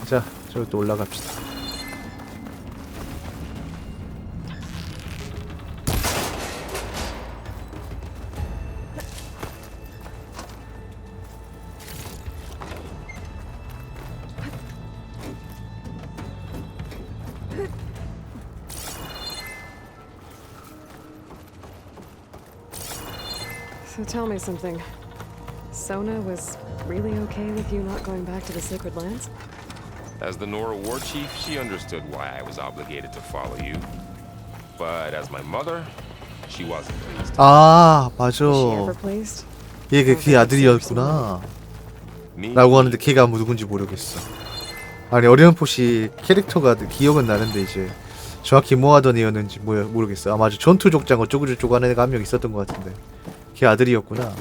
자, 저기 또 올라갑시다. So tell me something. Sona was really okay with you not going back to the Sacred Lands? As the Nora war chief, she understood why I was obligated to follow you. But as my mother, she wasn't pleased. 아, 맞아. Was she ever pleased? 얘 그 아들이었구나. 라고 하는데 걔가 누군지 모르겠어. 아니 어렴풋이 캐릭터가 기억은 나는데 이제 정확히 뭐 하던 애였는지 모르겠어. 아 맞아, 전투족장 어쩌고저쩌고 하는 애가 한 명 있었던 것 같은데 걔 아들이었구나.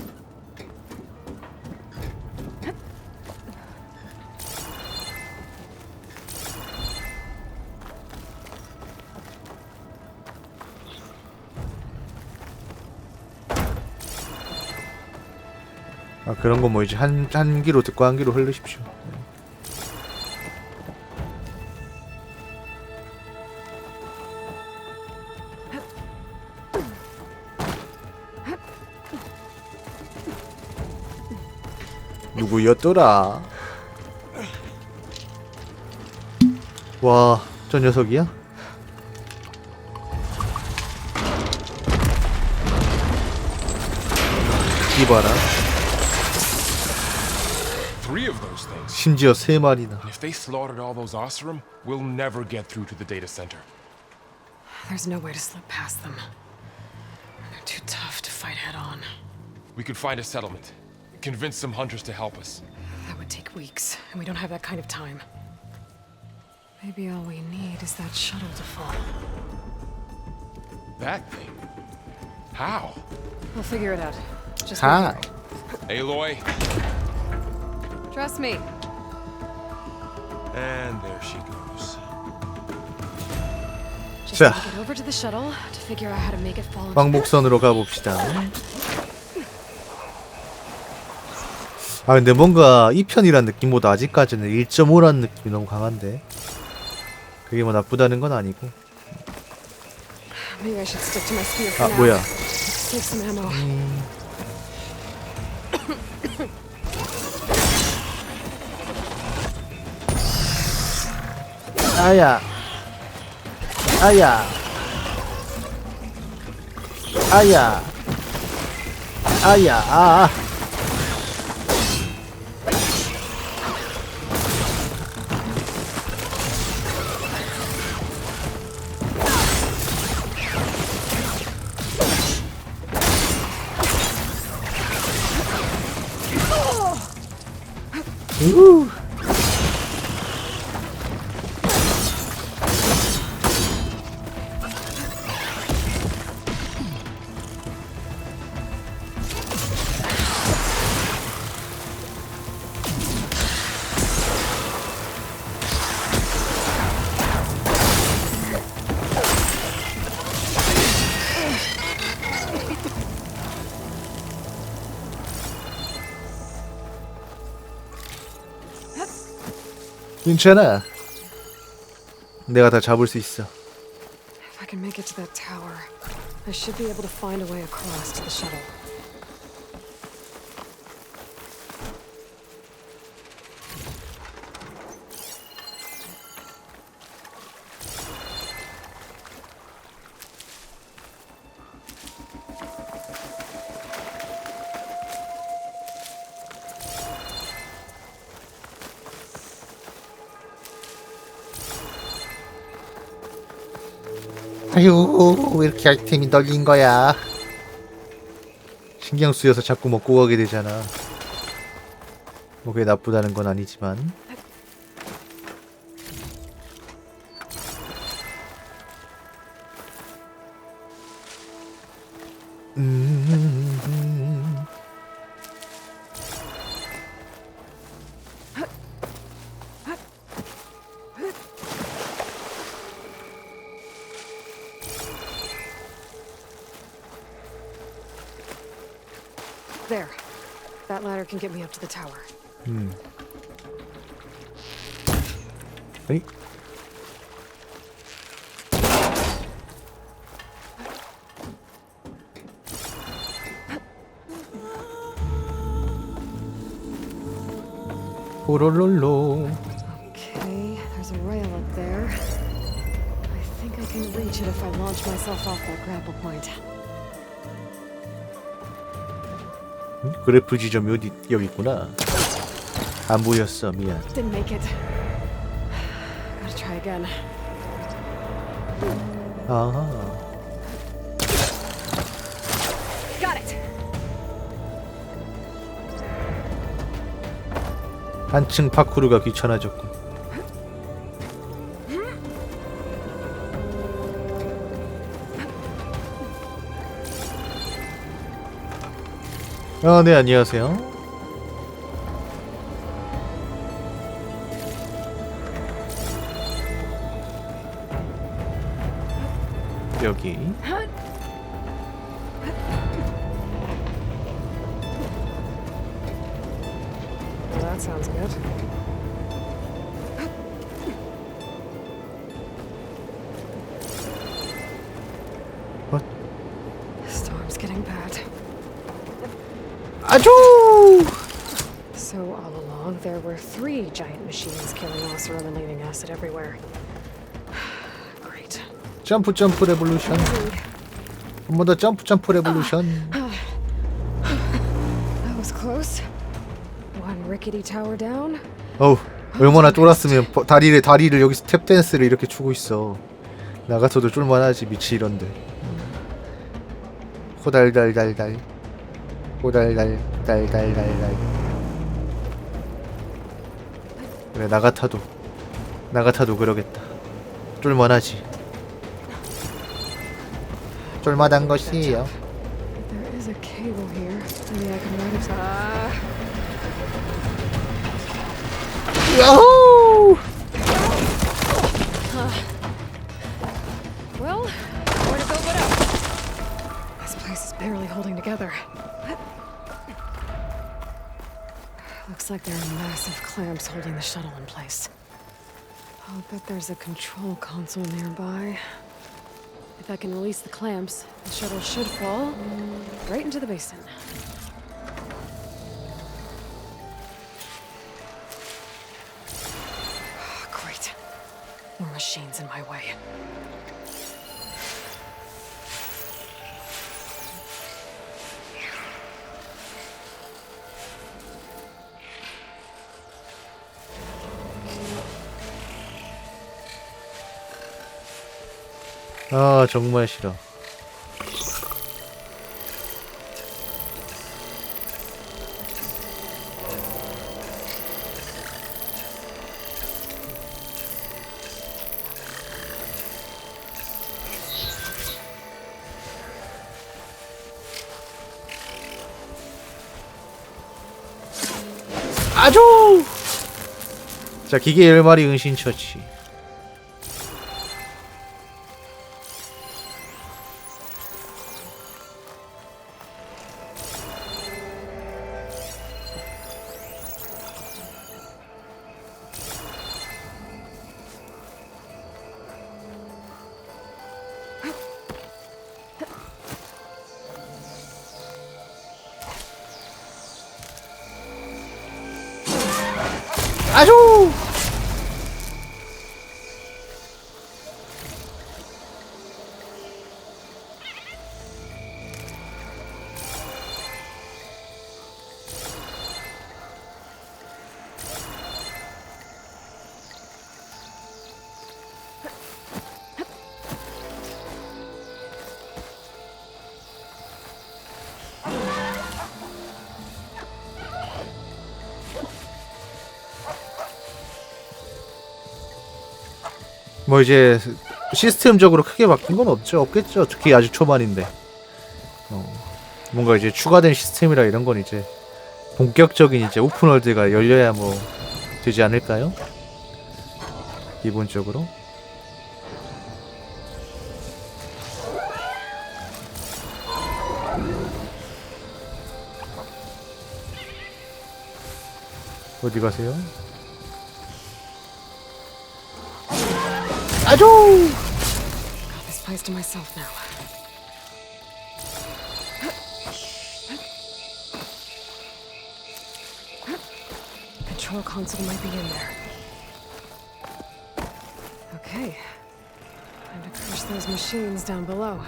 아 그런 거 뭐 이제 한 귀로 듣고 한 귀로 흘리십시오. 누구였더라? 와, 저 녀석이야? 이봐라. 심지어 3마리나. If they slaughtered all those Oseram, we'll never get through to the data center. There's no way to slip past them. They're too tough to fight head on. We could find a settlement. Convince some hunters to help us. That would take weeks, and we don't have that kind of time. Maybe all we need is that shuttle to fall. That thing? How? We'll figure it out. Just How? Aloy. Trust me. And there she goes. Just 자, gotta get over to the shuttle to figure out how to make it fall. 왕복선으로 가봅시다. 아 근데 뭔가 2편이란 느낌보다 아직까지는 1.5란 느낌이 너무 강한데 그게 뭐 나쁘다는 건 아니고. Maybe I should stick to my spear for 아 now. 뭐야. Save some ammo. 아야 아야 아야 아야 아 괜찮아. 내가 다 잡을 수 있어. If I can make it to that tower, I should be able to find a way across to the shuttle. 아유 왜 이렇게 아이템이 널린 거야. 신경 쓰여서 자꾸 먹고 가게 되잖아. 뭐 그게 나쁘다는 건 아니지만. There. That ladder can get me up to the tower. 에이? 호롤롤로. Okay, there's a rail up there. I think I can reach it if I launch myself off that grapple point. 그래플 지점이 어디 여기 있구나. 안 보였어. 미안. Didn't make it. Gotta try again. 아. Got it. 한층 파쿠르가 귀찮아졌군. 아, 네, 안녕하세요. 여기. Well, that sounds good. What? Storm's getting bad. 아주! So all along, there were 3 giant machines killing Osram and leaving acid everywhere. Great. 점프 점프 레볼루션. 한 번 더 점프 점프 레볼루션. That was close. One rickety tower down. 어우, 얼마나 쫄았으면 다리를 여기서 탭 댄스를 이렇게 추고 있어. 나 같아도 쫄만하지. 미치 이런데. 호달달달달. 호달달달달달달. 그래, 나 같아도 그러겠다. 쫄만하지. 쫄만한 것이에요. There is a cable here. Maybe I can ride it. 야호! Well, where to go but up? This place is barely holding together. Looks like there are massive clamps holding the shuttle in place. I'll bet there's a control console nearby. If I can release the clamps, the shuttle should fall right into the basin. Great. More machines in my way. 아, 정말 싫어. 아주! 자, 기계 10마리 은신처치. 아주! 뭐 이제 시스템적으로 크게 바뀐 건 없겠죠. 특히 아주 초반인데. 뭔가 이제 추가된 시스템이라 이런 건 이제 본격적인 이제 오픈월드가 열려야 뭐 되지 않을까요? 기본적으로. 어디 가세요? 아주. Got this place to myself now. Control console might be in there. Okay. Time to crush those machines down below.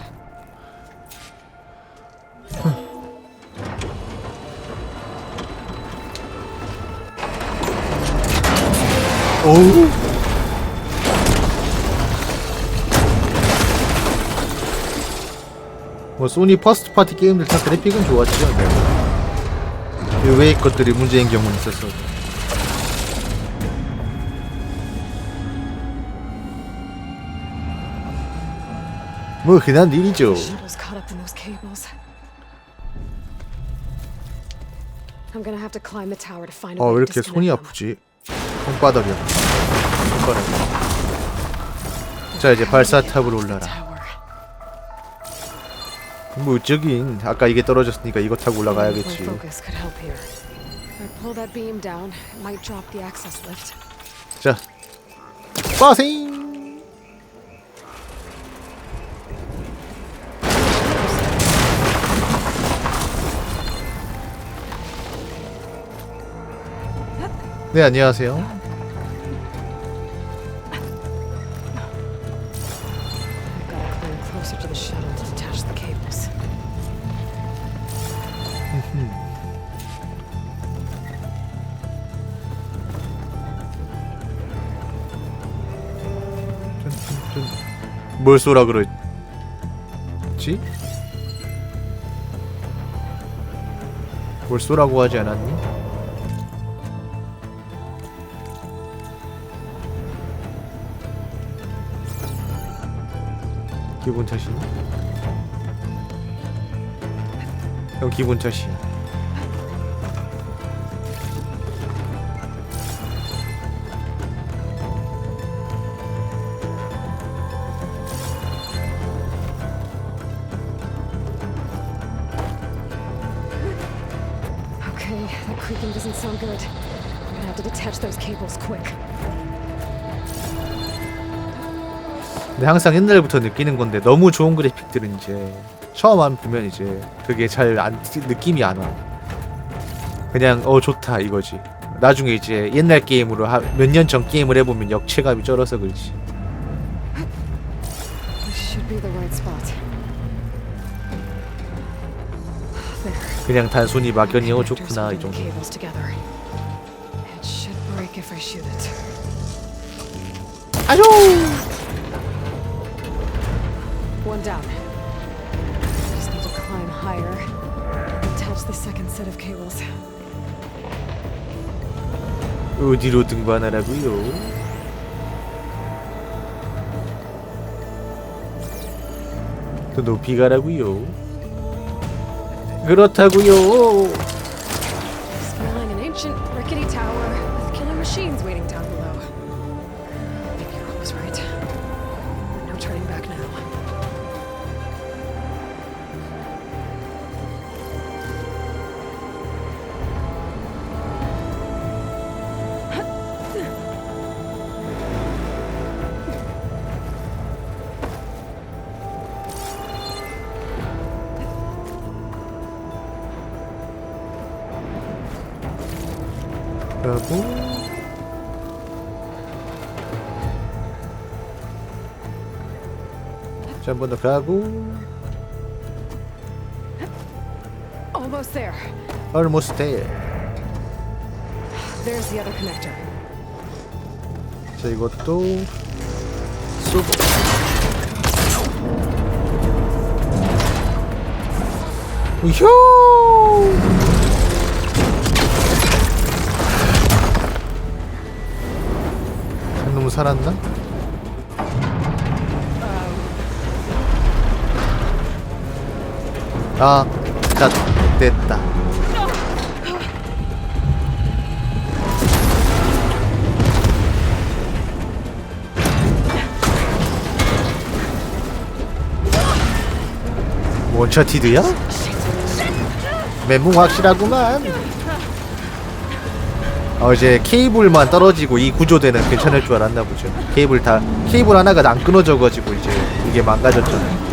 오우. 뭐 소니 퍼스트 파티 게임들 다 그래픽은 좋았지요. 네. 그 외의 것들이 문제인 경우는 있었어. 뭐 흔한 일이죠. Shuttle's caught up in those cables. I'm gonna have to climb the tower to find a 왜 way to 이렇게 손이 disconnect them. 아프지? 손바닥이 아프지. 손가락. 자 이제 발사탑으로 올라라. Tower. 뭐 저긴 아까 이게 떨어졌으니까 이거 타고 Point 올라가야겠지. focus could help here. If I pull that beam down, it might drop the access lift. 자, 빠생. 네 안녕하세요. I've gotta climb closer to the shuttle to detach the cables. 뭘 쏘라 그러지? 뭘 쏘라고 하지 않았니? 기분 탓이니? 형 기분 탓이야. Okay, that creaking doesn't sound good. I'm gonna have to detach those cables quick. 근데 항상 옛날부터 느끼는 건데 너무 좋은 그래픽들은 이제 처음 보면 이제 그게 잘 안 느낌이 안 와. 그냥 좋다 이거지. 나중에 이제 옛날 게임으로 몇 년 전 게임을 해보면 역체감이 쩔어서 그렇지. This should be the right spot. There. 그냥 단순히 막연히 Connectors 좋구나 이 holding the 정도. cables together. It should break if I shoot it. 아주. One down. Just need to climb higher. Attach the second set of cables. 어디로 등반하라고요? 더 높이 가라고요? 그렇다고요. Scaling an ancient rickety tower with killer machines waiting down below. Maybe you're always right. No turning back now. 가고. 자, 한 번 더 가고. Almost there. Almost there. There's the other connector. 자, 이것도 쏘고. 우효! 한 놈은 살았나? 아, 됐다. 원차티드야? 멘붕 확실하구만. 이제 케이블만 떨어지고 이 구조대는 괜찮을 줄 알았나 보죠. 케이블 하나가 안 끊어져가지고 이제 이게 망가졌잖아요.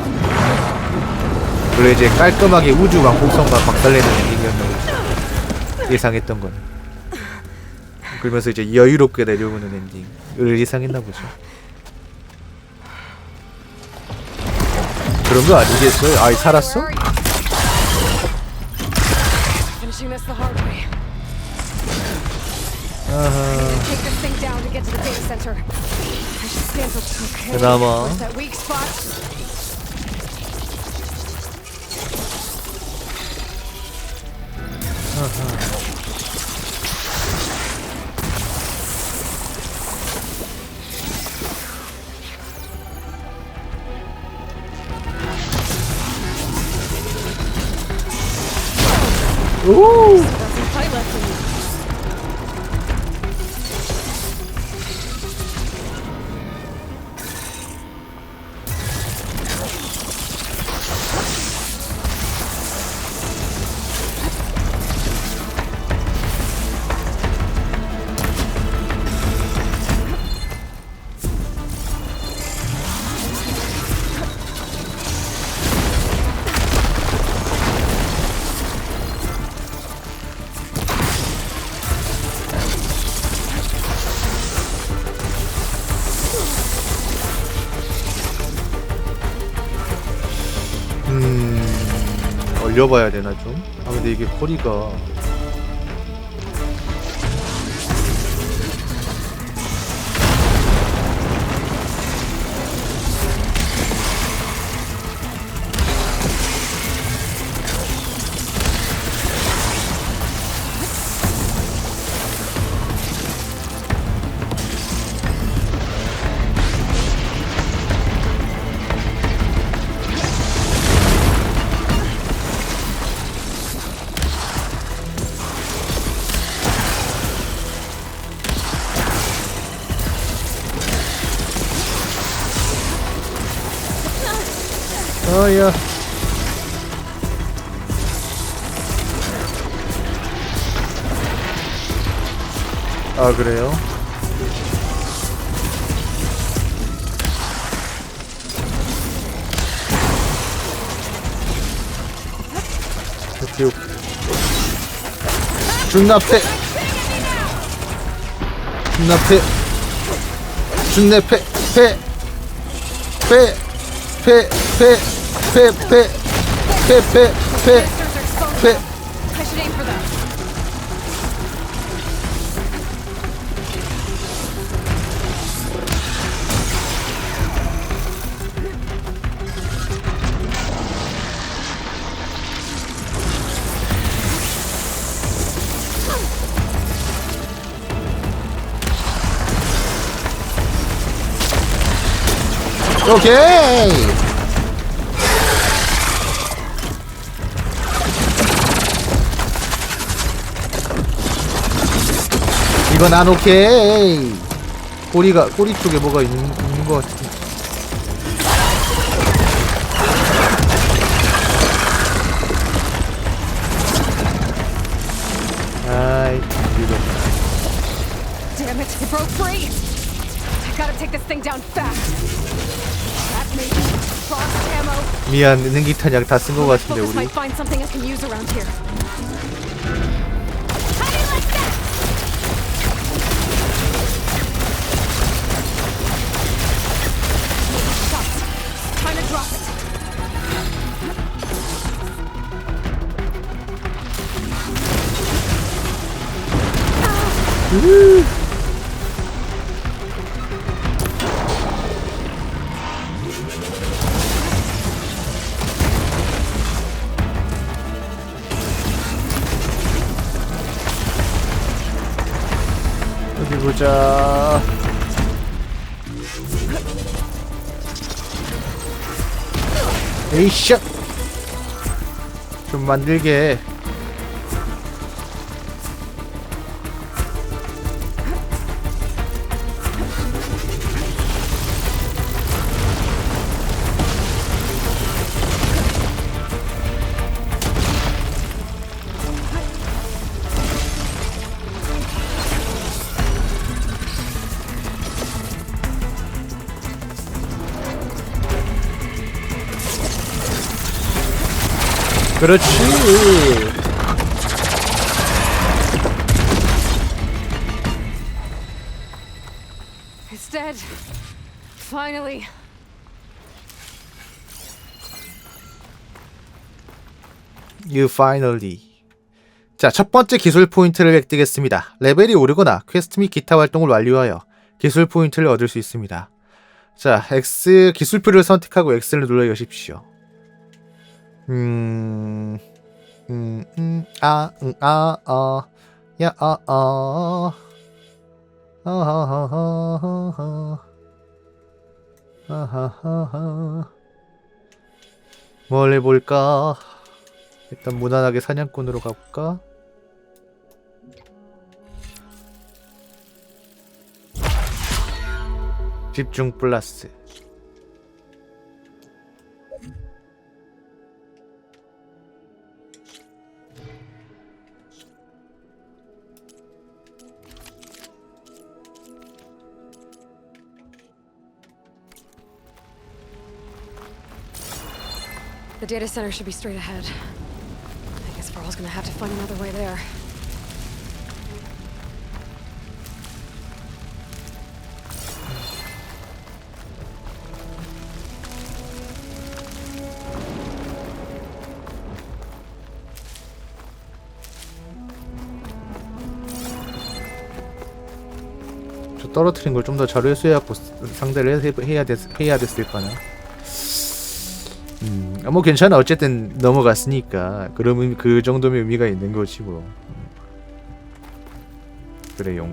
원래 이제 깔끔하게 우주 왕복선과 박살내는 엔딩이었나 보죠. 예상했던 건. 그러면서 이제 여유롭게 내려오는 엔딩을 예상했나 보죠. 그런 거 아니겠어요? 아이 살았어? Finishing this the hard way. 아하. Take this thing down to get to the data center. I should stand for okay. 그나마. Where's that weak spot? 오! Got some fight left in you. 올려봐야 되나 좀? 아 근데 이게 거리가 야. 아 그래요? 오케이. 준납패 I should aim for that. 오케이. 이건 안 오케이. 꼬리 쪽에 뭐가 있는 것 같아. 아이, 이거. Damn it, it broke free. I gotta take this thing down fast. That maybe frost ammo. 미안, 능기 탄약 다 쓴 것 같은데 Focus 우리. might find something I can use around here. Time to drop it. 어디 보자. 에이씨. 좀 만들게. 그렇지. It's dead. Finally. You finally. 자, 첫 번째 기술 포인트를 획득했습니다. 레벨이 오르거나 퀘스트 및 기타 활동을 완료하여 기술 포인트를 얻을 수 있습니다. 자, X 기술표를 선택하고 X를 눌러 여십시오. 뭘 해볼까? 일단 무난하게 사냥꾼으로 가볼까? 집중 플러스. The data center should be straight ahead. I guess Varl's gonna have to find another way there. 저 떨어뜨린 걸 좀 더 잘 회수해야 상대를 해야 됐을까나. 뭐 괜찮아. 어쨌든 넘어갔으니까 그러면 그 정도면 의미가 있는 거지 뭐. 그래용.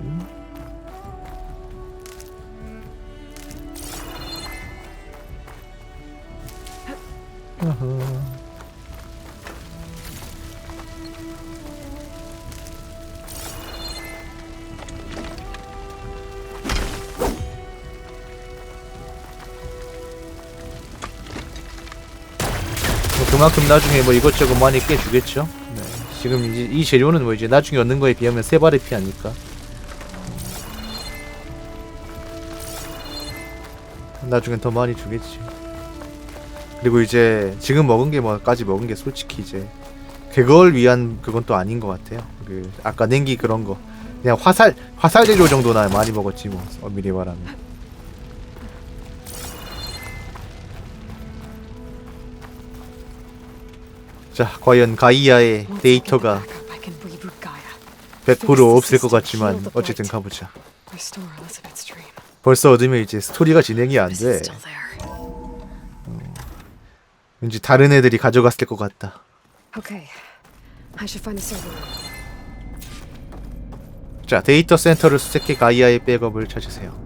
그만큼 나중에 뭐 이것저것 많이 깨주겠죠. 네. 지금 이제 이 재료는 뭐 이제 나중에 얻는 거에 비하면 세 발의 피 아닐까. 나중엔 더 많이 주겠지. 그리고 이제 지금 먹은 게 뭐까지 먹은 게 솔직히 이제 그걸 위한 그건 또 아닌 것 같아요. 그 아까 냉기 그런 거 그냥 화살 재료 정도나 많이 먹었지 뭐 엄밀히 말하면. 자, 과연 가이아의 데이터가 100% 없을 것 같지만 어쨌든 가보자. 벌써 얻으면 이제 스토리가 진행이 안 돼. 왠지 다른 애들이 가져갔을 것 같다. 자, 데이터 센터를 수색해 가이아의 백업을 찾으세요.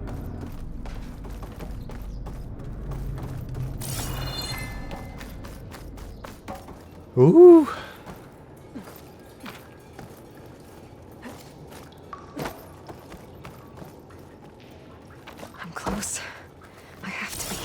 오. I'm close. I have to be.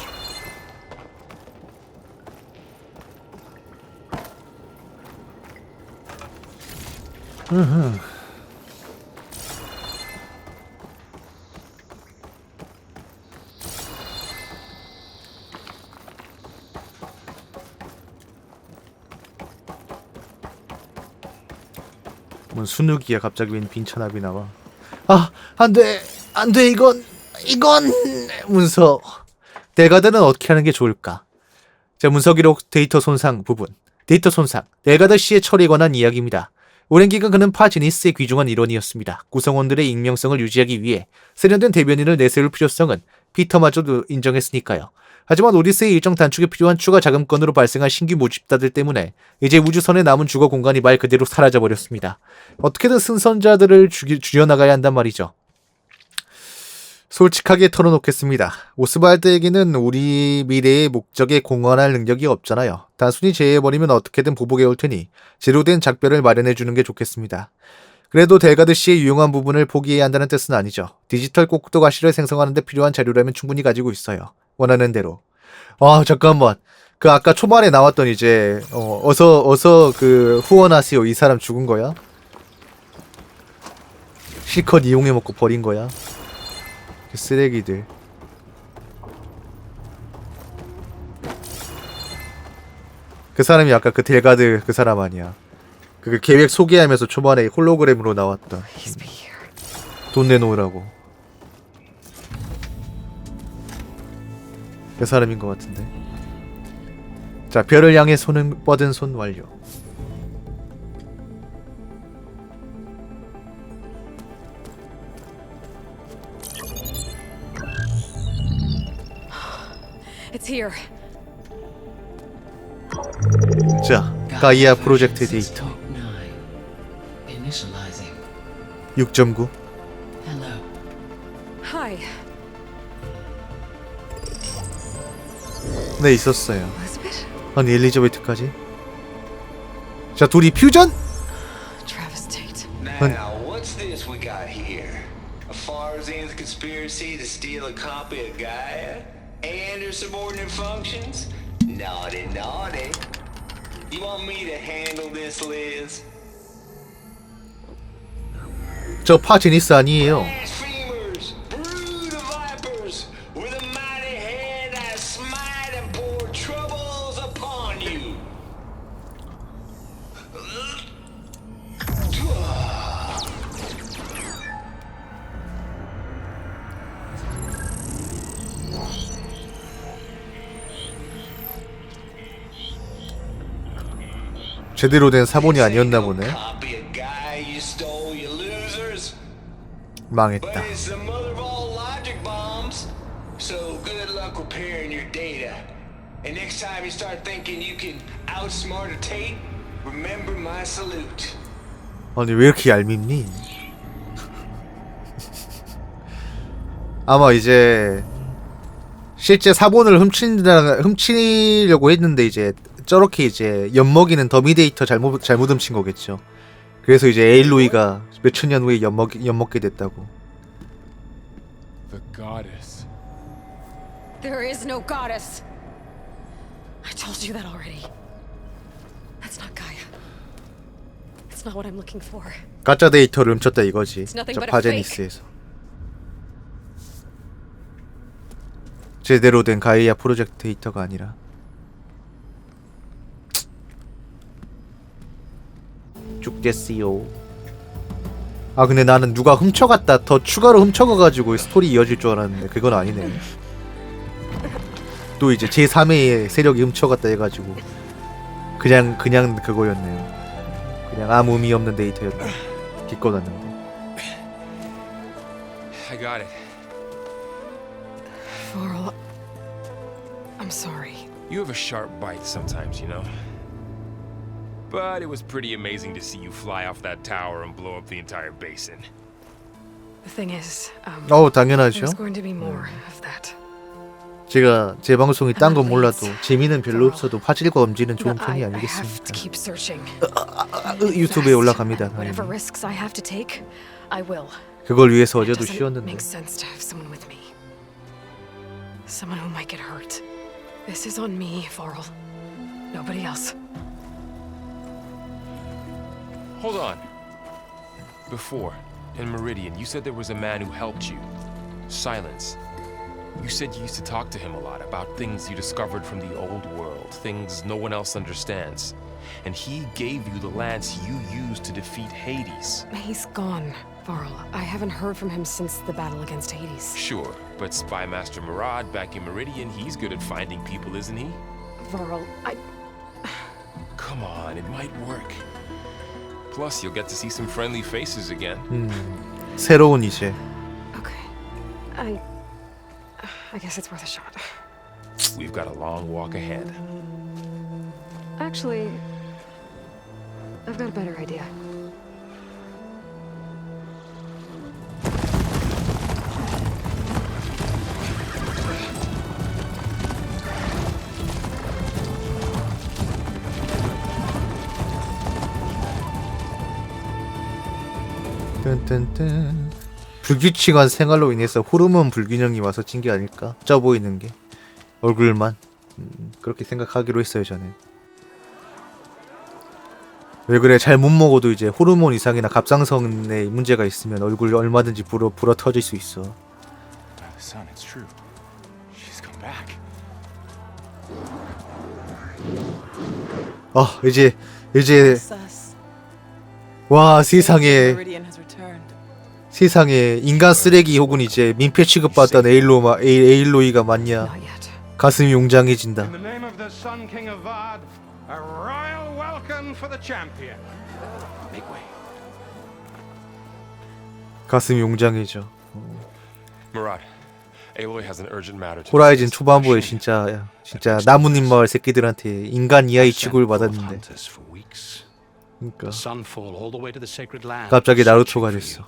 뭔 순욱이야. 갑자기 웬 빈천압이 나와. 아, 안돼 이건 문서. 델가드는 어떻게 하는 게 좋을까? 자, 문서 기록 데이터 손상 부분. 데이터 손상. 델가드 씨의 처리에 관한 이야기입니다. 오랜 기간 그는 파지니스의 귀중한 일원이었습니다. 구성원들의 익명성을 유지하기 위해 세련된 대변인을 내세울 필요성은 피터마저도 인정했으니까요. 하지만 오디세이 일정 단축에 필요한 추가 자금건으로 발생한 신규 모집자들 때문에 이제 우주선에 남은 주거 공간이 말 그대로 사라져버렸습니다. 어떻게든 승선자들을 줄여나가야 한단 말이죠. 솔직하게 털어놓겠습니다. 오스발드에게는 우리 미래의 목적에 공헌할 능력이 없잖아요. 단순히 제해버리면 어떻게든 보복해올 테니 제로된 작별을 마련해주는 게 좋겠습니다. 그래도 델가드 씨의 유용한 부분을 포기해야 한다는 뜻은 아니죠. 디지털 꼭두 가시를 생성하는 데 필요한 자료라면 충분히 가지고 있어요. 원하는 대로. 아, 잠깐만. 그 아까 초반에 나왔던 이제 어서 그 후원하세요. 이 사람 죽은 거야? 실컷 이용해 먹고 버린 거야? 그 쓰레기들. 그 사람이 아까 그 델가드 그 사람 아니야. 그 계획 소개하면서 초반에 홀로그램으로 나왔다. Please be here. 돈 내놓으라고. 그 사람인 것 같은데. 자, 별을 향해 손은 뻗은 손 완료. It's here. 자, 가이아 프로젝트 데이터 6.9. Hi. 네, 있었어요. Elizabeth? 아니, 엘리자베트까지? 자, 둘이 퓨전? Travis Tate. Now, what's this we got here? A Farzian's conspiracy to steal a copy of Gaia? And her subordinate functions? Naughty, naughty. You want me to handle this, Liz? 저 파지니스 아니에요. Blasphemers! Brood of vipers! With a mighty hand I smite and pour troubles upon you! 제대로 된 사본이 아니었나 보네. Copy of Gaia you stole, you losers! But 망했다. it's the mother of all logic bombs. So good luck repairing your data. And next time you start thinking you can outsmart a Tate, remember my salute. 아니, 왜 이렇게 얄밉니? 아마 이제 실제 사본을 훔치려고 했는데 이제 저렇게 이제 엿먹이는 더미 데이터 잘못 훔친 거겠죠. 그래서 이제 에일로이가 몇천 년 후에 엿먹게 됐다고. The goddess. There is no goddess. I told you that already. That's not Gaia. It's not what I'm looking for. 가짜 데이터를 훔쳤다 이거지. nothing 저 but a 바제니스에서. 제대로 된 가이아 프로젝트 데이터가 아니라. 죽겠지요. 아, 근데 나는 누가 훔쳐갔다 더 추가로 훔쳐가가지고 스토리 이어질 줄 알았는데 그건 아니네. 또 이제 제3의 세력이 훔쳐갔다 해가지고 그냥 그거였네요. 그냥 아무 의미 없는 데이터였다. 기껏 왔는데. I got it. Varl, I'm sorry. You have a sharp bite sometimes, you know? But it was pretty amazing to see you fly off that tower and blow up the entire basin. The thing is, 당연하죠. there's going to be more of that. 제가 제 방송이 딴 건 몰라도 재미는 별로 없어도 화질과 음질은 좋은 But 편이 I have to 아니겠습니까? keep searching. 유튜브에 올라갑니다. Whatever 당연히. risks I have to take, I will. 그걸 위해서 It 어제도 doesn't 쉬었는데. make sense to have someone with me. Someone who might get hurt. This is on me, Varl. Nobody else. Hold on. Before, in Meridian, you said there was a man who helped you. Silence. You said you used to talk to him a lot about things you discovered from the old world, things no one else understands. And he gave you the lance you used to defeat Hades. He's gone, Varl. I haven't heard from him since the battle against Hades. Sure, but Spy Master Murad back in Meridian, he's good at finding people, isn't he? Varl, Come on, it might work. Plus, you'll get to see some friendly faces again. 새로운 이제. Okay. I guess it's worth a shot. We've got a long walk ahead. Actually, I've got a better idea. 뜬뜬뜬. 불규칙한 생활로 인해서 호르몬 불균형이 와서 찐 게 아닐까? 쪄 보이는 게 얼굴만. 그렇게 생각하기로 했어요 저는. 왜 그래? 잘 못 먹어도 이제 호르몬 이상이나 갑상선에 문제가 있으면 얼굴이 얼마든지 불어 터질 수 있어. Son, it's true. She's come back. 이제 It's us. 와 The 세상에 Meridian has returned. 세상에 인간 쓰레기 혹은 이제 민폐 취급받던 에일로이가 맞냐. Not yet. 가슴이 웅장해진다. In the name of the Sun King of Vard, a royal welcome for the champion. Make way. 가슴이 웅장해져. Murad, Aloy has an urgent matter to 호라이즌 discuss. 초반부에 진짜 나뭇잎 마을 새끼들한테 인간 이하의 취급을 받았는데 Hunters for weeks. 그러니까 Sunfall all the way to the sacred land. 갑자기 searching 나루토가 for 됐어. you.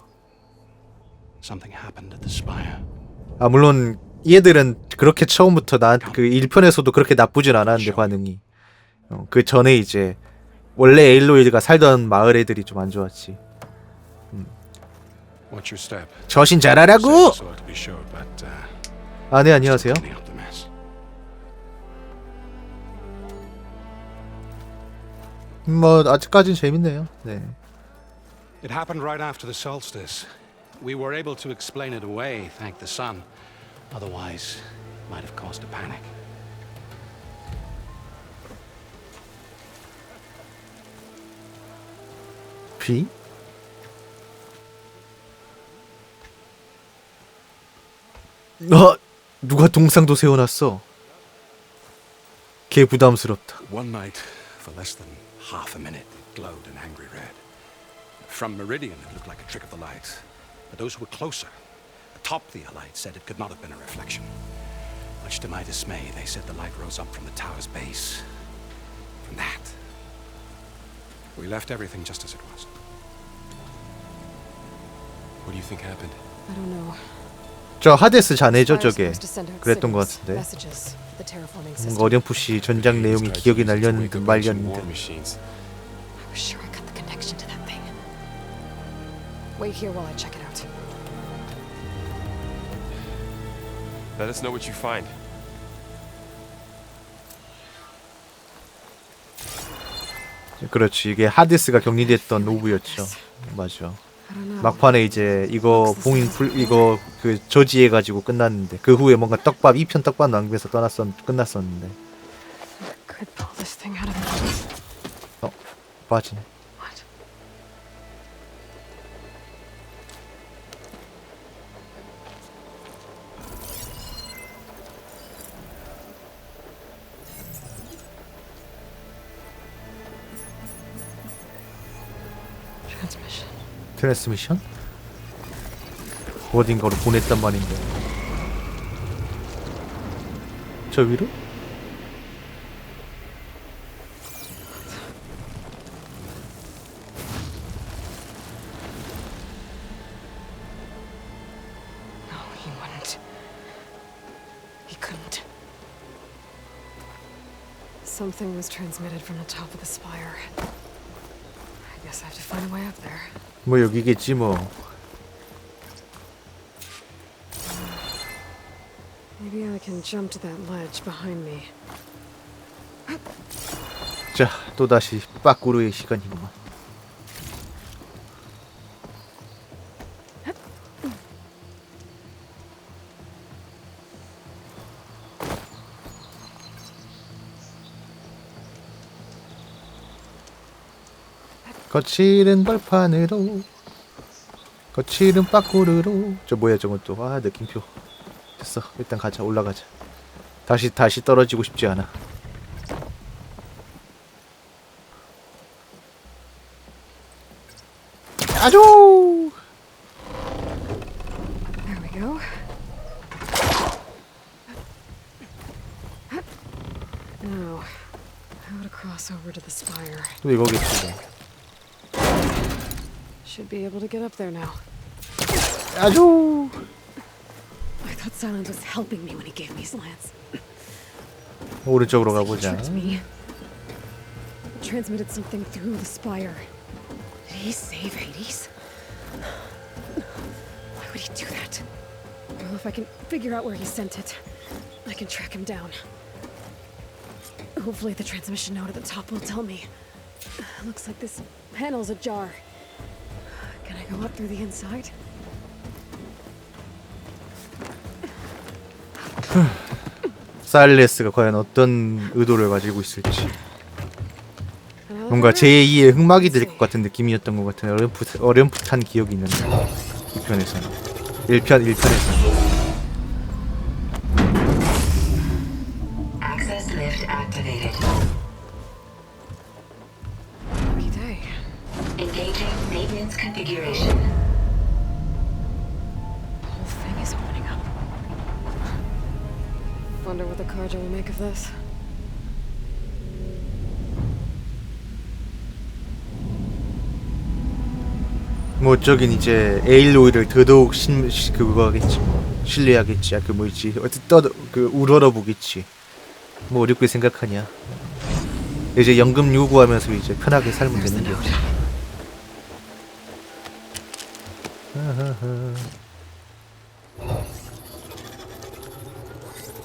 Something happened at the spire. 물론 얘들은 그렇게 처음부터 그 1편에서도 그렇게 나쁘진 않았는데 반응이 그 전에 이제 원래 에일로이드가 살던 마을 애들이 좀 안 좋았지. What's your step? 저신 잘하라고! So to be sure, but 네 안녕하세요. cleaning up the mess. 아직까진 재밌네요. 네. It happened right after the solstice. We were able to explain it away, thank the sun. Otherwise, it might have caused a panic. 비? 누가 동상도 세워놨어. 개 부담스럽다. One night, for less than half a minute, it glowed an angry red. From Meridian, it looked like a trick of the light. But those who were closer, atop the light, said it could not have been a reflection. Much to my dismay, they said the light rose up from the tower's base. From that, we left everything just as it was. What do you think happened? I don't know. 저 하데스 자네죠 Spire's 저게. supposed to send out 그랬던 것 signals, 같은데. messages for the terraforming system. 뭔가 어렴풋이 전작 내용이 Tried to 기억이 use it to 날렸는데 wake up ancient war 말렸는데. machines. I was sure I cut the connection to that thing. Wait here while I check it out. Let us know what you find. 그렇지 이게 하데스가 격리됐던 오브였죠. 맞아. I don't know. 막판에 이제 이거 이거 그 저지해가지고 끝났는데 그 후에 뭔가 2편 떡밥 남겨서 끝났었는데. Could pull this thing out of me. 빠지네. What? Transmission. 트랜스미션? 어딘가로 보냈단 말인데. 저 위로? No, he wouldn't. He couldn't. Something was transmitted from the top of the spire. I guess I have to find a way up there. 뭐 여기겠지 뭐. Maybe I can jump to that ledge behind me. 자, 또다시 빠꾸르의 시간이구만. 거칠은 벌판으로 거칠은 빠꾸르로. 저 뭐야 저건 또. 느낌표. 됐어. 일단 가자. 올라가자. 다시 떨어지고 싶지 않아. 아주. There we go. Now, how to cross over to the spire. 또 이거겠지 뭐. Should be able to get up there now. 아주. I thought Silence was helping me when he gave me his lance. 오른쪽으로 He 가보자. tricked me. Transmitted something through the spire. Did he save Hades? Why would he do that? Well, if I can figure out where he sent it, I can track him down. Hopefully the transmission node at the top will tell me. Looks like this panel's ajar. Can I go up through the inside? 사일레스가 과연 어떤 의도를 가지고 있을지. 뭔가 제2의 흑막이 될 것 같은 느낌이었던 것 같은 어렴풋한 기억이 있는데 이 편에서는 1편에서는 Access lift activated. Lucky day. Engaging maintenance configuration. The whole thing is opening up. Wonder what the Carja will make of this. 뭐 저긴 이제 에일로이를 더더욱 그거 하겠지 뭐 신뢰하겠지. 그 뭐였지 그 우러러 보겠지. 뭐 어렵게 생각하냐. 이제 연금 요구하면서 이제 편하게 살면 되는 거지.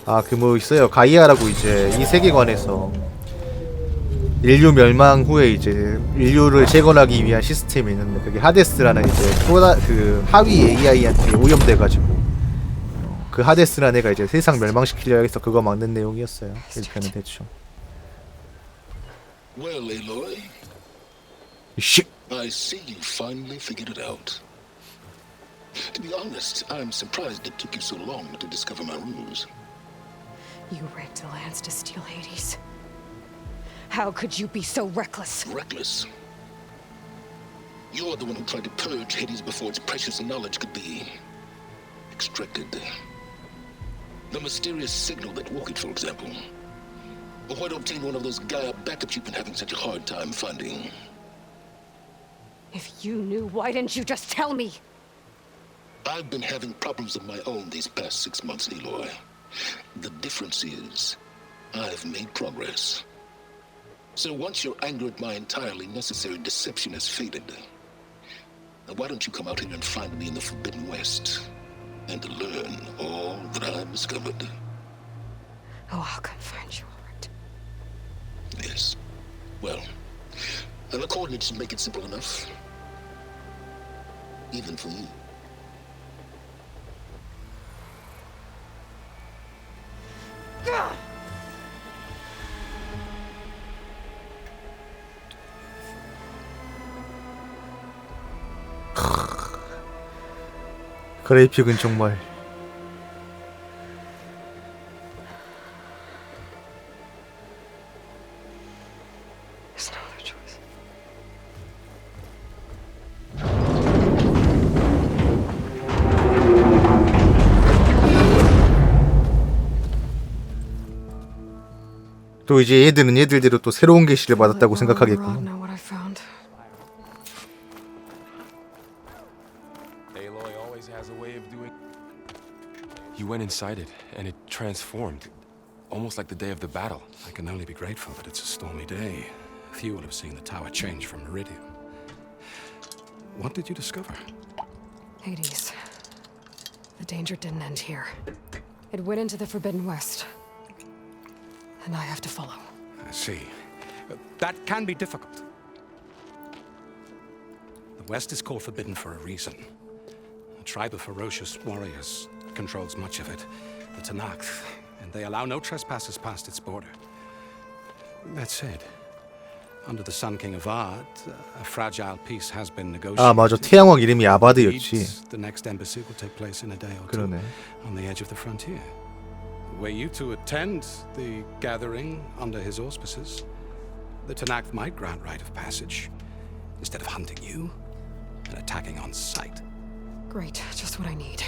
아 그 뭐 있어요. 가이아'라고 이제 이 세계관에서 인류 멸망 후에 이제 인류를 재건하기 위한 시스템이 있는데 그게 하데스라는 이제 그 하위 AI한테 오염돼가지고 그 하데스라는 애가 이제 세상 멸망시키려 해서 그거 막는 내용이었어요. 1편은 대충. Well, Aloy, 씨. I see you finally figured it out. To be honest, I'm surprised it took you so long to discover my ruse. You raped the lands to steal Hades. How could you be so reckless? Reckless. You're the one who tried to purge Hades before its precious knowledge could be extracted. The mysterious signal that woke it, for example. Or why to obtain one of those Gaia backups you've been having such a hard time finding. If you knew, why didn't you just tell me? I've been having problems of my own these past 6 months, Aloy. The difference is, I've made progress. So once your anger at my entirely necessary deception has faded, now why don't you come out here and find me in the Forbidden West and learn all that I've discovered? Oh, I'll come find you, all right. Yes. Well, and the coordinates make it simple enough. Even for you. 그래픽은 정말 There's no other choice. 또 이제 얘들은 얘들대로 또 새로운 계시를 받았다고 Now 생각하겠군요. what I found. Aloy always has a way of doing. You went inside it, and it transformed, almost like the day of the battle. I can only be grateful that it's a stormy day. Few will have seen the tower change from Meridian. What did you discover? Hades. The danger didn't end here. It went into the Forbidden West. And I have to follow. I see. That can be difficult. The West is called Forbidden for a reason. A tribe of ferocious warriors controls much of it, the Tanakh, and they allow no trespassers past its border. That said, under the Sun King Avad, a fragile peace has been negotiated. 아 맞아, 태양왕 이름이 아바드였지. The next embassy will take place in a day or two 그러네. on the edge of the frontier. Were you to attend the gathering under his auspices, the Tanakh might grant right of passage instead of hunting you and attacking on sight. Great, just what I need.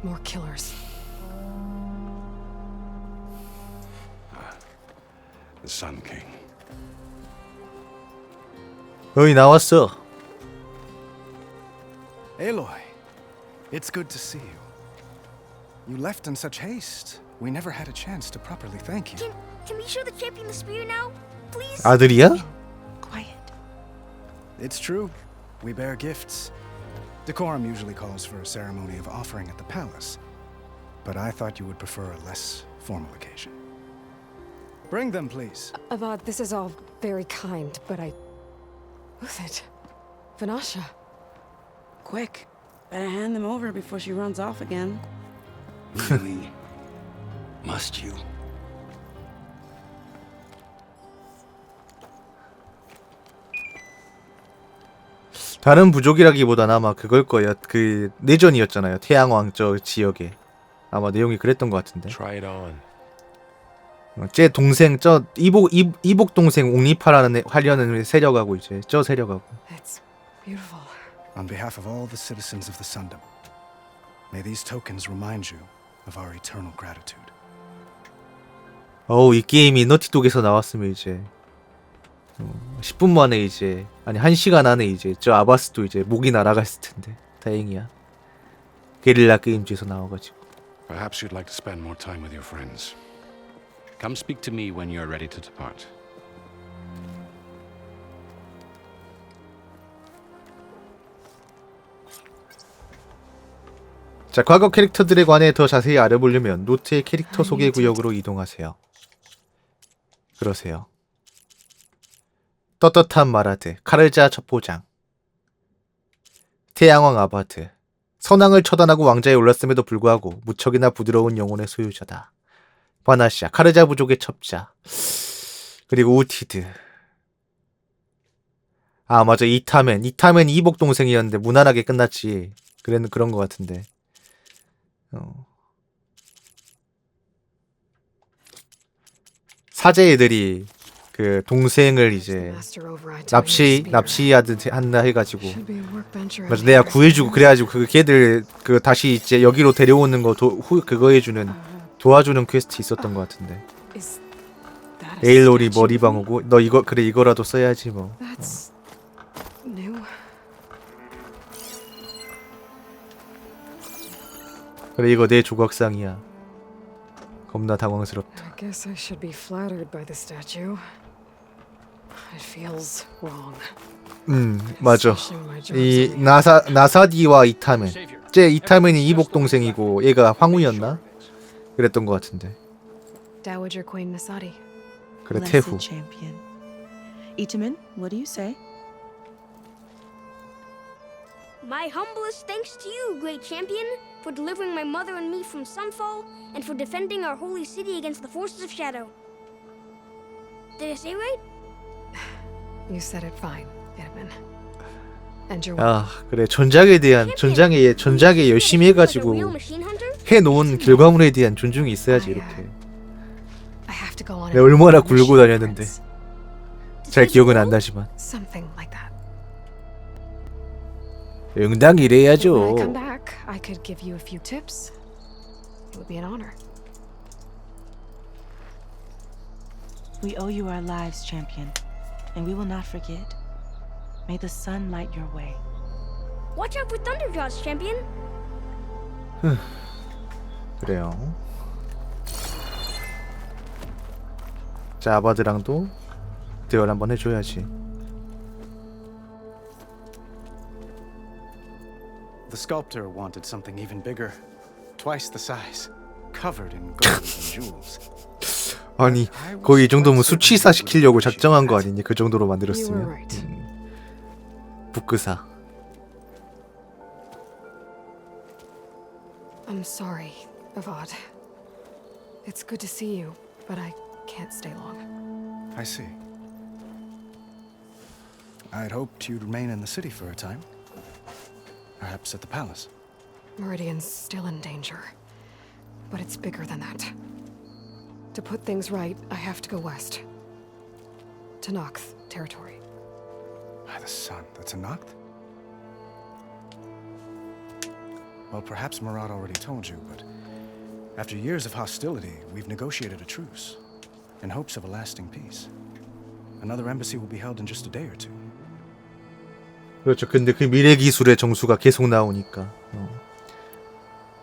More killers. The Sun King. 어이 나왔어. Aloy, it's good to see you. You left in such haste. We never had a chance to properly thank you. Can we show the champion the spear now? Please? 아들이야? Quiet. It's true. We bear gifts. Decorum usually calls for a ceremony of offering at the palace, but I thought you would prefer a less formal occasion. Bring them, please. Avad, this is all very kind, but Who's it? Vanasha. Quick. Better hand them over before she runs off again. Really? Must you? 다른 부족이라기보다는 아마 그걸 거예요. 그 내전이었잖아요. 태양왕 저 지역에. 아마 내용이 그랬던 것 같은데. Try it on. 제 동생 저 이복 동생 옹립하라는 하려는 세력하고 이제 저 세력하고. It's beautiful. On behalf of all the citizens of the Sundom, may these tokens remind you of our eternal gratitude. 이 게임이 너티독에서 나왔으면 이제 10분 만에 이제 아니 1시간 안에 이제 저 아바스도 이제 목이 날아갔을 텐데 다행이야. 게릴라 게임즈에서 나와가지고. Perhaps you'd like to spend more time with your friends. Come speak to me when you're ready to depart. 자, 과거 캐릭터들에 관해 더 자세히 알아보려면 노트의 캐릭터 소개 구역으로 이동하세요. 그러세요. 떳떳한 마라드, 카르자 첩보장, 태양왕 아바드, 선왕을 처단하고 왕자에 올랐음에도 불구하고 무척이나 부드러운 영혼의 소유자다. 바나시아, 카르자 부족의 첩자, 그리고 우티드. 아 맞아, 이타맨 이복 동생이었는데 무난하게 끝났지. 그런 것 같은데. 사제 애들이 그 동생을 이제 납치한다 해가지고 맞아 내가 구해주고 그래가지고 그 걔들 그 다시 이제 여기로 데려오는 거 그거 해주는 도와주는 퀘스트 있었던 것 같은데. 에일로이 머리방 오고 너 이거 그래 이거라도 써야지 뭐. 그래 이거 내 조각상이야. 겁나 당황스럽다. I guess I should be flattered by the statue. It feels wrong. 맞아. 이 나사디와 이타맨. 쟤 이타맨이 이복 동생이고 얘가 황후였나? 그랬던 것 같은데. Dowager Queen Nasadi. 그래 태후. Itaman, what do you say? My humblest thanks to you, great champion, for delivering my mother and me from Sunfall, and for defending our holy city against the forces of shadow. Did I say right? You said it fine, Edmund. And you're 아 그래 전작에 열심히 해가지고 해놓은 결과물에 대한 존중이 있어야지 이렇게. 내가 얼마나 굴고 다녔는데 잘 기억은 안 나지만. Something like that. 응당 이래야죠. When I come back, I could give you a few tips. It would be an honor. We owe you our lives, champion, and we will not forget. May the sun light your way. Watch out for thunderjaws, champion. 그래요. 자, 아바드랑도 대화를 한번 해줘야지. The sculptor wanted something even bigger, twice the size, covered in gold and jewels. 아니 거의 이 정도면 수치사 시키려고 작정한 거 아니니? 그 정도로 만들었으면. 북그사. I'm sorry, Avad. It's good to see you, but I can't stay long. I see. I'd hoped you'd remain in the city for a time. Perhaps at the palace. Meridian's still in danger, but it's bigger than that. To put things right, I have to go west. To Nox territory. By the sun, that's a Noct? Well, perhaps Murad already told you, but after years of hostility, we've negotiated a truce in hopes of a lasting peace. Another embassy will be held in just a day or two. 그렇죠. 근데 그 미래 기술의 정수가 계속 나오니까.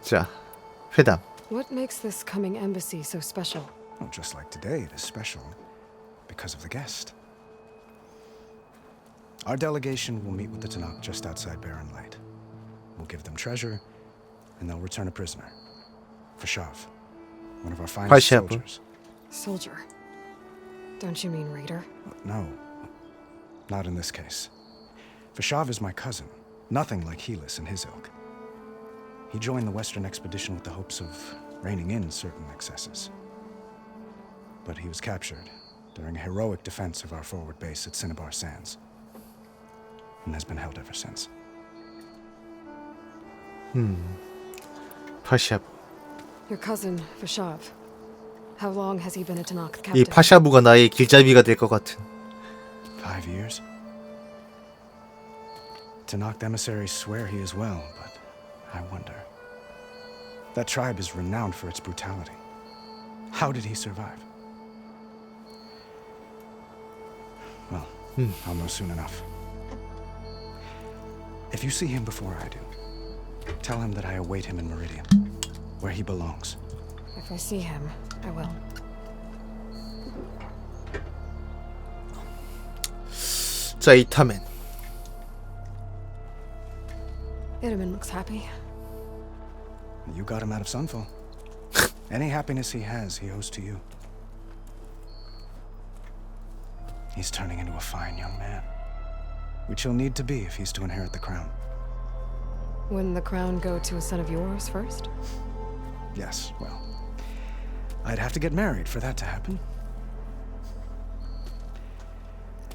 자, 회담. What makes this coming embassy so special? Well, just like today, it is special because of the guest. Our delegation will meet with the Tanakh just outside Barren Light. We'll give them treasure, and they'll return a prisoner. Fashav, one of our finest soldiers. Soldier? Don't you mean raider? No, not in this case. Fashav is my cousin, nothing like Helis and his ilk. He joined the Western expedition with the hopes of reining in certain excesses. But he was captured during a heroic defense of our forward base at Cinnabar Sands. and has been held ever since. 파샤부. Your cousin, Vashav. How long has he been a Tanakh 이 captive? 파샤부가 나의 길잡이가 될 것 같은. 5 years? Tanakh emissaries swear he is well, but I wonder. That tribe is renowned for its brutality. How did he survive? Well, I'll know soon enough. If you see him before I do, tell him that I await him in Meridian, where he belongs. If I see him, I will. 자, 이타맨. Itaman looks happy. You got him out of Sunfall. Any happiness he has, he owes to you. He's turning into a fine young man, which he'll need to be if he's to inherit the crown. Wouldn't the crown go to a son of yours first? Yes, well, I'd have to get married for that to happen.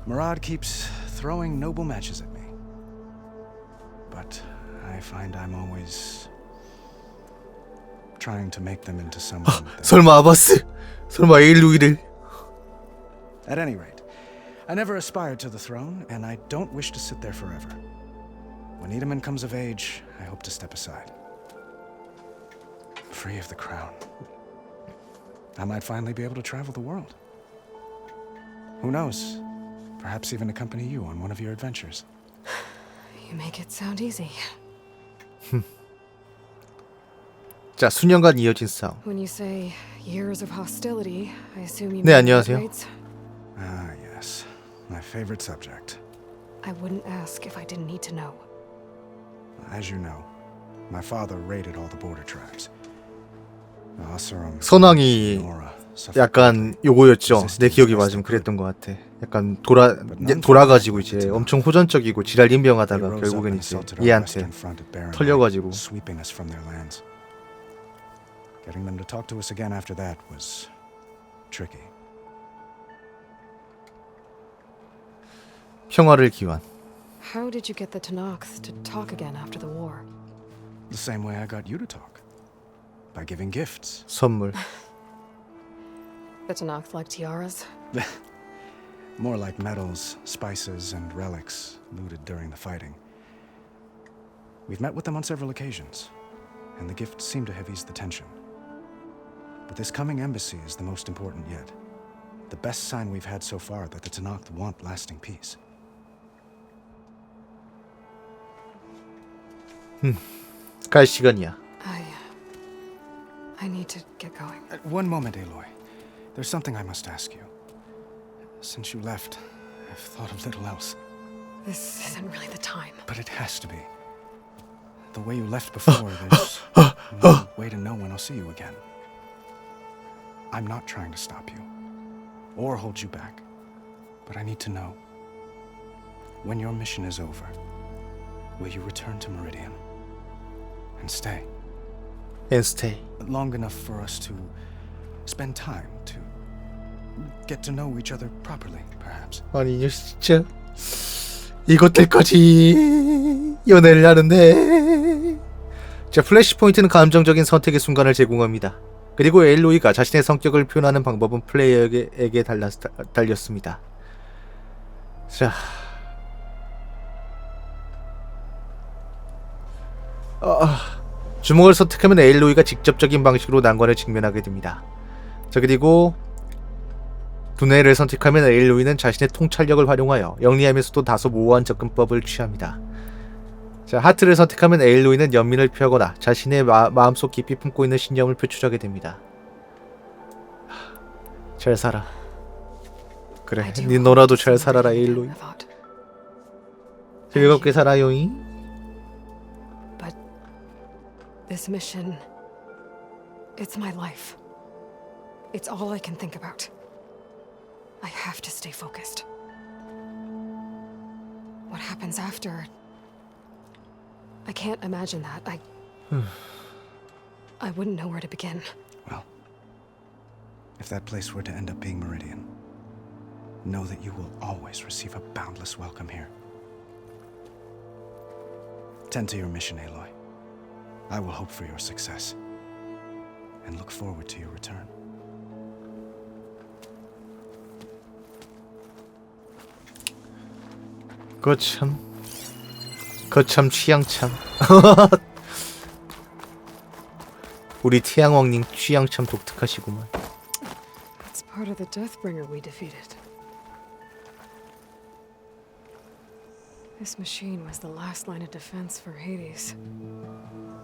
Murad keeps throwing noble matches at me, but I find I'm always trying to make them into someone. 설마 아바스? 설마 에일로이를? At any rate, I never aspired to the throne, and I don't wish to sit there forever. When Itaman comes of age, I hope to step aside. Free of the crown. I might finally be able to travel the world. Who knows? Perhaps even accompany you on one of your adventures. You make it sound easy. 자, 수년간 이어진 싸움. When you say years of hostility, I assume you 네, mean 안녕하세요. raids? Ah, yes. My favorite subject. I wouldn't ask if I didn't need to know. As you know, my father raided all the border tribes. 선왕이 약간 요거였죠. 내 기억이 맞으면 그랬던 것 같아. 약간 돌아가지고 이제 엄청 호전적이고 지랄 임병하다가 결국엔 이제 얘한테 털려가지고. Getting them to talk to us again after that was tricky. 평화를 기원. How did you get the Tanakh to talk again after the war? The same way I got you to talk. By giving gifts. 선물. The Tanakh like tiaras? More like medals, spices, and relics looted during the fighting. We've met with them on several occasions, and the gifts seem to have eased the tension. But this coming embassy is the most important yet. The best sign we've had so far that the Tanakh want lasting peace. 갈 시간이야. I need to get going. One moment, Aloy. There's something I must ask you. Since you left, I've thought of little else. This isn't really the time. But it has to be. The way you left before, there's no way to know when I'll see you again. I'm not trying to stop you, or hold you back, but I need to know. When your mission is over, will you return to Meridian? And stay? And stay. Long enough for us to spend time, to get to know each other properly, perhaps. 아니 진짜 이것들까지 연애를 하는데. 자, 플래시 포인트는 감정적인 선택의 순간을 제공합니다. 그리고 에일로이가 자신의 성격을 표현하는 방법은 플레이어에게 달렸습니다. 자, 주먹을 선택하면 에일로이가 직접적인 방식으로 난관에 직면하게 됩니다. 자, 그리고 두뇌를 선택하면 에일로이는 자신의 통찰력을 활용하여 영리하면서도 다소 모호한 접근법을 취합니다. 자, 하트를 선택하면 에일로이는 연민을 표하거나 자신의 마음속 깊이 품고 있는 신념을 표출하게 됩니다. 잘 살아. 그래, 니 너라도 잘 살아라, 에일로이. 즐겁게 살아요잉. But this mission, it's my life. It's all I can think about. I have to stay focused. What happens after? I can't imagine that. I wouldn't know where to begin. Well, if that place were to end up being Meridian, know that you will always receive a boundless welcome here. Tend to your mission, Aloy. I will hope for your success and look forward to your return. 거참 취향참. 우리 태양왕님 취향 참 독특하시구만. It's part of the Deathbringer we defeated. This machine was the last line of defense for Hades.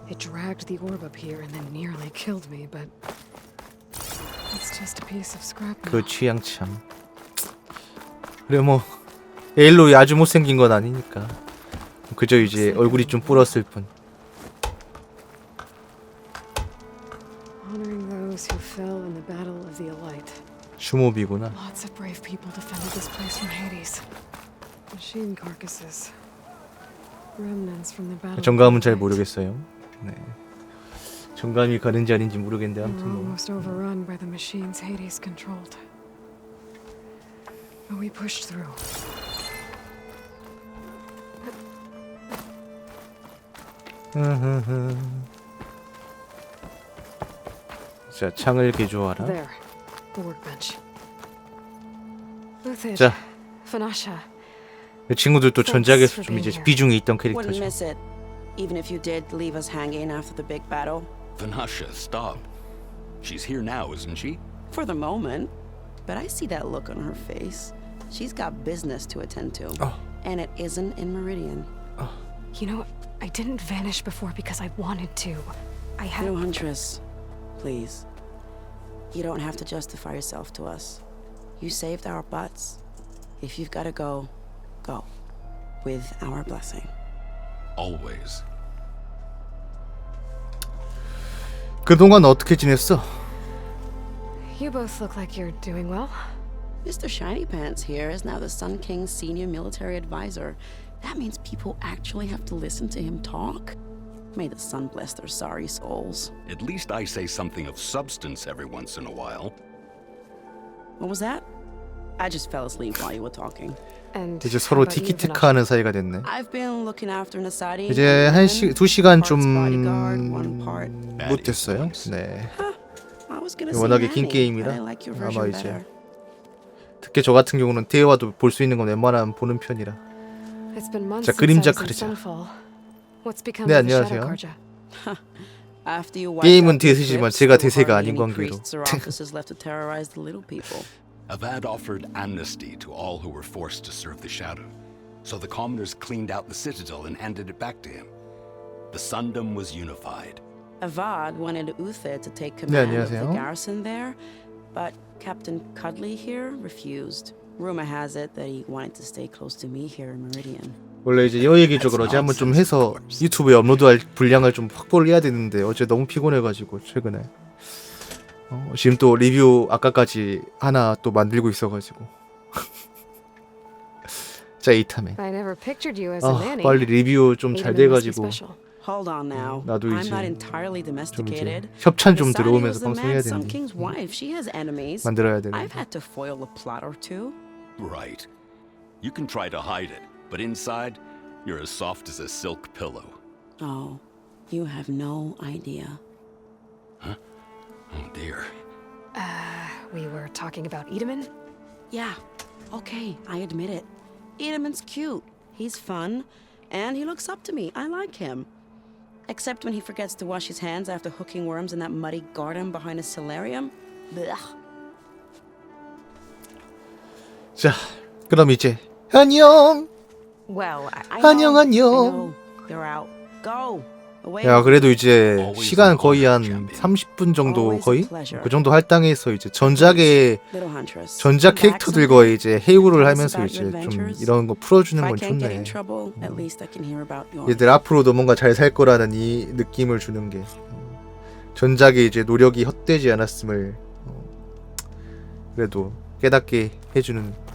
It dragged the orb up here and then nearly killed me, but it's just a piece of scrap now. 그 취향 참. 그래 뭐 에일로이 아주 못생긴 건 아니니까. 그저 이제 얼굴이 좀 불었을 뿐. Honoring those who fell in the battle of the Elite. 슈모비구나. Lots of brave people defended this place from Hades. Machine carcasses. Remnants from the battle. 정감은 잘 모르겠어요. 네. 정감이 가는지 아닌지 모르겠는데 아무튼 뭐. Almost overrun by the machines Hades controlled. But we pushed through. 자, 창을 개조하라. There, the workbench. 자, Fanasha. 그 친구들도 전작에서 좀 이제 비중이 있던 Wouldn't 캐릭터죠. miss it, even if you did leave us hanging after the big battle. Vanasha, stop. She's here now, isn't she? For the moment, but I see that look on her face. She's got business to attend to, and it isn't in Meridian. You know, I didn't vanish before because I wanted to. I had. No, Huntress, please. You don't have to justify yourself to us. You saved our butts. If you've got to go, go. With our blessing. Always. 그동안 어떻게 지냈어? You both look like you're doing well. Mr. Shiny Pants here is now the Sun King's senior military advisor. That means people actually have to listen to him talk. May the sun bless their sorry souls. At least I say something of substance every once in a while. What was that? I just fell asleep while you were talking. And 이제 서로 티키타카하는 사이가 됐네. I've been looking after Nasadi. 이제 2시간 좀 못 못됐어요. 네. 워낙에 긴 게임이라 아마 이제 특히 저 같은 경우는 대화도 볼 수 있는 건 웬만하면 보는 편이라. 자, 그림자 카르자. 네, 안녕하세요. 게임은 대세지만 제가 대세가 아닌 관계로. Avad offered amnesty to all who were forced to serve the shadow, so the commoners cleaned out the citadel and handed it back to him. The Sundom was unified. Avad wanted Uther to take command 네, of the 안녕하세요. garrison there, but Captain Cuddly here refused. Rumor has it that he wanted to stay close to me here in Meridian. 원래 이제 여얘기적으로 어제 한번 좀 해서 유튜브에 업로드할 분량을 좀 확보를 해야 되는데 어제 너무 피곤해가지고 최근에 지금 또 리뷰 아까까지 하나 또 만들고 있어가지고 자 이타맨 빨리 리뷰 좀 잘 돼가지고 나도 이제 좀 이제 협찬 좀 들어오면서 방송해야 되는데 만들어야 되는데 Right. You can try to hide it, but inside, you're as soft as a silk pillow. Oh, you have no idea. Huh? Oh dear. We were talking about Edaman? Yeah, okay, I admit it. Edaman's cute, he's fun, and he looks up to me. I like him. Except when he forgets to wash his hands after hooking worms in that muddy garden behind his solarium. Blech. 자, 그럼 이제 안녕. Well, 안녕 안녕. You're out. Go. 야, 그래도 이제 시간 거의 한 30분 정도 거의 그 정도 할당해서 이제 전작 캐릭터들과 이제 해우를 하면서 이제 좀 이런 거 풀어주는 건 좋네. 얘들 앞으로도 뭔가 잘 살 거라는 이 느낌을 주는 게 전작의 이제 노력이 헛되지 않았음을 그래도 깨닫게 해주는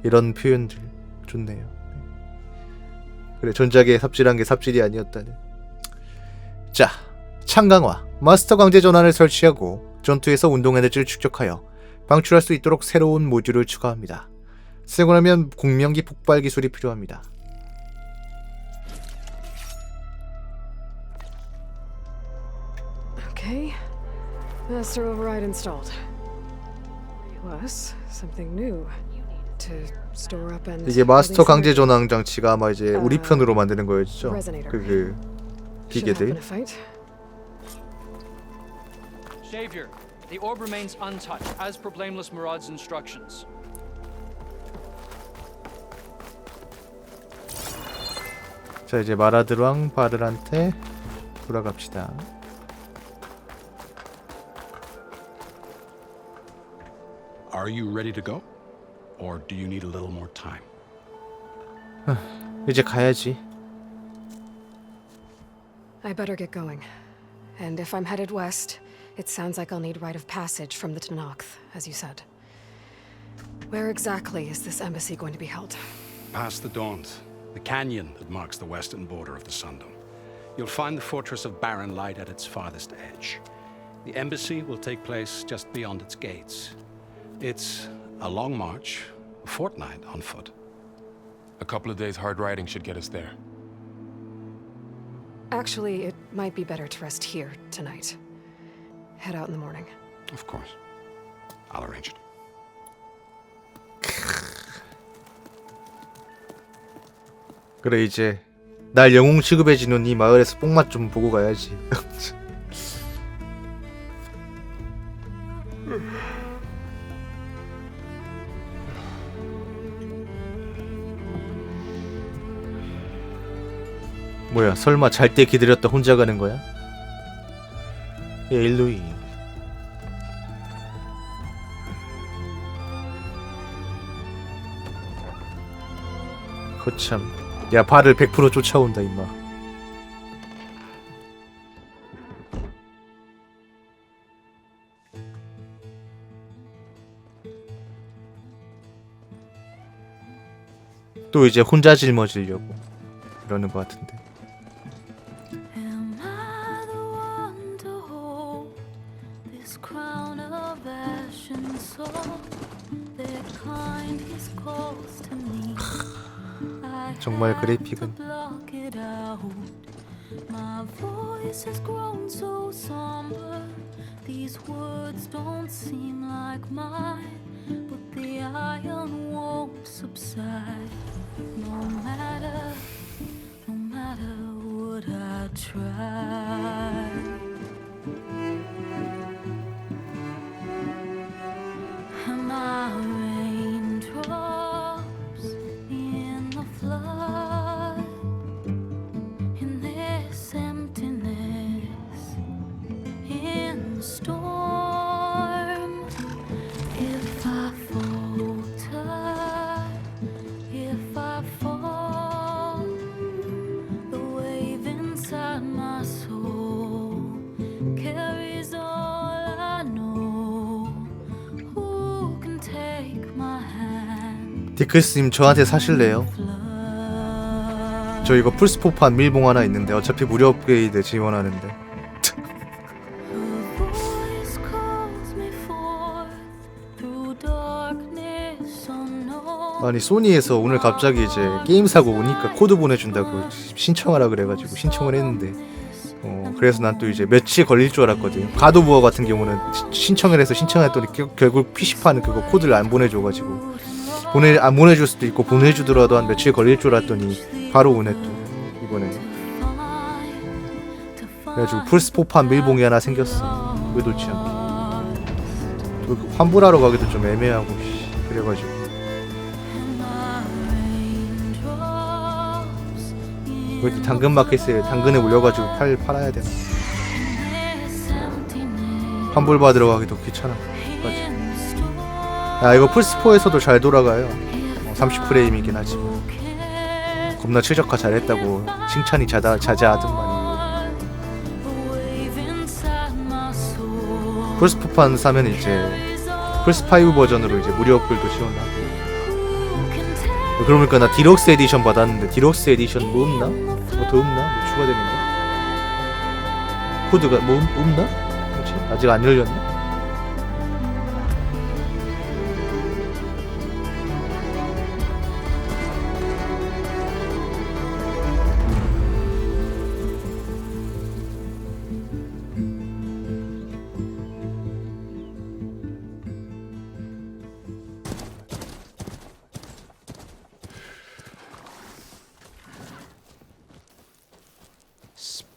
이런 표현들 좋네요. 그래, 전작에 삽질한 게 삽질이 아니었다네. 자, 창강화 마스터 강제 전환을 설치하고 전투에서 운동 에너지를 축적하여 방출할 수 있도록 새로운 모듈을 추가합니다. 쓰고 나면 공명기 폭발 기술이 필요합니다. Okay. Master override installed. Plus, something new. To store up and 이게 마스터 강제 전환 장치가 아마 이제 우리 편으로 만드는 거였죠. 그 기계들. Savior, the orb remains untouched, as per Blameless Murad's instructions. 자 이제 마라드랑 바르한테 돌아갑시다. Are you ready to go? Or do you need a little more time? 이제 가야지. I better get going. And if I'm headed west, it sounds like I'll need rite of passage from the Tenakth, as you said. Where exactly is this embassy going to be held? Past the Dawns, the canyon that marks the western border of the Sundom. You'll find the fortress of Barren Light at its farthest edge. The embassy will take place just beyond its gates. It's a long march, a fortnight on foot. A couple of days hard riding should get us there. Actually, it might be better to rest here tonight. Head out in the morning. Of course. I'll arrange it. 그래 이제 날 영웅 취급해주는 이 마을에서 뽕맛 좀 보고 가야지. 뭐야 설마 잘 때 기다렸다 혼자 가는 거야? 에일로이 거참 야 발을 100% 쫓아온다 임마. 또 이제 혼자 짊어지려고 이러는 것 같은데. 정말 그래픽은 My voice has grown so somber. These words don't seem like mine, but the iron won't subside. No matter what I try. My raindrops in the flood, in this emptiness, in the storm. If I falter, if I fall, the wave inside my soul carries all I know. Who can take my hand? 디크스님 저한테 사실래요? 저 이거 플스4판 밀봉 하나 있는데 어차피 무료 업그레이드 지원하는데. Voice calls me forth through darkness unknown. 아니 소니에서 오늘 갑자기 이제 게임 사고 오니까 코드 보내준다고 신청하라 그래가지고 신청을 했는데 그래서 난 또 이제 며칠 걸릴 줄 알았거든. 갓 오브 워 같은 경우는 신청을 해서 신청했더니 결국 PC판은 그거 코드를 안 보내줘가지고 안 보내줄 수도 있고 보내주더라도 한 며칠 걸릴 줄 알았더니 바로 오네 또 이번에. 그래가지고 플스4판 밀봉이 하나 생겼어. 의도치 않게. 환불하러 가기도 좀 애매하고 그래가지고. 여기 당근마켓에 당근에 올려가지고 팔아야 되나. 환불 받으러 가기도 귀찮아. 야 이거 플스4에서도 잘 돌아가요. 30프레임이긴 하지만 겁나 최적화 잘했다고 칭찬이 자자하더만. 플스4판 사면 이제 플스5 버전으로 이제 무료 업글도 지원하고. 그러니까 나 디럭스 에디션 받았는데 디럭스 에디션 뭐 없나? 뭐 더 없나? 뭐 추가되는 거? 코드가 뭐 없나? 뭐지? 아직 안 열렸나?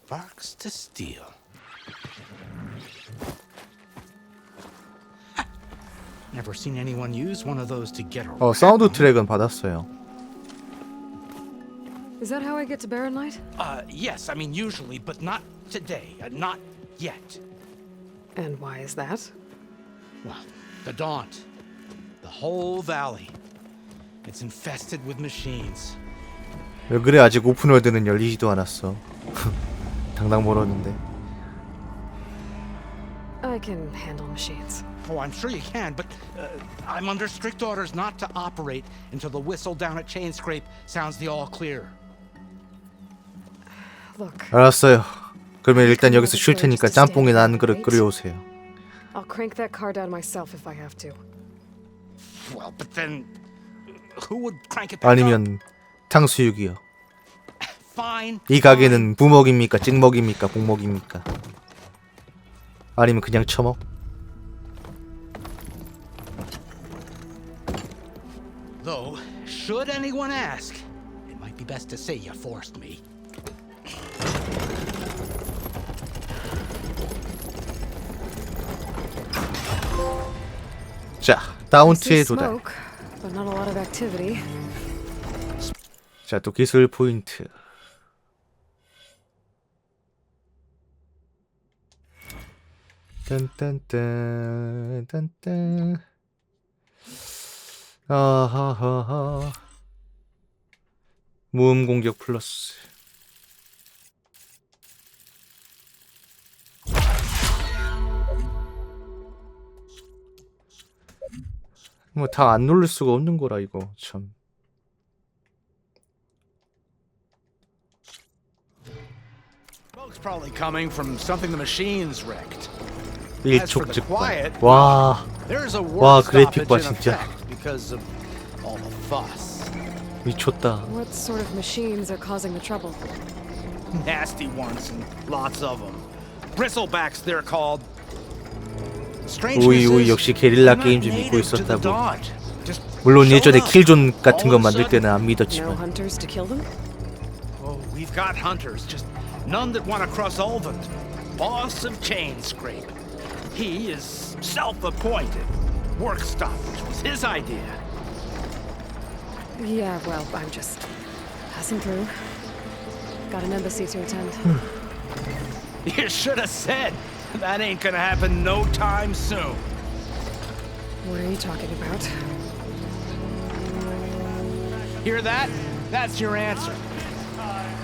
Sparks to steal. Never seen anyone use one of those to get around. 사운드 트랙은 받았어요. Is that how I get to Barren Light? Yes, I mean usually, but not today. Not yet. And why is that? Well, the Daunt. The whole valley. It's infested with machines. 왜 그래 아직 오픈월드는 열리지도 않았어. 당당 멀었는데. I can handle machines. Oh, I'm sure you can, but I'm under strict orders not to operate until the whistle down at Chain Scrape sounds the all clear. Look. 알았어요. 그러면 일단 여기서 쉴 테니까 짬뽕이나 한 그릇 끓여오세요. I'll crank that car down myself if I have to. Well, but then who would crank it back up? 아니면 탕수육이요. Fine. 이 가게는 부먹입니까? 찍먹입니까? 복먹입니까? 아니면 그냥 처먹? Though, should anyone ask, it might be best to say you forced me. 자, 다운트에 도달. Smoke, but not a lot of activity. 자, 또 기술 포인트. 딴딴딴 딴딴. 아하하하. 모음 공격 플러스. 뭐 다 안 누를 수가 없는 거라 이거 참. Smoke's probably coming from something the machines wrecked. 일촉즉발. 와 그래픽 봐 진짜. Because of all the fuss. 미쳤다. What sort of machines are causing the trouble? Nasty ones and lots of them. Bristlebacks they're called. 오이 역시 게릴라 게임 좀 믿고 있었다고. 물론 예전에 킬존 같은 거 만들 때는 안 믿었지만. No hunters to kill them? Oh, we've got hunters, just none that want to cross Ulvund. Boss of Chain Scrape. He is self-appointed. Work stoppage was his idea. Yeah, well, I'm just passing through. Got an embassy to attend. You should have said. That ain't gonna happen no time soon. What are you talking about? Hear that? That's your answer.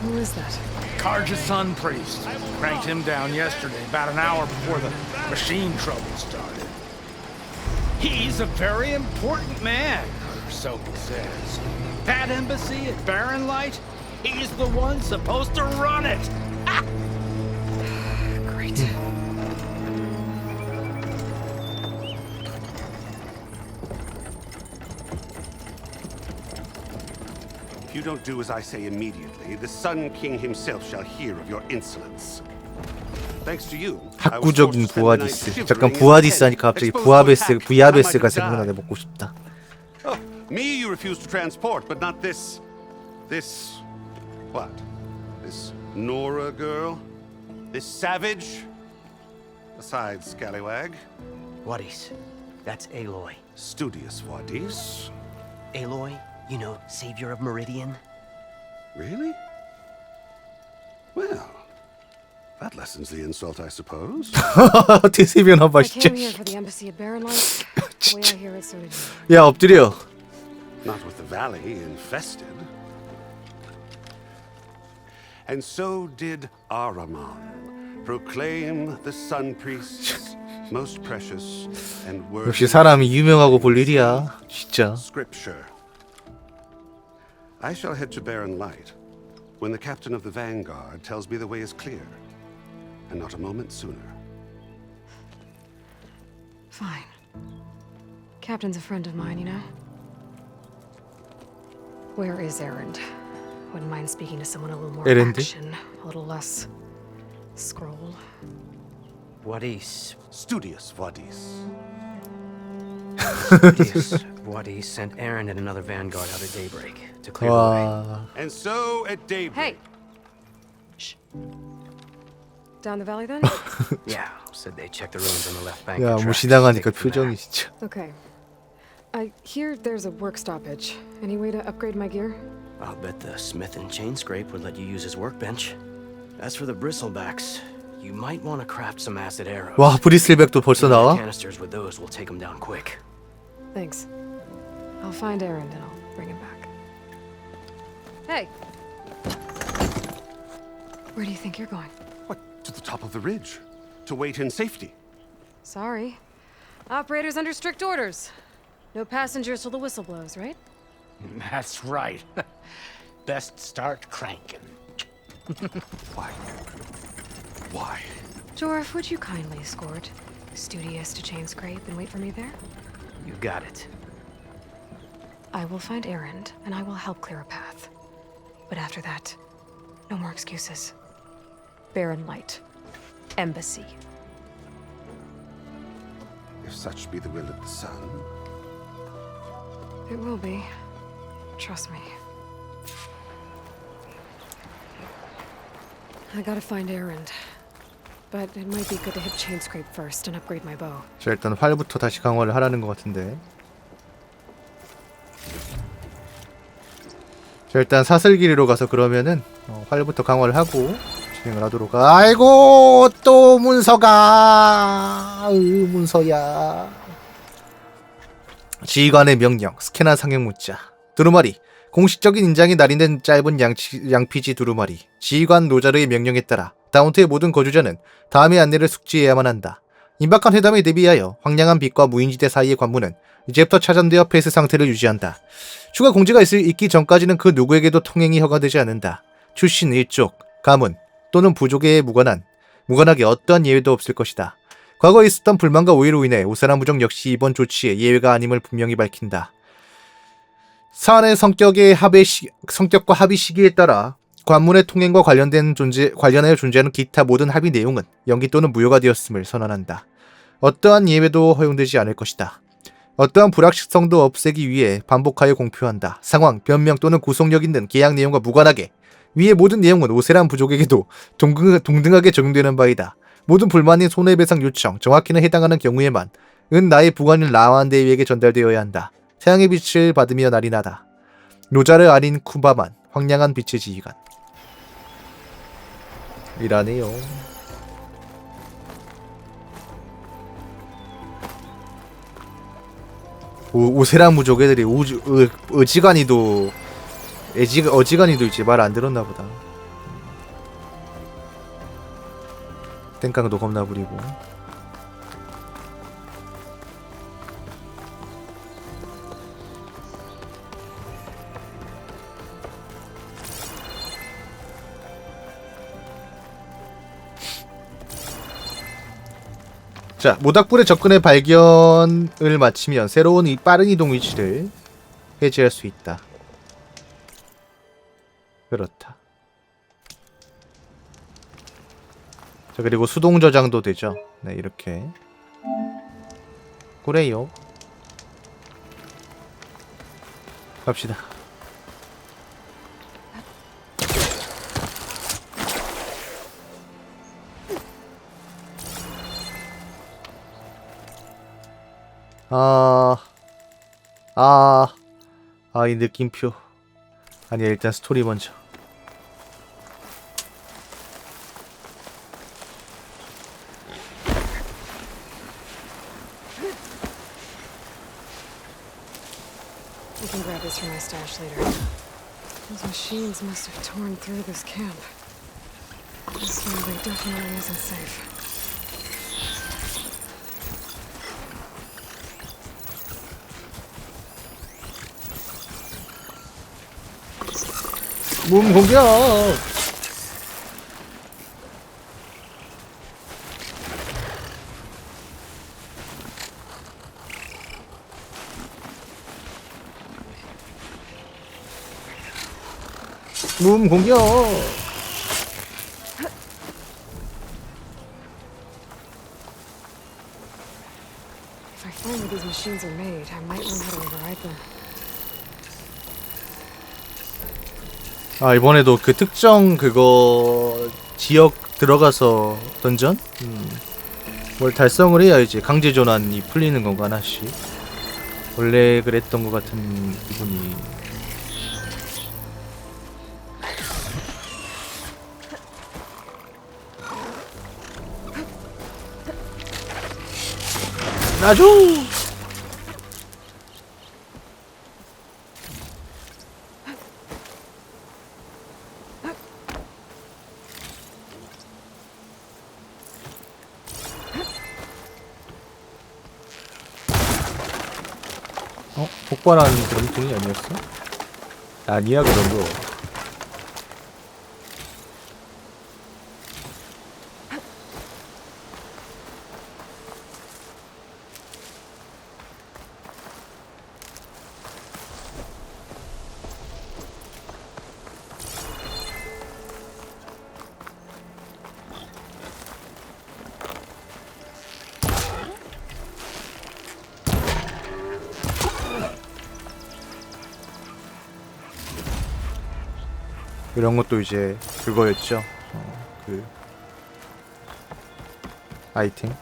Who is that? Karja's son priest. Cranked him down yesterday, about an hour before the machine trouble started. He's a very important man, or so he says. That embassy at Barren Light, he's the one supposed to run it. Ah! Great. If you don't do as I say immediately, the Sun King himself shall hear of your insolence. Thanks to you. 학구적인 부하디스. 잠깐 부하디스 하니까 갑자기 부야베스가 생각나네. 먹고 싶다. Oh, me you refuse to transport, but not this. What? This Nora girl? This savage? Besides, scallywag. Wadis. That's Aloy. Studious Wadis. Aloy, you know, savior of Meridian. Really? Well, that lessens the insult, I suppose. 대세변화 봐 I 진짜. came here for the embassy at Barren Light. The way I hear it, so did you. 야 엎드려. Not with the valley infested. And so did Ahriman proclaim the Sun Priests most precious and worthy. 역시 사람이 유명하고 볼 일이야. 진짜. Scripture. I shall head to Barren Light when the captain of the Vanguard tells me the way is clear, and not a moment sooner. Fine. Captain's a friend of mine, you know? Where is Erend? Wouldn't mind speaking to someone a little more Erend? action, a little less scroll. Wadis. Studious Wadis. Studious Wadis sent Aaron and another vanguard out at daybreak to clear the way. And so at daybreak. Hey! Down the valley then? Yeah, said they checked the ruins on the left bank. 야, for tracks. 무시당하니까 Stick to that. 표정이 진짜. Okay. I hear there's a work stoppage. Any way to upgrade my gear? I'll bet the smith and chain scrape would let you use his workbench. As for the bristlebacks, you might want to craft some acid arrows. 와, 브리슬백도 벌써 나와? Canisters with those will take him down quick. Thanks. I'll find Aaron and I'll bring him back. Hey! Where do you think you're going? What? To the top of the ridge. To wait in safety. Sorry. Operator's under strict orders. No passengers till the whistle blows, right? That's right. Best start cranking. Why? Why? Jorf, would you kindly escort Studious to Chain Scrape and wait for me there? You got it. I will find Erend, and I will help clear a path. But after that, no more excuses. Barren Light. Embassy. If such be the will of the sun. It will be. Trust me. I gotta find Erend. But it might be good to hit Chain Scrape first and upgrade my bow. 자, 일단 활부터 다시 강화를 하라는 것 같은데. 자, 일단 사슬길이로 가서 그러면은 활부터 강화를 하고 진행을 하도록. 아이고, 또 문서가. 문서야. 지휘관의 명령. 스캐너 상형 문자. 두루마리. 공식적인 인장이 날인된 짧은 양피지 두루마리. 지휘관 로자르의 명령에 따라 다운트의 모든 거주자는 다음의 안내를 숙지해야만 한다. 임박한 회담에 대비하여 황량한 빛과 무인지대 사이의 관문은 이제부터 차단되어 폐쇄 상태를 유지한다. 추가 공지가 있기 전까지는 그 누구에게도 통행이 허가되지 않는다. 출신 일족, 가문 또는 부족에 무관하게 어떠한 예외도 없을 것이다. 과거에 있었던 불만과 오해로 인해 오사람 부족 역시 이번 조치에 예외가 아님을 분명히 밝힌다. 사안의 성격과 합의 시기에 따라 관문의 통행과 관련하여 존재하는 기타 모든 합의 내용은 연기 또는 무효가 되었음을 선언한다. 어떠한 예외도 허용되지 않을 것이다. 어떠한 불확실성도 없애기 위해 반복하여 공표한다. 상황, 변명 또는 구속력 있는 계약 내용과 무관하게 위의 모든 내용은 오세란 부족에게도 동등하게 적용되는 바이다. 모든 불만인 손해배상 요청, 정확히는 해당하는 경우에만 나의 부관인 라완대위에게 전달되어야 한다. 태양의 빛을 받으며 날이 나다. 로자르 아린 쿠바만, 황량한 빛의 지휘관. 이라네요. 오세란 부족 애들이 어지간히도 이제 말 안 들었나 보다. 땡깡도 겁나 부리고. 자, 모닥불의 접근의 발견을 마치면 새로운 이 빠른 이동 위치를 해제할 수 있다. 그렇다. 자, 그리고 수동 저장도 되죠. 네, 이렇게. 그래요. 갑시다. 이 느낌표. 아니야, 일단 스토리 먼저. We can grab this from my stash later. Those machines must have torn through this camp. This building definitely isn't safe. 몸 공격! 몸 공격! If I find where these machines are made, I might learn how to override them. 이번에도 그 특정 지역 들어가서 던전? 뭘 달성을 해야 이제 강제 전환이 풀리는 건가 하나씩. 원래 그랬던 것 같은 기분이. 나줘. 폭발하는 그런 통이 아니었어? 아니야 그런 거. 이런 것도 이제 그거였죠. 그 아이템.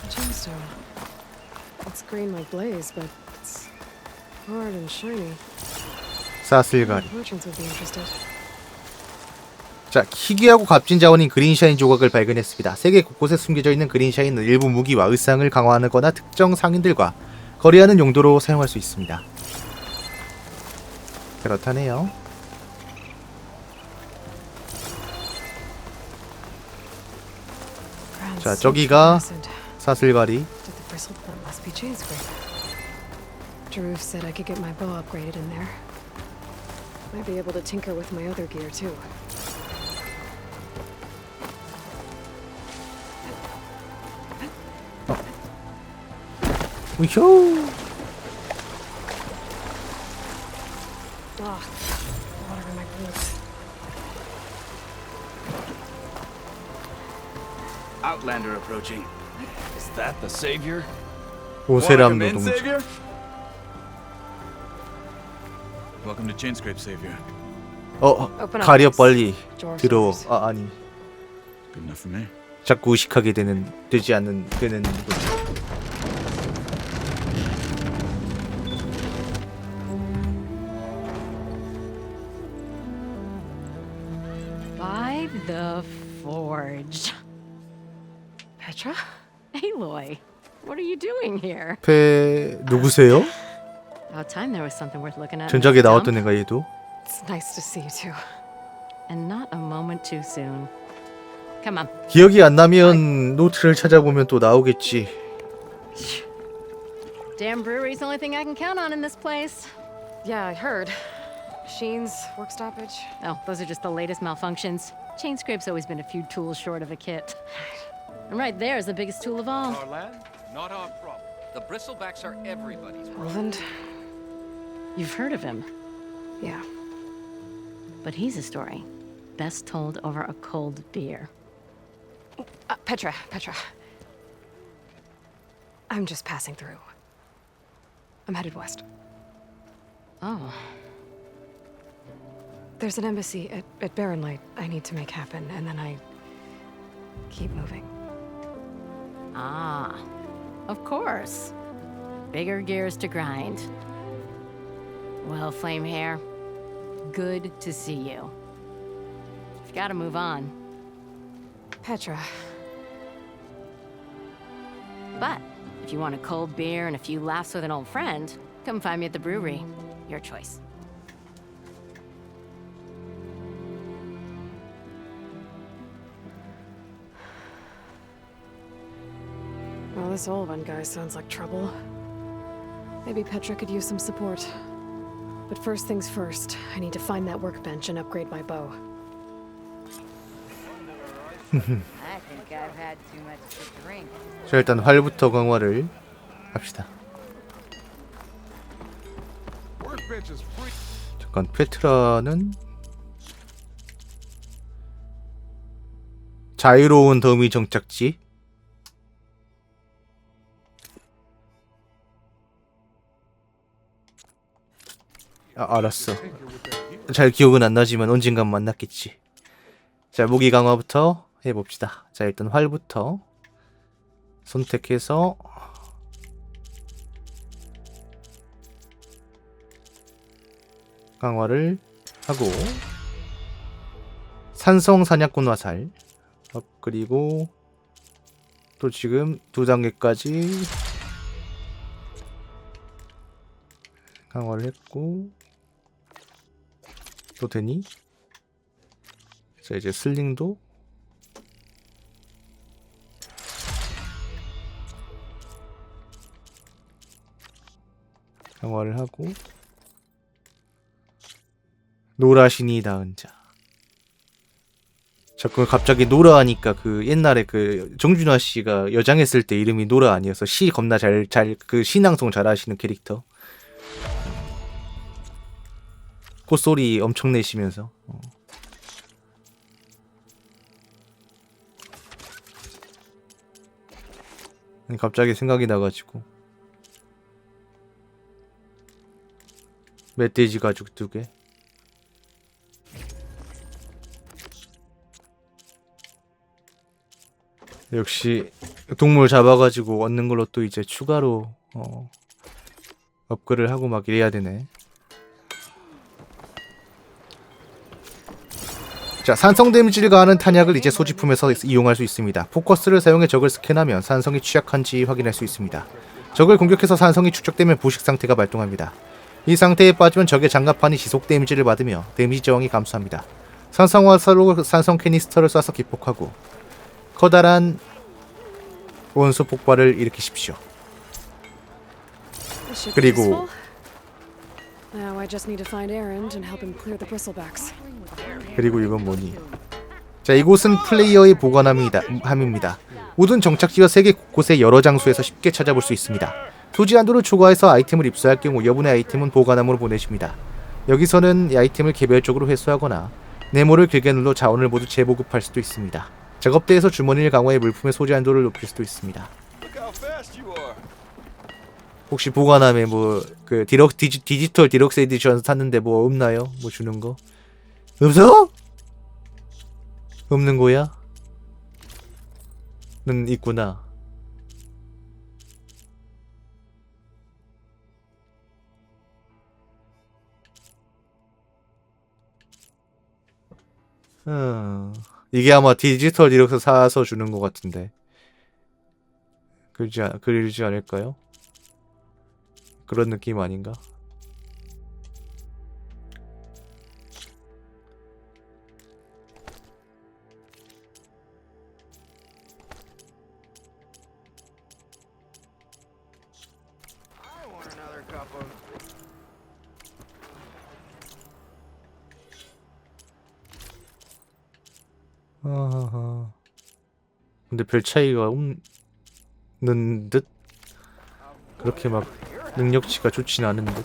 Gemstone. It's green like blaze, but it's hard and shiny. 사슬가리. Merchants would be interested. 자, 희귀하고 값진 자원인 그린샤인 조각을 발견했습니다. 세계 곳곳에 숨겨져 있는 그린샤인은 일부 무기와 의상을 강화하거나 특정 상인들과 거래하는 용도로 사용할 수 있습니다. 그렇다네요. 자, 저기가 사슬가리. Drew said I could get my bow upgraded in there. Might be able to tinker with my other gear too. 우효. Water in my boots. Outlander approaching. Is that the savior? 오세람 노동자. Welcome to Chainscrape, Savior. 가려 빨리 들어. 아니. Good enough for me. 자꾸 의식하게 되지 않는 되는 거지. By the forge. Petra? Aloy, what are you doing here? 누구세요? About time there was something worth looking at. 전작에 나왔던 애가 얘도. It's nice to see you too. And not a moment too soon. Come on. 기억이 안 나면 노트를 찾아보면 또 나오겠지. Damn brewery's the only thing I can count on in this place. Yeah, I heard. Machines, work stoppage. Oh, those are just the latest malfunctions. Chainscrape's always been a few tools short of a kit. And right there is the biggest tool of all. Our land, not our problem. The bristlebacks are everybody's problem. Roland? You've heard of him. Yeah. But he's a story best told over a cold beer. Petra. I'm just passing through. I'm headed west. Oh. There's an embassy at Barren Light I need to make happen, and then I keep moving. Ah, of course. Bigger gears to grind. Well, Flamehair, good to see you. You've got to move on. Petra. But if you want a cold beer and a few laughs with an old friend, come find me at the brewery. Your choice. Well, this Olvan guy sounds like trouble. Maybe Petra could use some support. But first things first, I need to find that workbench and upgrade my bow. I think I've had too much to drink. 자, 일단 활부터 강화를 합시다. 잠깐 페트라는 자유로운 더미 정착지. 알았어. 잘 기억은 안 나지만 언젠간 만났겠지. 자, 무기 강화부터 해봅시다. 자, 일단 활부터 선택해서 강화를 하고 산성 사냥꾼 화살 그리고 또 지금 2단계까지 강화를 했고 또 되니? 자, 이제 슬링도 강화를 하고 노라신이 닿은 자. 자꾸 갑자기 노라 하니까 그 옛날에 그 정준하 씨가 여장했을 때 이름이 노라 아니어서 시 겁나 잘 그 시낭송 잘 하시는 캐릭터. 꽃소리 엄청 내시면서 갑자기 생각이 나가지고 멧돼지 가죽 2개. 역시 동물 잡아가지고 얻는 걸로 또 이제 추가로 업글을 하고 막 이래야 되네. 자, 산성 데미지를 가하는 탄약을 이제 소지품에서 이용할 수 있습니다. 포커스를 사용해 적을 스캔하면 산성이 취약한지 확인할 수 있습니다. 적을 공격해서 산성이 축적되면 부식 상태가 발동합니다. 이 상태에 빠지면 적의 장갑판이 지속 데미지를 받으며 데미지 저항이 감소합니다. 산성 화살로 산성 캐니스터를 쏴서 기폭하고 커다란 원소 폭발을 일으키십시오. 그리고 Now I just need to find Errand and help him clear the bristlebacks. 그리고 이건 뭐니? 자, 이곳은 플레이어의 보관함입니다. 모든 정착지와 세계 곳곳의 여러 장소에서 쉽게 찾아볼 수 있습니다. 소지 한도를 초과해서 아이템을 입수할 경우 여분의 아이템은 보관함으로 보내십니다. 여기서는 이 아이템을 개별적으로 회수하거나 네모를 길게 눌러 자원을 모두 재보급할 수도 있습니다. 작업대에서 주머니를 강화해 물품의 소지 한도를 높일 수도 있습니다. 혹시 보관함에 뭐 그 디지털 디럭스 에디션 샀는데 뭐 없나요? 뭐 주는 거? 없어? 없는 거야? 는 있구나. 이게 아마 디지털 디럭스 사서 주는 것 같은데. 그러지 않을까요? 그런 느낌 아닌가? 근데 별 차이가 없는 듯? 그렇게 막 능력치가 좋진 않은 듯?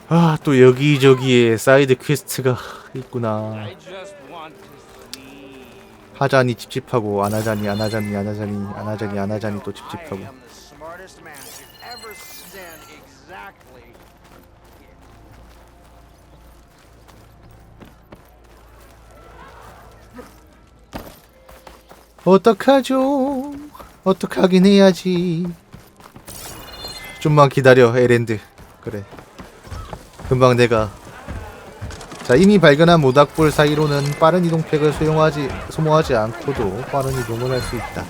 아, 또 여기저기에 사이드 퀘스트가 있구나. 하자니 찝찝하고 안 하자니 안 하자니 안 하자니 안 하자니 안 하자니 또 찝찝하고. 어떡하죠? 어떡하긴 해야지. 좀만 기다려, 에랜드. 그래. 금방 내가. 자, 이미 발견한 모닥불 사이로는 빠른 이동팩을 소모하지 않고도 빠른 이동을 할 수 있다.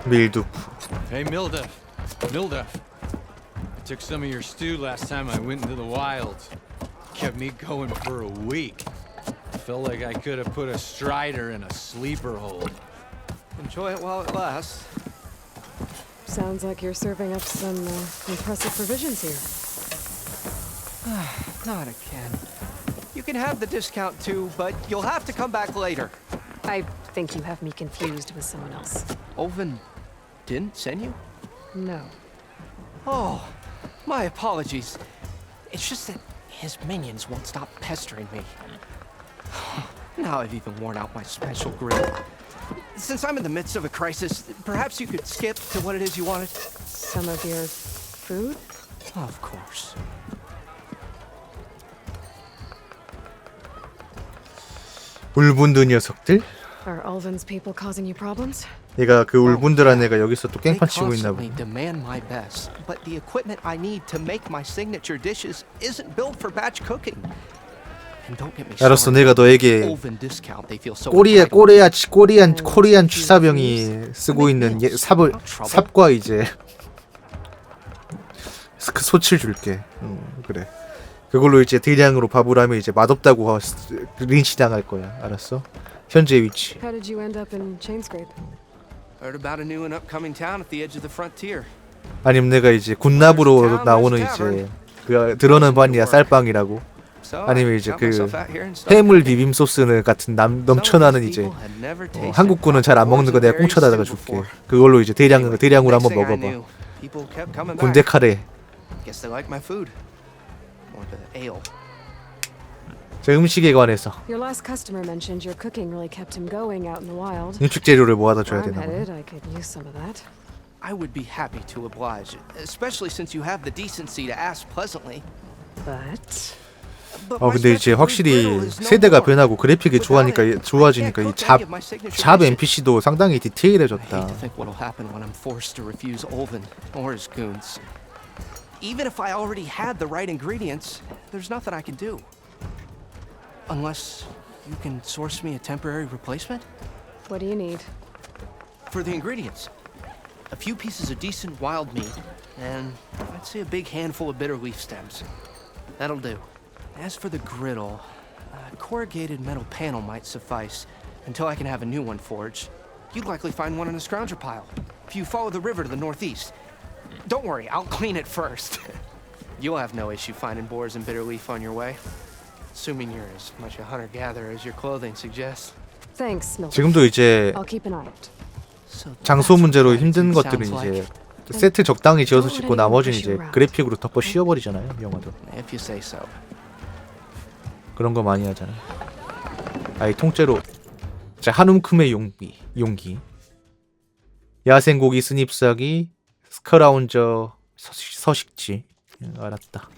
밀두프. Hey, Mildef. Mildef. I took some of your stew last time I went into the wilds. kept me going for a week. Felt like I could have put a strider in a sleeper hold. Enjoy it while it lasts. Sounds like you're serving up some impressive provisions here. Not again. You can have the discount too, but you'll have to come back later. I think you have me confused with someone else. Oven didn't send you? No. Oh, my apologies. It's just that his minions won't stop pestering me. Now I've even worn out my special grill. Since I'm in the midst of a crisis, perhaps you could skip to what it is you wanted? Some of your food? Of course. 울분드 녀석들? Are Ulvin's people causing you problems? 얘가 그 울분드란 애가 여기서 또 깽판 치고 있나 보네. They demand my best, but the equipment I need to make my signature dishes isn't built for batch cooking. 알았어, 내가 너에게 코리안 취사병이 쓰고 있는 삽과 이제 그 소치를 줄게. 그래. 그걸로 이제 대량으로 밥을 하면 이제 맛없다고 린치 당할 거야. 알았어? 현재 위치. How did you end up in Chainscrape? Heard about a new and upcoming town at the edge of the frontier. 아니면 내가 이제 군납으로 나오는 이제 그 들어는 봤냐 쌀빵이라고. 아니면 이제 그 해물 비빔 소스 같은 넘쳐나는 이제 한국군은 잘 안 먹는 거 내가 공짜다가 줄게. 그걸로 이제 대량으로 한번 먹어봐. 군대 카레. 자, 음식에 관해서 인축 재료를 모아다 줘야 되나 봐. I would be happy to oblige, especially since you have the decency to ask pleasantly. But 근데 이제 확실히 세대가 변하고 그래픽이 좋아지니까 이 잡 NPC도 상당히 디테일해졌다. Even if I already had the right ingredients, there's nothing I can do. Unless you can source me a temporary replacement? What do you need? For the ingredients, a few pieces of decent wild meat, and I'd say a big handful of bitter leaf stems. That'll do. As for the griddle, a corrugated metal panel might suffice until I can have a new one forged. You'd likely find one in a scrounger pile if you follow the river to the northeast. Don't worry, I'll clean it first. You'll have no issue finding boars and bitter leaf on your way. Assuming you're as much a hunter-gatherer as your clothing suggests. Thanks, Milton. 지금도 이제 I'll keep an eye out. 장소 문제로 힘든 것들은 이제 세트 적당히 지어서 짓고 나머지는 이제 그래픽으로 덮어 씌워버리잖아요, 영화도. If you say so. 그런 거 많이 하잖아. 아이 통째로. 자, 한 움큼의 용기. 야생고기 스닙사기, 스카라운저 서식지. 알았다.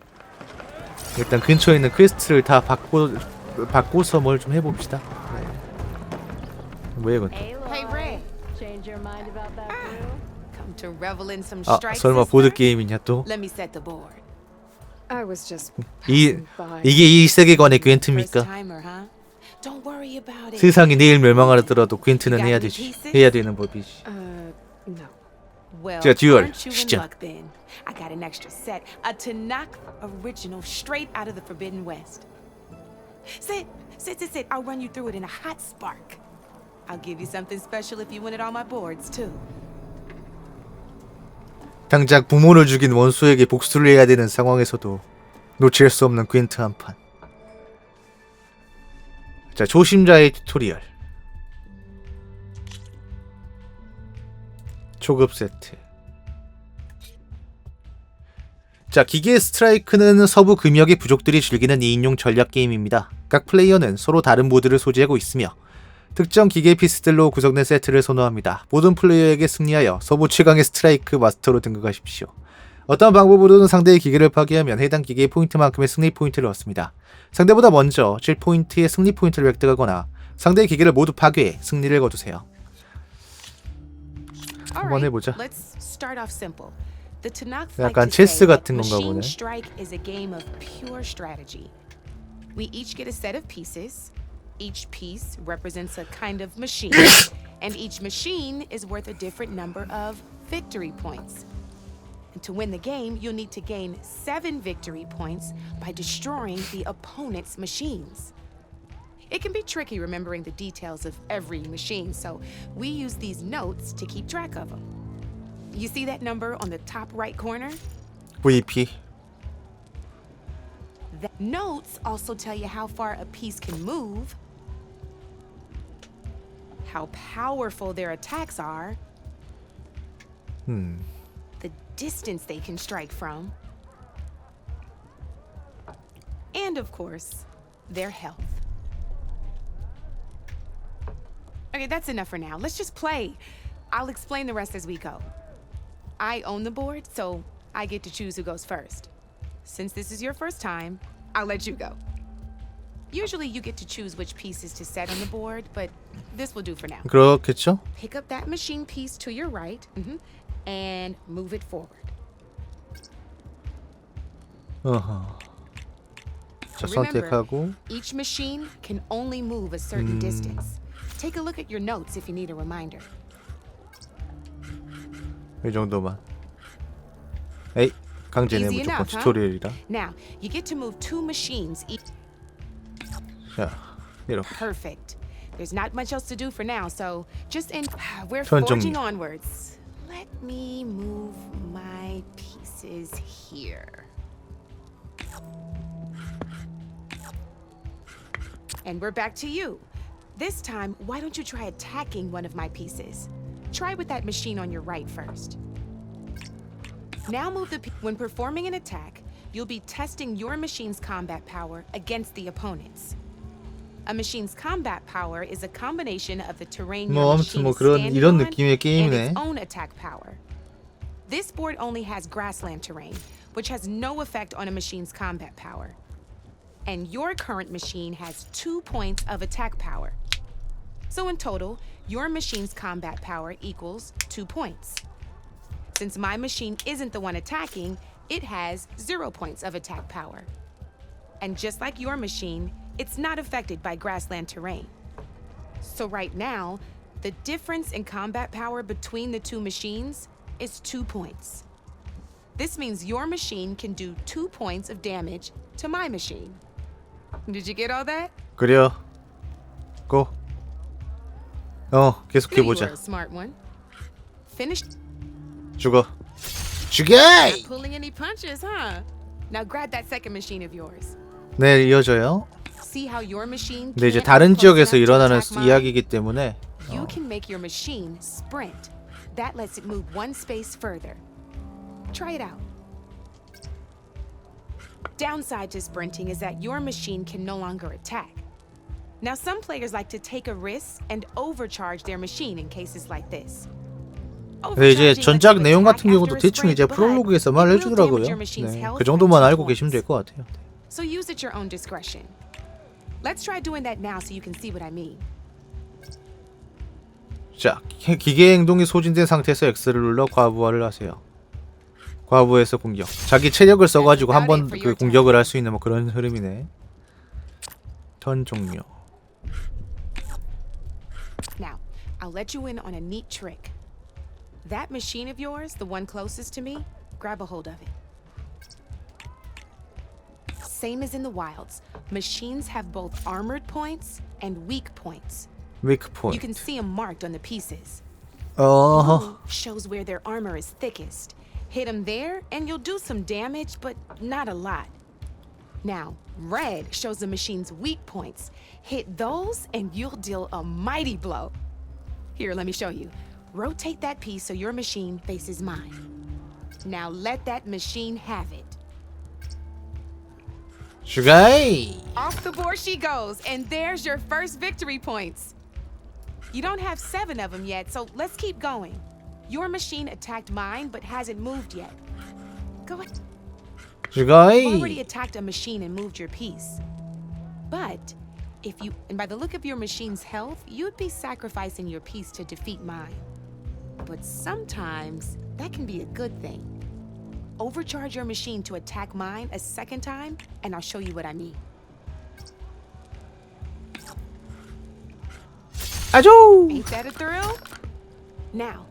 일단 근처에 있는 퀘스트를 다 받고서 뭘 좀 해봅시다. 네. 뭐야 이건? 아, 설마 보드 게임이냐 또? 이게 이 세계관의 괜트입니까? 세상이 내일 멸망하더라도 괜트는 해야 되지. 해야 되는 법이지. 자, 듀얼 시작. I got an extra set, a Tanakh original straight out of the Forbidden West. Sit. I'll run you through it in a hot spark. I'll give you something special if you win it on my boards too. 당장 부모를 죽인 원수에게 복수를 해야 되는 상황에서도 놓칠 수 없는 괜트 한 판. 자, 초심자의 튜토리얼. 초급 세트. 자, 기계의 스트라이크는 서부 금역의 부족들이 즐기는 2인용 전략 게임입니다. 각 플레이어는 서로 다른 모드를 소지하고 있으며 특정 기계 피스들로 구성된 세트를 선호합니다. 모든 플레이어에게 승리하여 서부 최강의 스트라이크 마스터로 등극하십시오. 어떤 방법으로든 상대의 기계를 파괴하면 해당 기계의 포인트만큼의 승리 포인트를 얻습니다. 상대보다 먼저 7포인트의 승리 포인트를 획득하거나 상대의 기계를 모두 파괴해 승리를 거두세요. 한번 해보자. 약간 체스 같은 건가 보네. Strike is a game of pure strategy. We each get a set of pieces. Each piece represents a kind of machine, and each machine is worth a different number of victory points. And to win the game, you'll need to gain 7 victory points by destroying the opponent's machines. It can be tricky remembering the details of every machine, so we use these notes to keep track of them. You see that number on the top right corner? VP. The notes also tell you how far a piece can move, how powerful their attacks are, the distance they can strike from, and of course, their health. Okay, that's enough for now. Let's just play. I'll explain the rest as we go. I own the board, so I get to choose who goes first. Since this is your first time, I'll let you go. Usually you get to choose which pieces to set on the board, but this will do for now. 그렇겠죠? Pick up that machine piece to your right, and move it forward. 자, Remember, 선택하고 each machine can only move a certain distance. Take a look at your notes if you need a reminder. 이 정도만. 에이, 강제네 Easy 무조건 enough, huh? 튜토리얼이라. Now, you get to move 2 machines each. 자, 이렇게. Perfect. There's not much else to do for now, so just we're 전 forging 정리. onwards. Let me move my pieces here. And we're back to you. This time, why don't you try attacking one of my pieces? Try with that machine on your right first. Now move when performing an attack, you'll be testing your machine's combat power against the opponent's. A machine's combat power is a combination of the terrain your 아무튼 machine 뭐 is 그런 standing 이런 on 느낌의 and 게임이네. its own attack power. This board only has grassland terrain, which has no effect on a machine's combat power. And your current machine has 2 points of attack power. So in total, your machine's combat power equals 2 points. Since my machine isn't the one attacking, it has 0 points of attack power. And just like your machine, it's not affected by grassland terrain. So right now, the difference in combat power between the 2 machines is 2 points. This means your machine can do 2 points of damage to my machine. Did you get all that? 그래요. 고. 계속해 You were 보자. a smart one. Finish. 죽어. 죽여! Not pulling any punches, huh? Now grab that second machine of yours. 네, 이어져요. See how your machine 근데 이제 can't 다른 be close 지역에서 enough to 일어나는 attack mine? 이야기이기 때문에 You can make your machine sprint. That lets it move 1 space further. Try it out. Downside to sprinting is that your machine can no longer attack. Now, some players like to take a risk and overcharge their machine in cases like this. 네, 이제 전작 내용 같은 경우도 대충 이제 프롤로그에서 말해주더라고요. 네, 그 정도만 알고 계시면 될 것 같아요. So use at your own discretion. Let's try doing that now so you can see what I mean. 자, 기계 행동이 소진된 상태에서 X를 눌러 과부하를 하세요. 과부에서 공격. 자기 체력을 써가지고 한 번 그 공격을 할 수 있는 뭐 그런 흐름이네. 턴 종료. Now, I'll let you in on a neat trick. That machine of yours, the one closest to me, grab a hold of it. Same as in the wilds, machines have both armored points and weak points. Weak point. You can see them marked on the pieces. Blue shows where their armor is thickest. Hit them there, and you'll do some damage, but not a lot. Now, red shows the machine's weak points. Hit those, and you'll deal a mighty blow. Here, let me show you. Rotate that piece so your machine faces mine. Now let that machine have it. 슈가이! Off the board she goes, and there's your first victory points. You don't have 7 of them yet, so let's keep going. Your machine attacked mine, but hasn't moved yet. Go ahead. You've already attacked a machine and moved your piece. But and by the look of your machine's health, you'd be sacrificing your piece to defeat mine. But sometimes that can be a good thing. Overcharge your machine to attack mine a second time, and I'll show you what I mean. 아주! Ain't that a thrill? Now,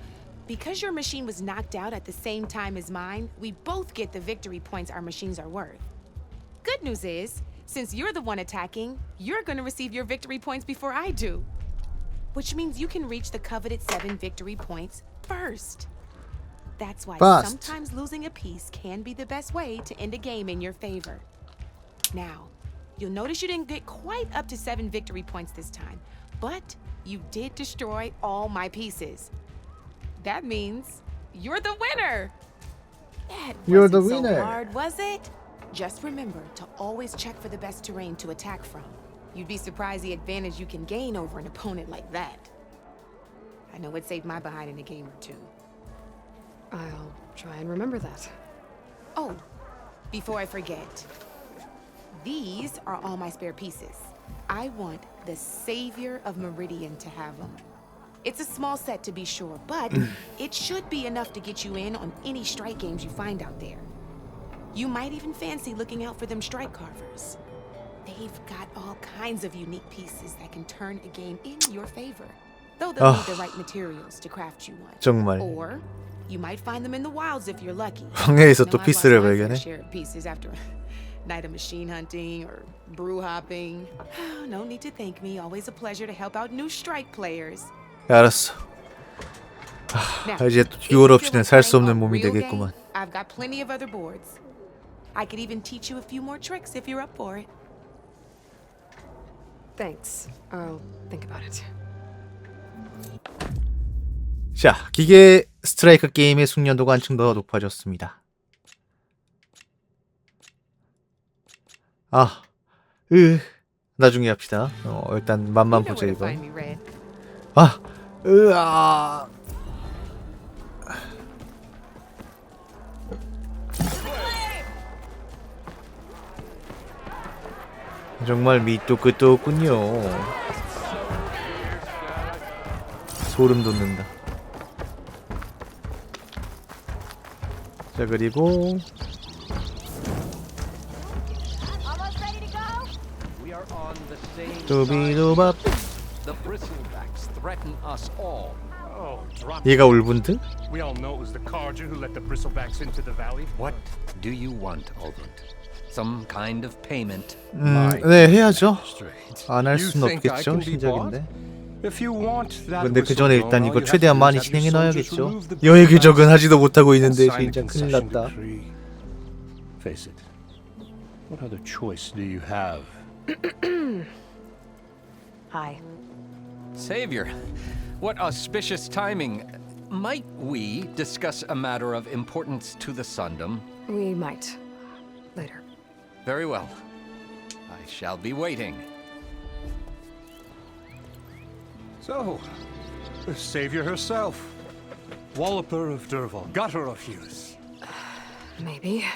Because your machine was knocked out at the same time as mine, we both get the victory points our machines are worth. Good news is, since you're the one attacking, you're gonna receive your victory points before I do. Which means you can reach the coveted 7 victory points first. That's why sometimes losing a piece can be the best way to end a game in your favor. Now, you'll notice you didn't get quite up to 7 victory points this time, but you did destroy all my pieces. That means you're the winner! That You're the wasn't winner. so hard, was it? Just remember to always check for the best terrain to attack from. You'd be surprised the advantage you can gain over an opponent like that. I know it saved my behind in a game or two. I'll try and remember that. Oh, before I forget, these are all my spare pieces. I want the Savior of Meridian to have them. It's a small set to be sure, but it should be enough to get you in on any strike games you find out there. You might even fancy looking out for them strike carvers. They've got all kinds of unique pieces that can turn a game in your favor. Though they'll need the right materials to craft you one. 정말. Or you might find them in the wilds if you're lucky. 황해에서 또 Know I've 피스를 lost my 발견해. fair share of pieces after a night of machine hunting or brew hopping. No need to thank me. Always a pleasure to help out new strike players. 알았어. 이제 또 듀얼 없이는 살 수 없는 몸이 Real 되겠구만. game, I've got plenty of other boards. I could even teach you a few more tricks if you're up for it. Thanks. I'll think about it. 자, 기계 스트라이크 게임의 숙련도가 한층 더 높아졌습니다. 나중에 합시다. 일단 맛만 보자 이거. 정말 밑도 끝도 없군요. 소름 돋는다. 자, 그리고 도비도밥. 얘가 울분드? We all know it was the Carja who let the bristlebacks into the valley. What do you want, Ulbrund? Some kind of payment? 네, 해야죠. 안 할 수는 없겠죠, 신작인데. 근데 그 전에 일단 이거 최대한 많이 진행해 놔야겠죠. 여의 궤적은 하지도 못하고 있는데 진짜 큰일 났다. Face it. What other choice do you have? Hi. Savior, what auspicious timing. Might we discuss a matter of importance to the Sundom? We might. Later. Very well. I shall be waiting. So, the savior herself. Walloper of Derval, gutter of Hughes. Maybe.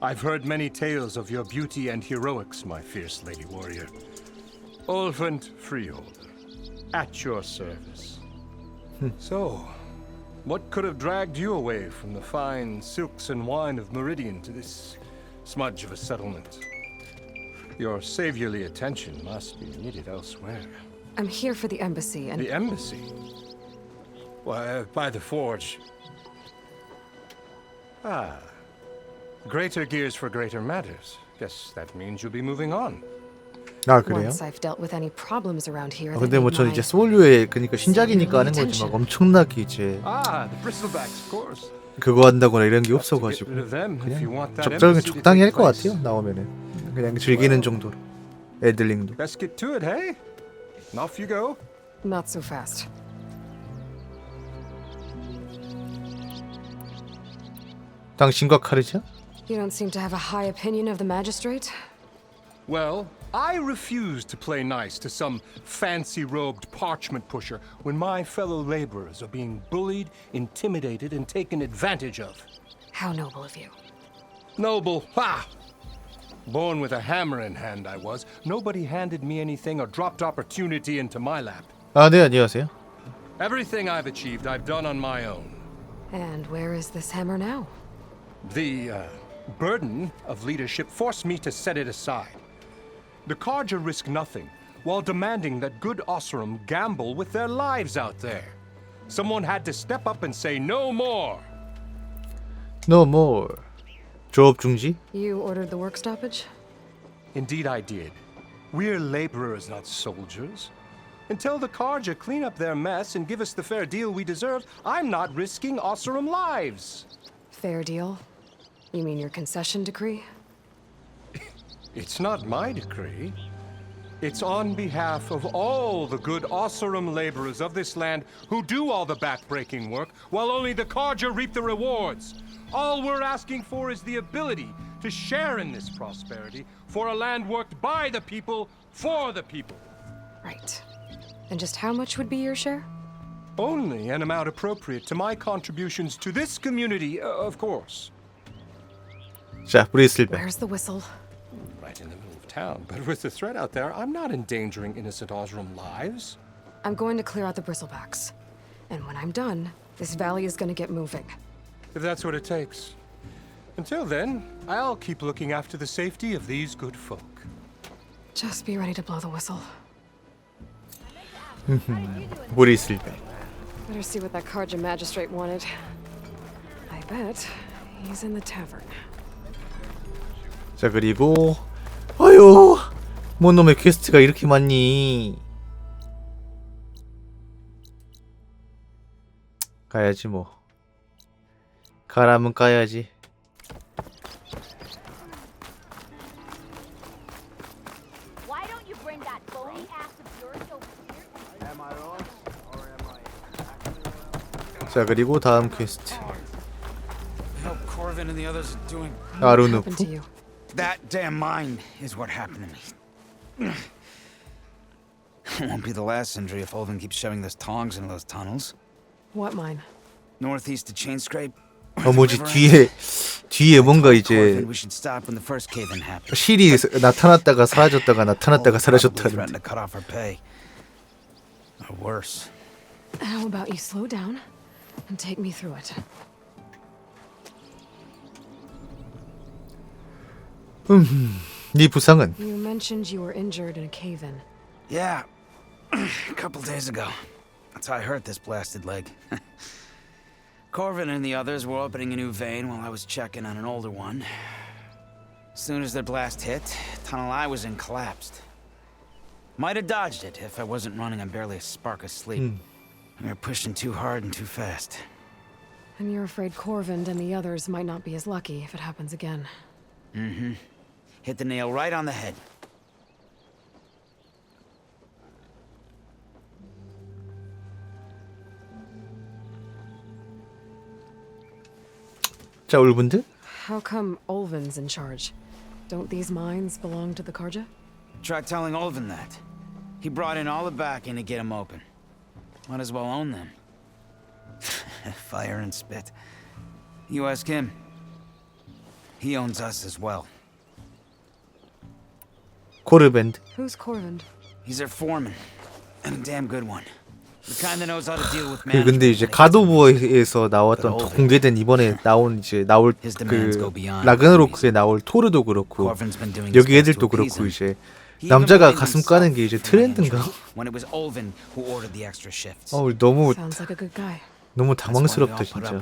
I've heard many tales of your beauty and heroics, my fierce lady warrior. Ulfrund Freeholder, at your service. So, what could have dragged you away from the fine silks and wine of Meridian to this smudge of a settlement? Your saviorly attention must be needed elsewhere. I'm here for the embassy and... The embassy? Why, by the forge. Ah. Greater gears for greater matters. Guess that means you'll be moving on. 그래요? Once I've dealt with any problems around here. 근데 뭐 저는 이제 소울류에 그러니까 신작이니까 하는 거지 막 엄청나게 이제 the bristlebacks, of course. 그거 한다거나 이런 게 없어가지고 그냥 적당히 할 것 같아요. 나오면은 그냥 즐기는 정도로. 애들링도. Let's get to it, hey? Off you go. Not so fast. 당신과 카르자? You don't seem to have a high opinion of the magistrate. Well, I refuse to play nice to some fancy-robed parchment pusher when my fellow laborers are being bullied, intimidated, and taken advantage of. How noble of you. Noble? Ha! Born with a hammer in hand, I was. Nobody handed me anything or dropped opportunity into my lap. 네, 안녕하세요. Everything I've achieved, I've done on my own. And where is this hammer now? The burden of leadership forced me to set it aside. The Carja risk nothing, while demanding that good Osseram gamble with their lives out there. Someone had to step up and say no more. No more. 조업 중지? You ordered the work stoppage? Indeed I did. We're laborers, not soldiers. Until the Karja clean up their mess and give us the fair deal we deserve, I'm not risking Osseram lives. Fair deal? You mean your concession decree? It's not my decree. It's on behalf of all the good Osseram laborers of this land who do all the back-breaking work, while only the Karja reap the rewards. All we're asking for is the ability to share in this prosperity for a land worked by the people, for the people. Right. And just how much would be your share? Only an amount appropriate to my contributions to this community, of course. 자, 브리슬백. Where's the whistle? Right in the middle of town, but with the threat out there, I'm not endangering innocent Osram lives. I'm going to clear out the bristlebacks. And when I'm done, this valley is going to get moving. If that's what it takes. Until then, I'll keep looking after the safety of these good folk. Just be ready to blow the whistle. 브리슬백. Better see what that Karja magistrate wanted. I bet he's in the tavern. 자, 그리고 아유, 뭔 놈의 퀘스트가 이렇게 많니? 가야지 뭐. 가라면 가야지. Why don't you bring that bony ass of yours over here? Am I wrong? Or am I 자, 그리고 다음 퀘스트. Hope Corvin and the others are doing. 아루누프. That damn mine is what happened to me. It won't be the last injury if Olvin keeps shoving those tongs into those tunnels. What mine? Northeast to Chain Scrape. 뭐지 뒤에 뭔가 이제 We should stop when the first cave-in happened. 실이 나타났다가 사라졌다가 나타났다가 사라졌다는데. Threatened to cut off our pay. Or worse. How about you slow down and take me through it? 네 부상은? You mentioned you were injured in a cave-in. Yeah, a couple days ago. That's how I hurt this blasted leg. Corvin and the others were opening a new vein while I was checking on an older one. As soon as their blast hit, the tunnel I was in collapsed. Might have dodged it if I wasn't running on barely a spark of sleep. We were pushing too hard and too fast. And you're afraid Corvin and the others might not be as lucky if it happens again. Mm-hmm. Hit the nail right on the head. 자, 울분들? How come Olvin's in charge? Don't these mines belong to the Karja? Try telling Olvin that. He brought in all the backing to get them open. Might as well own them. Fire and spit. You ask him. He owns us as well. 코르밴드. Who's Corvin? He's their foreman. And a damn good one. The kind that knows how to deal with 그 management. 근데 이제 갓오브에서 나왔던 공개된 이번에 나올 그 라그나로크에 나올 토르도 그렇고 여기 애들도 그렇고 이제 남자가 가슴 까는 게 이제 트렌드인가? 너무 당황스럽다 진짜.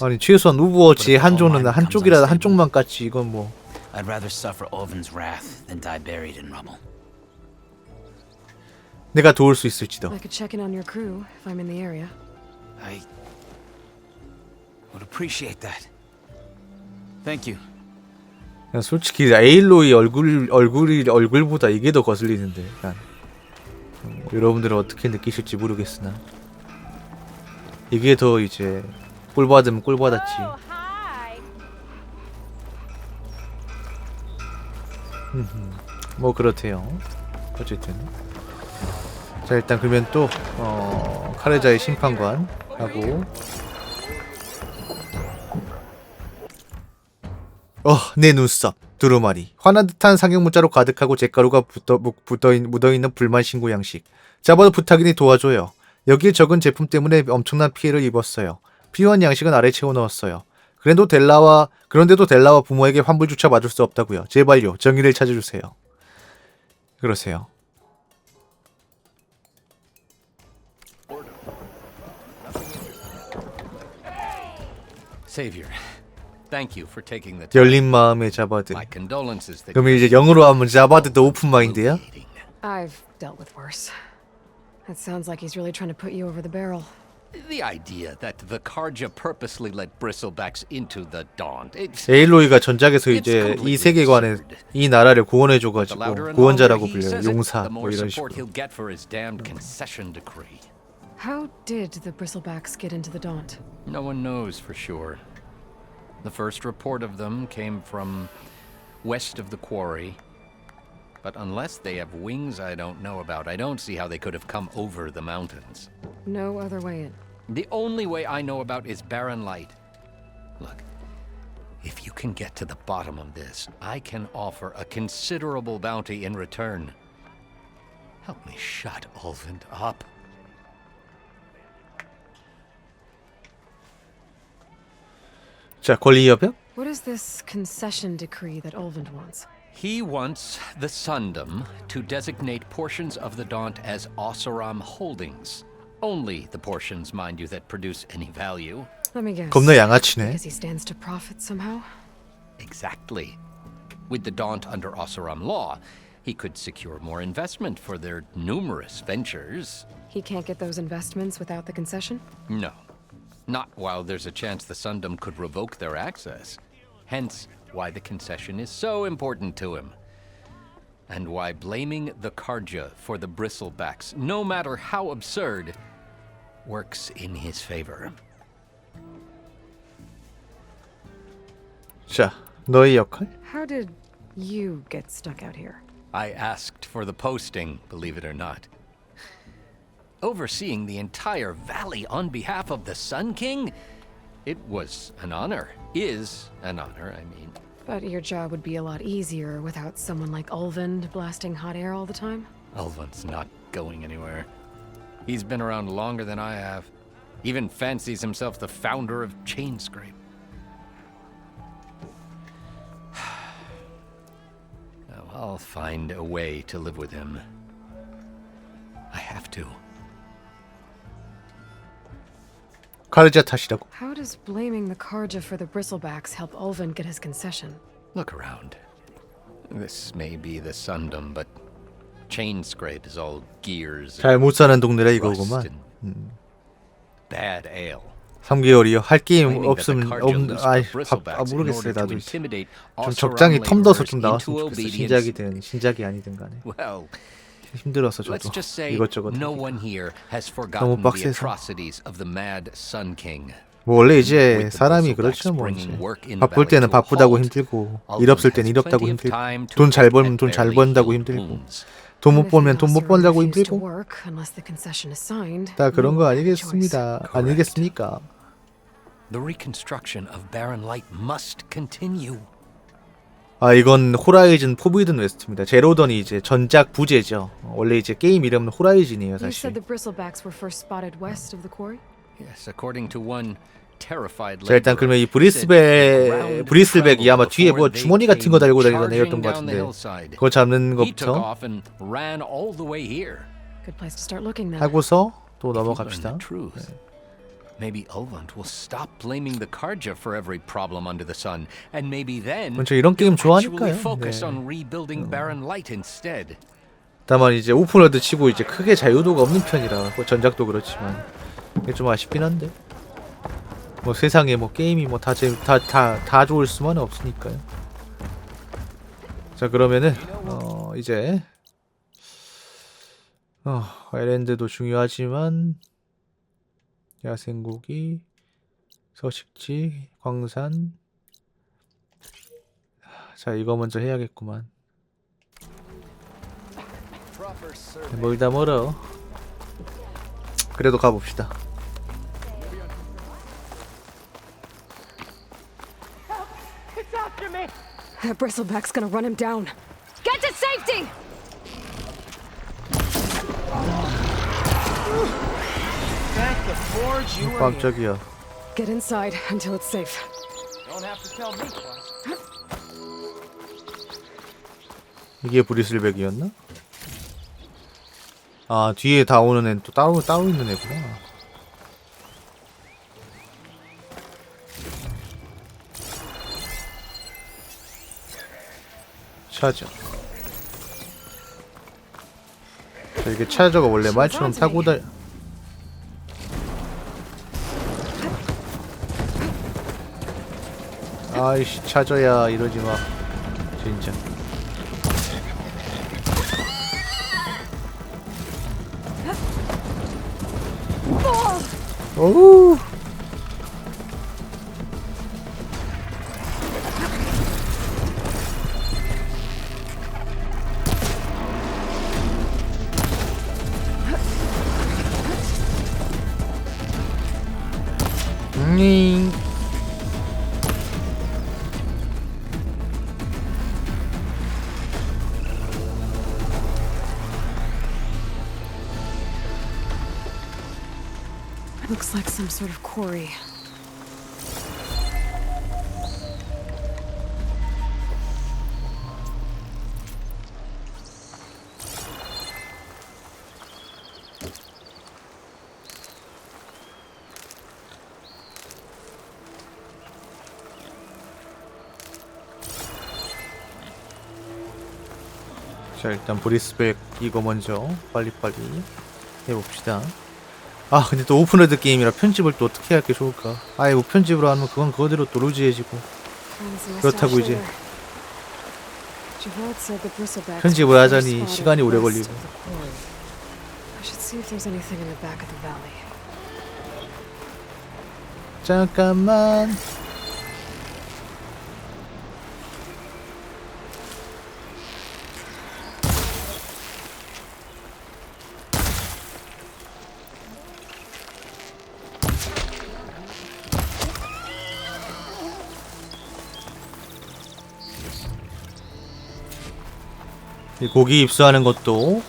아니 최소한 오버워치의 한조는 한쪽이라도 한쪽만 깠지 이건 뭐. I'd rather suffer Olvin's wrath than die buried in rubble. 내가 도울 수 있을지도. I could check in on your crew if I'm in the area. I would appreciate that. Thank you. 그냥 솔직히 에일로이 얼굴보다 이게 더 거슬리는데. 여러분들은 어떻게 느끼실지 모르겠으나 이게 더 이제 꼴 받으면 꼴 받았지. 뭐 그렇대요. 어쨌든. 자 일단 그러면 또 카레자의 심판관 하고 내 눈썹 두루마리 화난 듯한 상형 문자로 가득하고 잿가루가 묻어있는 불만 신고 양식 잡아도 부탁이니 도와줘요. 여기에 적은 제품 때문에 엄청난 피해를 입었어요. 필요한 양식은 아래 채워 넣었어요. 그런데도 델라와 부모에게 환불조차 받을 수 없다고요. 제발요 정의를 찾아주세요. 그러세요. Savior, thank you for taking the time. 열린 마음의 자바드. My condolences that 그러면 이제 영어로 하면 자바드도 오픈 마인드야? I've dealt with worse. That sounds like he's really trying to put you over the barrel. the idea that the Karja purposely let bristlebacks into the Daunt. 에일로이가 전작에서 이제 이 세계관에 이 나라를 구원해줘가지고 구원자라고 불려요. 용사 뭐 이런 식으로. he'll get for his damned concession decree. How did the bristlebacks get into the Daunt? No one knows for sure. The first report of them came from west of the quarry. But unless they have wings I don't know about, I don't see how they could have come over the mountains. No other way in. The only way I know about is barren light. Look, if you can get to the bottom of this, I can offer a considerable bounty in return. Help me shut Ulvund up. 자, 권리 여병? What is this concession decree that Ulvund wants? He wants the Sundom to designate portions of the Daunt as Oseram holdings. Only the portions, mind you, that produce any value. Let me guess. 겁나 양아치네. Because he stands to profit somehow? Exactly. With the Daunt under Oseram law, he could secure more investment for their numerous ventures. He can't get those investments without the concession? No. Not while there's a chance the Sundom could revoke their access. Hence, why the concession is so important to him. And why blaming the Karja for the bristlebacks, no matter how absurd, works in his favor. 자, 너의 역할? How did you get stuck out here? I asked for the posting, believe it or not. Overseeing the entire valley on behalf of the Sun King? It was an honor. Is an honor, I mean. But your job would be a lot easier without someone like Ulvund blasting hot air all the time? Ulvund's not going anywhere. He's been around longer than I have. Even fancies himself the founder of Chainscrape. Now, I'll find a way to live with him. I have to. 카르자 탓이라고? How does blaming the Karja for the bristlebacks help Ulvund get his concession? Look around. This may be the Sundom, but Chainscrape is all gears. 잘 못 사는 동네라 이거구만. Bad ale. 3개월이요? 할 게임 없으면 모르겠어요. 나도 좀 적당히 텀둬서 좀 나왔으면 좋겠어. 신작이든 신작이 아니든 간에. Well, 힘들어서 저도 let's just say 이것저것 no one here has 너무 forgotten the 빡세서. atrocities of the mad Sun King. 뭐 원래 이제 사람이 그렇죠 뭐 이제 바쁠 때는 바쁘다고 힘들고 일 없을 때는 일 없다고 힘들고 돈 잘 벌면 돈 잘 번다고 힘들고 돈 못 벌면 돈 못 번다고 힘들고 다 그런 거 아니겠습니다. 아니겠습니까? The reconstruction of barren light must continue. 아 이건 호라이즌 포비든 웨스트입니다. 제로던이 이제 전작 부제죠. 원래 이제 게임 이름은 호라이즌이에요 You 사실. said the bristlebacks were first spotted west of the quarry? Yes, according to one terrified 자 일단 그러면 이 브리슬백이 아마 뒤에 뭐 주머니 같은 거 달고 다니던 애였던 것 같은데 그거 잡는 것부터 Good place to start looking then. 하고서 또 넘어갑시다. Maybe Ulvund will stop blaming the Karja for every problem under the sun, and maybe then 저 이런 게임 actually 좋아하니까요. focus 네. on rebuilding barren light instead. 다만 이제 오픈월드 치고 이제 크게 자유도가 없는 편이라 뭐 전작도 그렇지만 이게 좀 아쉽긴 한데 뭐 세상에 뭐 게임이 뭐 다 좋을 수만은 없으니까요. 자 그러면은 이제 아일랜드도 중요하지만 야생고기, 서식지, 광산. 자 이거 먼저 해야겠구만. 멀다 멀어. 그래도 가봅시다. It's after me. That bristleback's gonna run him down. Get to safety! Thank the forge you were here. 깜짝이야. Get inside until it's safe. Don't have to tell me twice. 이게 브리슬백이었나? 아 뒤에 다 오는 애는 또 따로 있는 애구나. 차저. 자, 이게 차저가 원래 말처럼 타고 다. 아이씨 차저야 이러지 마. 진짜. 오우. Looks like some sort of quarry. 자 일단 브리슬백 이거 먼저 빨리빨리 해봅시다. 아 근데 또 오픈월드 게임이라 편집을 또 어떻게 할게 좋을까. 아예 뭐 편집으로 하면 그건 그거대로 또 루즈해지고 그렇다고 이제 편집을 하자니 시간이 오래 걸리고. 잠깐만. 이 고기 입수하는 것도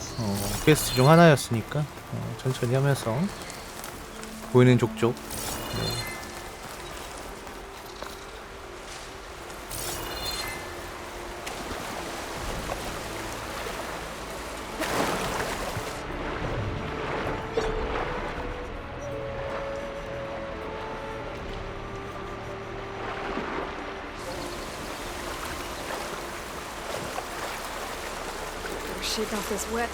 퀘스트 중 하나였으니까 천천히 하면서 보이는 족족. Shake off this wet.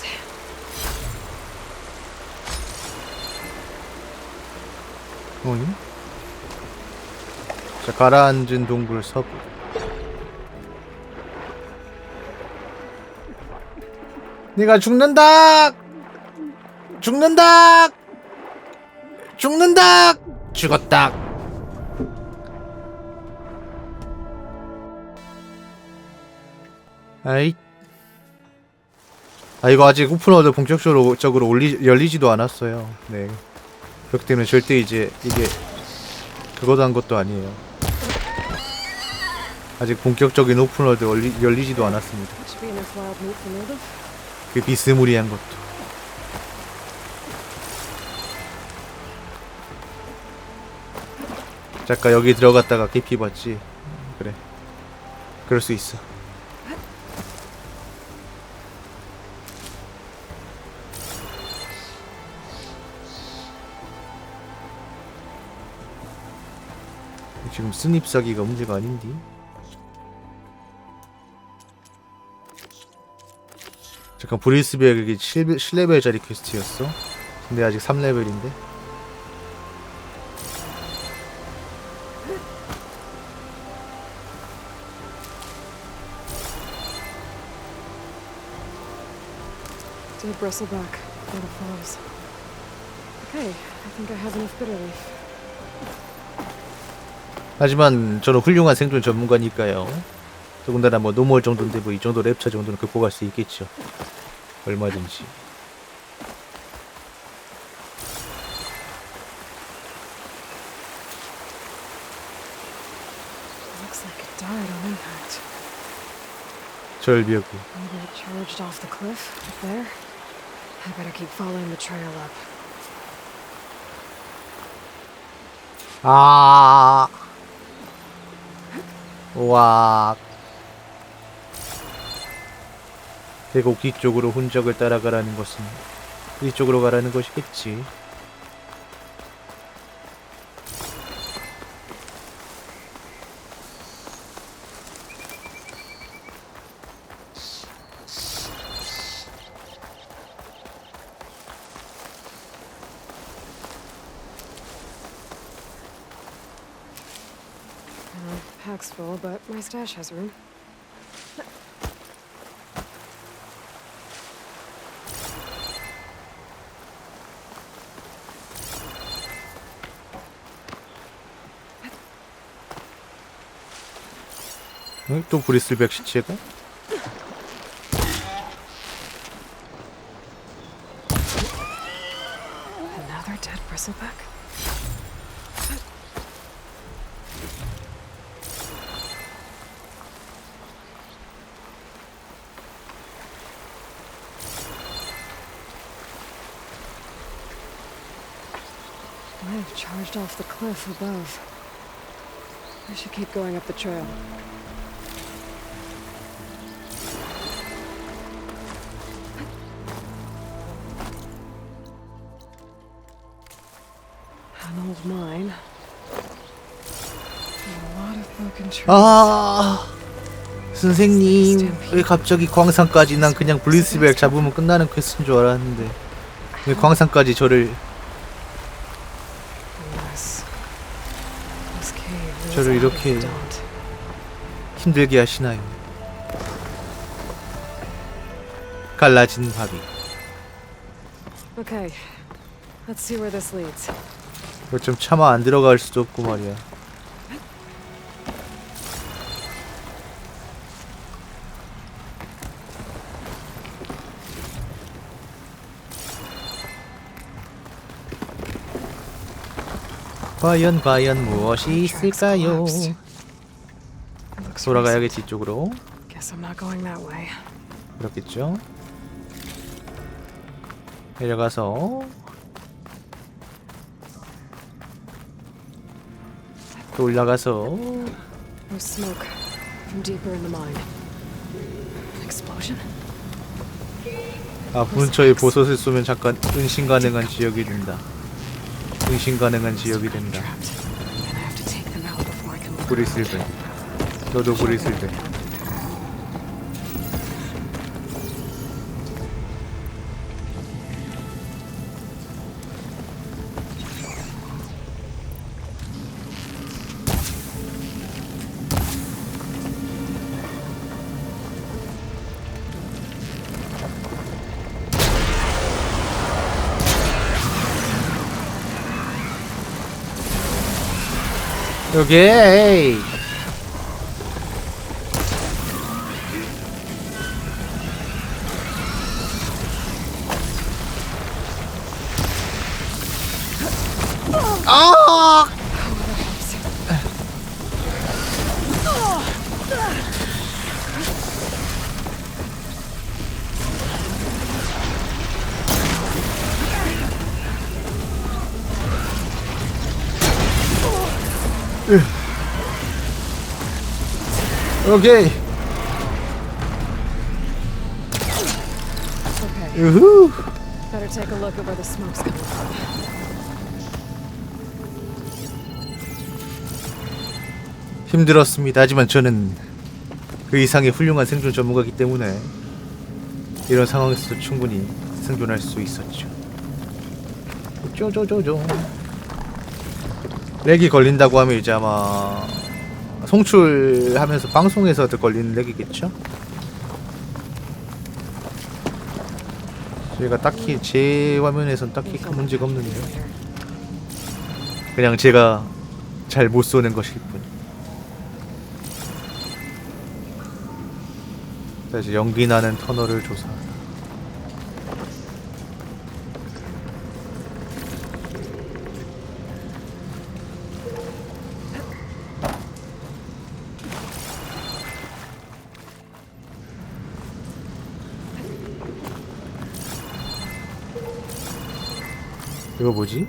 뭐니? 자 가라앉은 동굴 서부. 네가 죽는다. 죽는다. 죽는다. 죽었다. 아이. 아 이거 아직 오픈월드 본격적으로 열리지도 않았어요. 네. 그렇기 때문에 절대 이제 이게 그거도 한 것도 아니에요. 아직 본격적인 오픈월드 열리지도 않았습니다. 그 비스무리한 것도. 잠깐 여기 들어갔다가 KP 봤지. 그래. 그럴 수 있어. 지금 스닙사기가 문제가 아닌디? 잠깐 브리슬백이 7레벨짜리 퀘스트였어? 근데 아직 3레벨인데? To Bristleback, where the falls. Okay, I think I have enough bitter leaf. 하지만 저는 훌륭한 생존 전문가니까요. 더군다나 뭐 노멀 정도인데 뭐 이 정도 랩차 정도는 극복할 수 있겠죠. 얼마든지. Looks like it died on impact. 절벽이. Maybe it charged off the cliff up there. I better keep following the trail up. 아. 와. 계곡 뒤쪽으로 흔적을 따라가라는 것은 이쪽으로 가라는 것이겠지. backpack's full, but my stash has room. 또 브리슬백 시체가? Another dead bristleback? Might have charged off the cliff above. I should keep going up the trail. An old mine. A lot of broken trees. 아 선생님 왜 갑자기 광산까지? 난 그냥 브리슬백 잡으면 끝나는 퀘스트인 줄 알았는데 왜 광산까지 저를 이렇게 힘들게 하시나요? 갈라진 바위. Okay, let's see where this leads. 이거 좀 차마 안 들어갈 수도 없고 말이야. 과연 무엇이 있을까요? 돌아가야겠지 이쪽으로. Guess I'm not going that way. 그렇겠죠. 내려가서 또 올라가서. No smoke from deeper in the mine. An explosion? 아 근처에 보섯을 쏘면 잠깐 은신 가능한 지역이 된다. 은신 가능한 지역이 된다. 브리슬백. 너도 브리슬백. 여기. 아! 오케이. 유후. Better take a look at where the smoke's coming from. 힘들었습니다. 하지만 저는 그 이상의 훌륭한 생존 전문가이기 때문에 이런 상황에서도 충분히 생존할 수 있었죠. 쪼쪼쪼쪼. 렉이 걸린다고 하면 이제 아마 송출하면서 방송에서 걸리는 렉이겠죠? 제가 딱히 제 화면에선 딱히 큰 문제가 없는데 그냥 제가 잘 못 쏘는 것일 뿐. 자, 이제 연기 나는 터널을 조사. 이거 뭐지?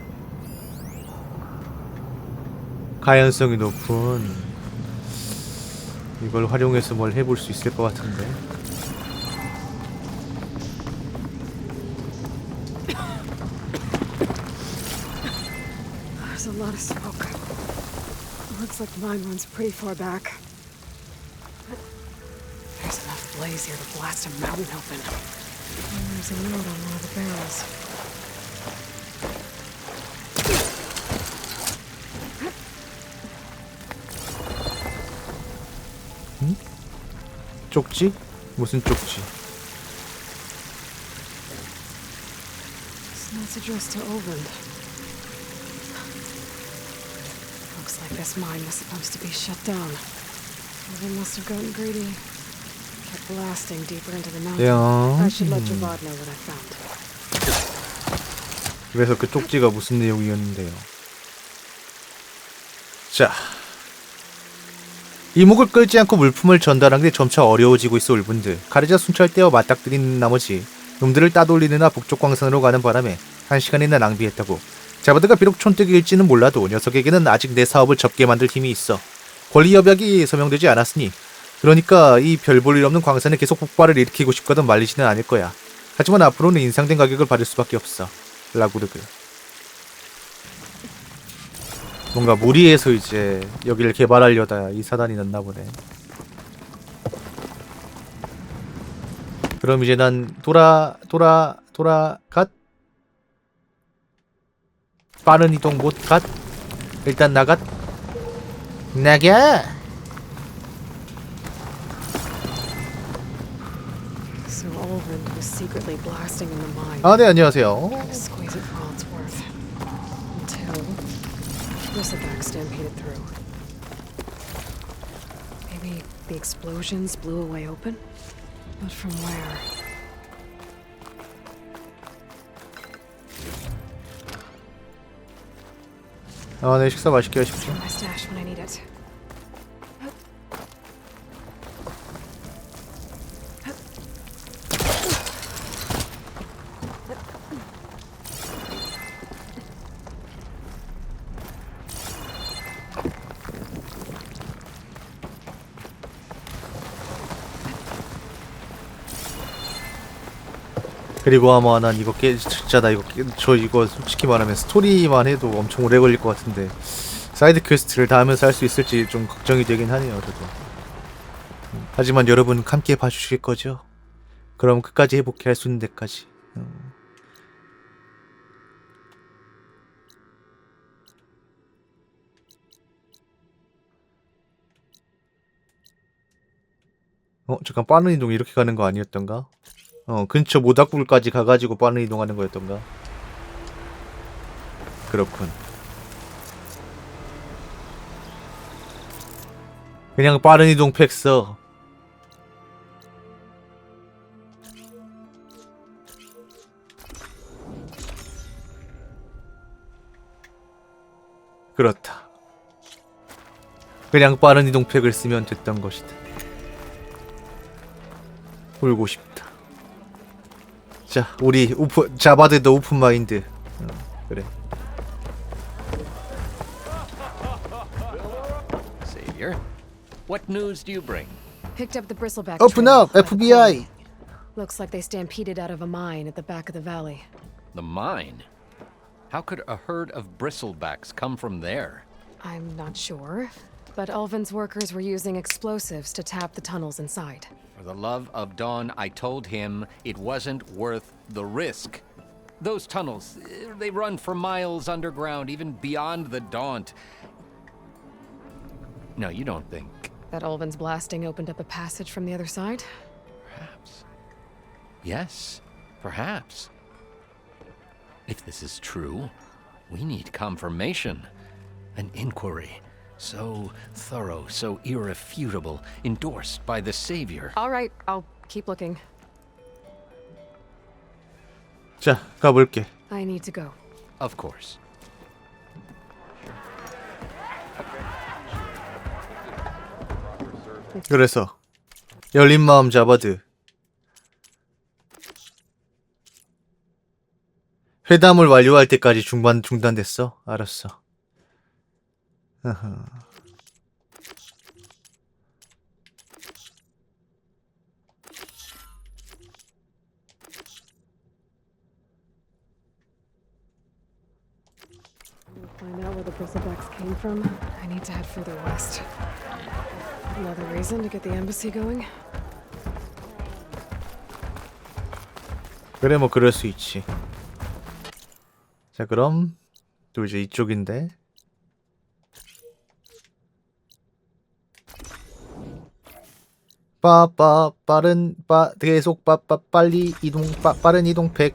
가연성이 높은 이걸 활용해서 뭘 해볼 수 있을 것 같은데. There's a lot of smoke. Looks like the mine runs pretty far back. There's enough blaze here to blast a mountain open. And there's a note on one of the barrels. 쪽지? 무슨 쪽지? This note's addressed to Olvend. Looks like this mine was supposed to be shut down. Olvend must have gotten greedy. Kept blasting deeper into the mountain. I should let Javad know what I found. 그래서 그 쪽지가 무슨 내용이었는데요. 자, 이목을 끌지 않고 물품을 전달하는 게 점차 어려워지고 있어 울분들. 가르자 순찰대와 맞닥뜨리는 나머지 놈들을 따돌리느라 북쪽 광산으로 가는 바람에 1시간이나 낭비했다고. 자바드가 비록 촌뜨기일지는 몰라도 녀석에게는 아직 내 사업을 접게 만들 힘이 있어. 권리 협약이 서명되지 않았으니 그러니까 이 별 볼 일 없는 광산에 계속 폭발을 일으키고 싶거든 말리지는 않을 거야. 하지만 앞으로는 인상된 가격을 받을 수밖에 없어. 라구르그. 뭔가 무리해서 이제 여기를 개발하려다 이 사단이 났나 보네. 그럼 이제 난 돌아갓? 빠른 이동 못 갓? 일단 나갓? 나가! So Olvend was secretly blasting in the mine. 아, 네, 안녕하세요. Squeeze it for all it's worth. Until Bristleback stampeded through. Maybe the explosions blew a way open? But from where? 아, 네, 식사 맛있게 하십시오. My stash when I need it. 그리고 아마 난 이거 진짜 나 저 이거 솔직히 말하면 스토리만 해도 엄청 오래 걸릴 것 같은데 사이드 퀘스트를 다 하면서 할 수 있을지 좀 걱정이 되긴 하네요. 저도. 하지만 여러분 함께 봐주실 거죠? 그럼 끝까지 해볼게 할 수 있는 데까지. 잠깐 빠른 이동 이렇게 가는 거 아니었던가? 근처 모닥불까지 가가지고 빠른 이동하는 거였던가? 그렇군. 그냥 빠른 이동 팩 써. 그렇다. 그냥 빠른 이동 팩을 쓰면 됐던 것이다. 울고 싶다. 자, 우리 자바드도 오픈 마인드. 그래. Savior, what news do you bring? Picked up the Bristleback Open trail. up, FBI. Looks like they stampeded out of a mine at the back of the valley. The mine? How could a herd of bristlebacks come from there? I'm not sure, but Ulvin's workers were using explosives to tap the tunnels inside. For the love of Dawn, I told him it wasn't worth the risk. Those tunnels, they run for miles underground, even beyond the Daunt. No, you don't think... That Ulvin's blasting opened up a passage from the other side? Perhaps. Yes, perhaps. If this is true, we need confirmation. An inquiry. So thorough, so irrefutable, endorsed by the Savior. All right, I'll keep looking. 자, 가볼게. I need to go. Of course. 그래서 열린 마음 자바드. 회담을 완료할 때까지 중단됐어? 알았어. Find out where the Bristlebacks came from. I need to head further west. Another reason to get the embassy going. 그래, 뭐 그럴 수 있지. 자, 그럼 또 이제 이쪽인데. 계속 빨리 이동 빠른 이동 100.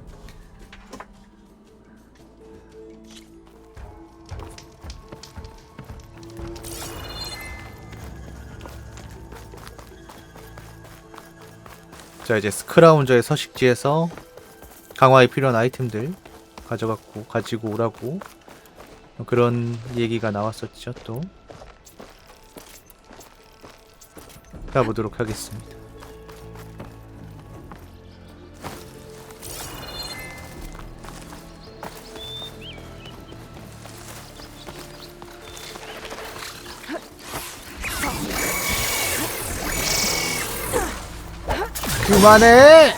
자, 이제 스크라운저의 서식지에서 강화에 필요한 아이템들 가지고 오라고 그런 얘기가 나왔었죠. 또 가보도록 하겠습니다. 그만해!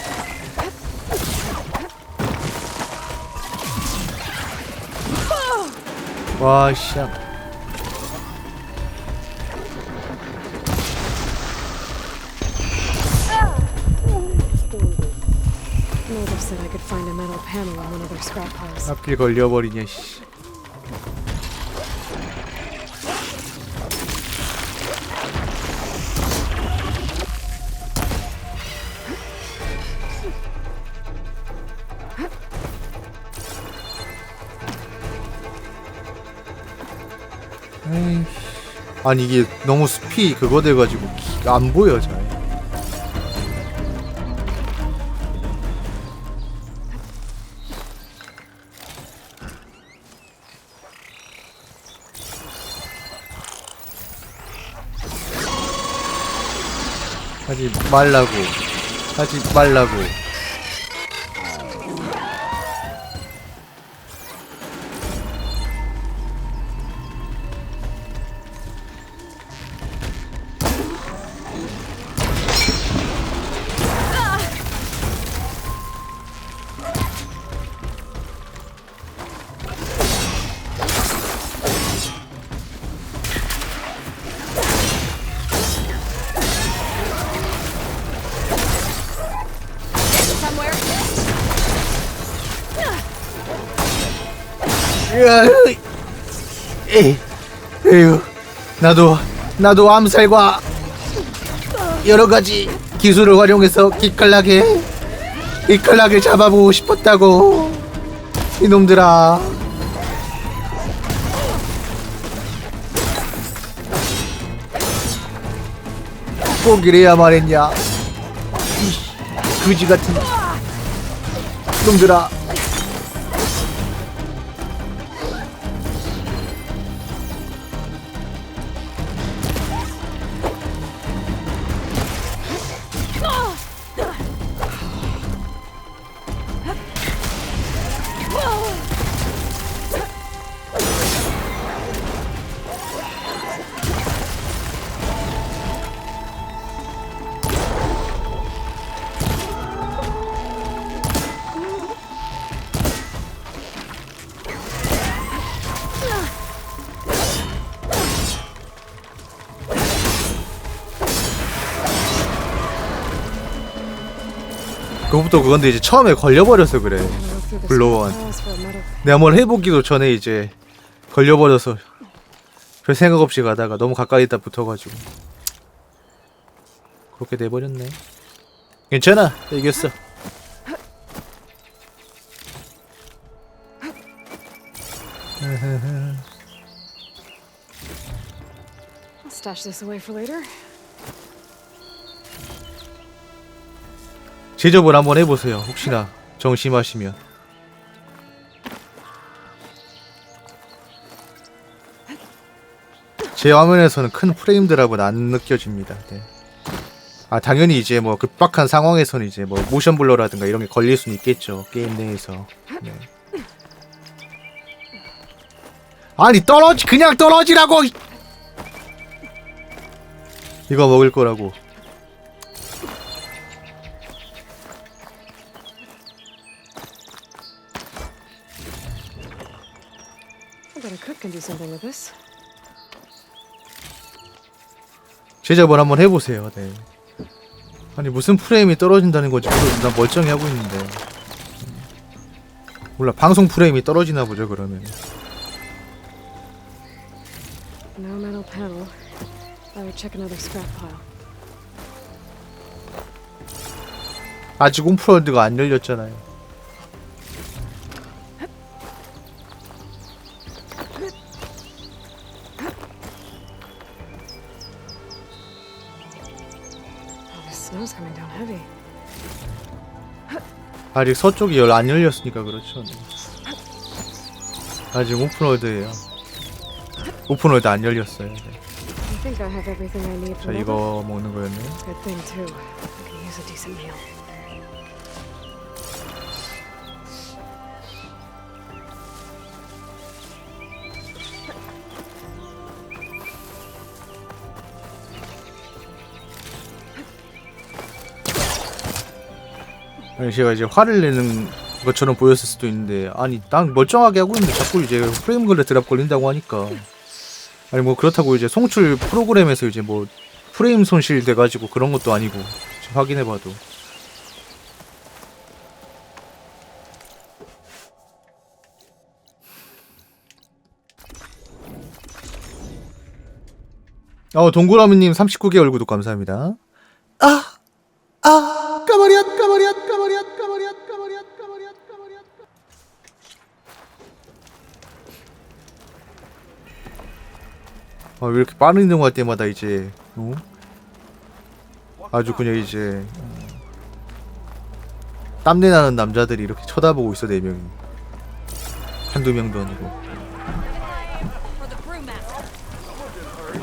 와, 씨. Native said I could find a metal panel in one of their scrap piles. 앞길 걸려버리냐, 씨. 아니 이게 너무 숲이 그거 돼가지고 안 보여 잘. 하지 말라고. 에휴, 나도 암살과 여러가지 기술을 활용해서 기깔나게 잡아보고 싶었다고 이놈들아. 꼭 이래야만 했냐 그지같은 놈들아. 그것부터 그건데 이제 처음에 걸려버려서 그래. 블로원 내가 뭘 해보기도 전에 이제 걸려버려서 별 생각 없이 가다가 너무 가까이 있다 붙어가지고 그렇게 돼버렸네. 괜찮아, 이겼어. I'll stash this away for later. 제접을 한번 해보세요. 혹시나 정심하시면. 제 화면에서는 큰 프레임 드랍은 안 느껴집니다. 네. 아 당연히 이제 뭐 급박한 상황에서는 이제 뭐 모션 블러라든가 이런 게 걸릴 수는 있겠죠. 게임 내에서. 네. 아니 그냥 떨어지라고. 이거 먹을 거라고. 제작을 한번 해보세요. 네. 아니 무슨 프레임이 떨어진다는 거지. 난 멀쩡히 하고 있는데. 몰라, 방송 프레임이 떨어지나 보죠 그러면. No metal panel. I would check another scrap pile. 아직 홈프로드가 안 열렸잖아요. Snow's coming down heavy. 아직 서쪽이 안 열렸으니까 그렇죠. 네. 아직 오픈월드예요. 오픈월드 안 열렸어요. 네. I think I have everything I need 자, for 이거 먹는 거였네. Good thing too. I can use a decent meal. 아니, 제가 이제 화를 내는 것처럼 보였을 수도 있는데, 아니 난 멀쩡하게 하고 있는데 자꾸 이제 프레임 걸레 드랍 걸린다고 하니까, 아니 뭐 그렇다고 이제 송출 프로그램에서 이제 뭐 프레임 손실 돼가지고 그런 것도 아니고 확인해봐도. 동그라미님 39개월 구독 감사합니다. 까마리앗. 왜 이렇게 빠른 이동할 때마다 이제 아주 그냥 이제 땀내 나는 남자들이 이렇게 쳐다보고 있어. 4명이 한두 명도 아니고.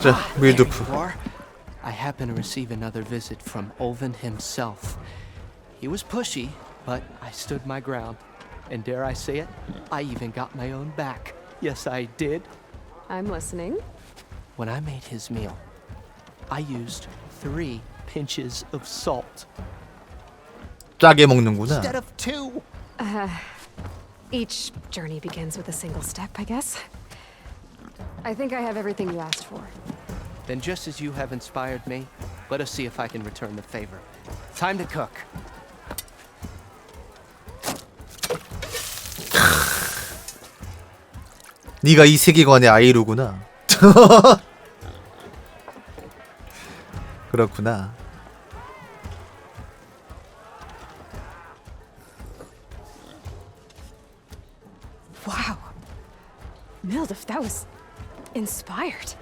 자, 밀두프. I happen to receive another visit from Olven himself. He was pushy, but I stood my ground. And dare I say it, I even got my own back. Yes, I did. I'm listening. When I made his meal, I used 3 pinches of salt. 짜게 먹는구나. Instead of 2. Each journey begins with a single step, I guess. I think I have everything you asked for. Then just as you have inspired me, let us see if I can return the favor. Time to cook. 네가 이 세계관의 아이루구나. 그렇구나. Wow. Mildef, that was inspired.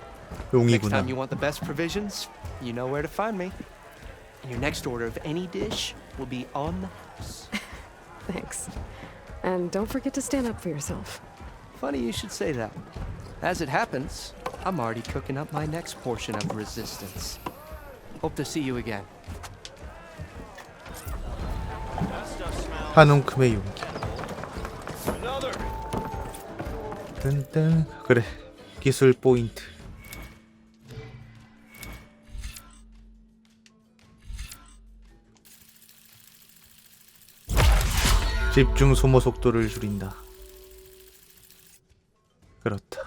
Next time you want the best provisions, you know where to find me. And your next order of any dish will be on the house. Thanks. And don't forget to stand up for yourself. Funny you should say that. As it happens, I'm already cooking up my next portion of resistance. Hope to see you again. 한움큼의 용기. 뜬뜬. 그래, 기술 포인트. 집중 소모 속도를 줄인다. 그렇다.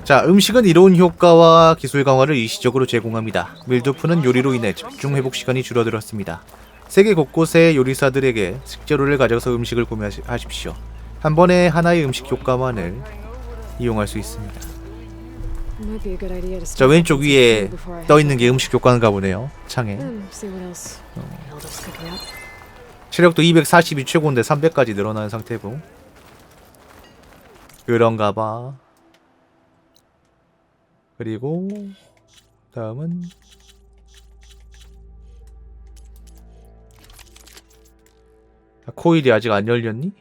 자, 음식은 이로운 효과와 기술 강화를 일시적으로 제공합니다. 밀두프는 요리로 인해 집중 회복 시간이 줄어들었습니다. 세계 곳곳의 요리사들에게 식재료를 가져서 음식을 구매하십시오. 한 번에 하나의 음식 효과만을 이용할 수 있습니다. 자, 왼쪽 위에 떠 있는 게 음식 효과인가 보네요. 창에. 체력도 242 최고인데 300까지 늘어난 상태고. 그런가 봐. 그리고 다음은 코일이 아직 안 열렸니?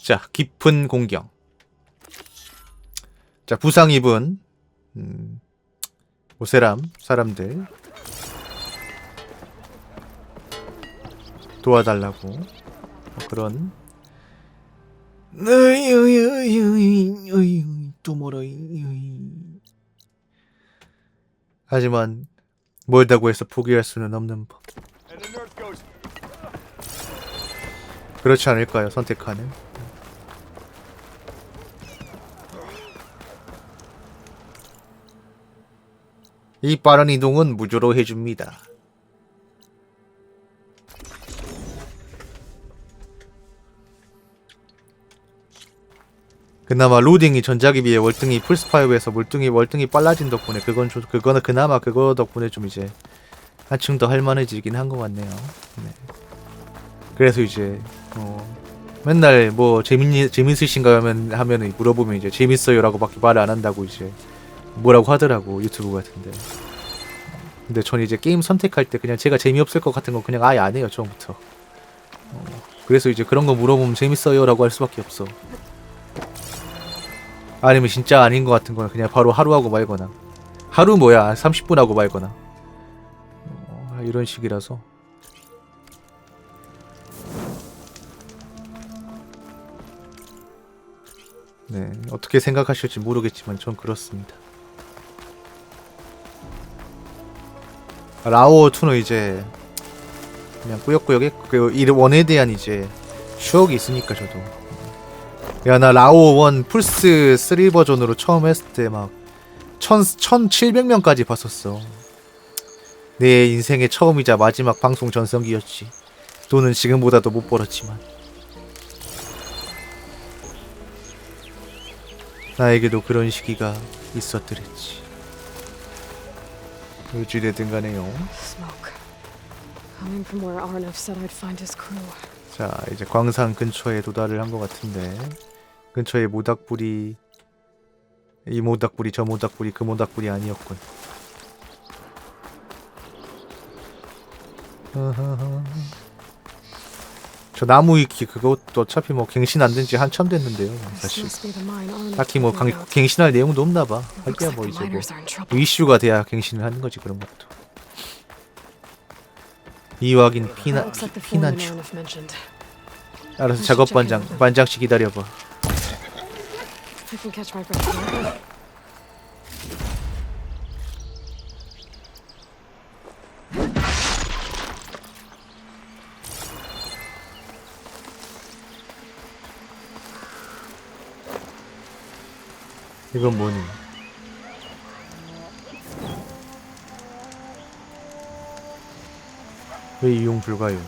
자, 깊은 공경. 자, 부상 입은 오세람 사람들 도와달라고 그런. 또 멀어. 하지만 멀다고 해서 포기할 수는 없는 법. 그렇지 않을까요? 선택하는. 이 빠른 이동은 무조로 해줍니다. 그나마 로딩이 전작에 비해 월등히 플스5에서 월등히 빨라진 덕분에 그거는 그나마 그거 덕분에 좀 이제 한층 더 할만해지긴 한 것 같네요. 네. 그래서 이제 맨날 뭐 재밌으신가 하면은 물어보면 이제 재밌어요라고밖에 말을 안 한다고 이제 뭐라고 하더라고, 유튜브 같은데. 근데 전 이제 게임 선택할 때 그냥 제가 재미없을 것 같은 거 그냥 아예 안 해요, 처음부터. 그래서 이제 그런 거 물어보면 재밌어요라고 할 수밖에 없어. 아니면 진짜 아닌 것 같은 거는 그냥 바로 하루 하고 말거나, 하루 뭐야 30분 하고 말거나, 이런 식이라서. 네, 어떻게 생각하실지 모르겠지만 전 그렇습니다. 라오2는 이제 그냥 꾸역꾸역 했고, 그 원에 대한 이제 추억이 있으니까 저도. 야, 나 라오1 플스 3 버전으로 처음 했을 때 막 1700명까지 봤었어. 내 인생의 처음이자 마지막 방송 전성기였지. 돈은 지금보다도 못 벌었지만 나에게도 그런 시기가 있었더랬지. 어찌됐든 간에요. 자, 이제 광산 근처에 도달을 한 것 같은데, 근처에 모닥불이, 이 모닥불이 저 모닥불이 그 모닥불이 아니었군. 저 나무 위키 그것도 어차피 뭐 갱신 안 된 지 한참 됐는데요, 사실. 딱히 뭐 갱신할 내용도 없나봐. 하기야 뭐 이제 뭐 이슈가 돼야 갱신을 하는 거지, 그런 것도. 이와긴 피난추. 알아서 작업 반장씩 기다려봐. 이건 뭐니? 왜 이용 불가요?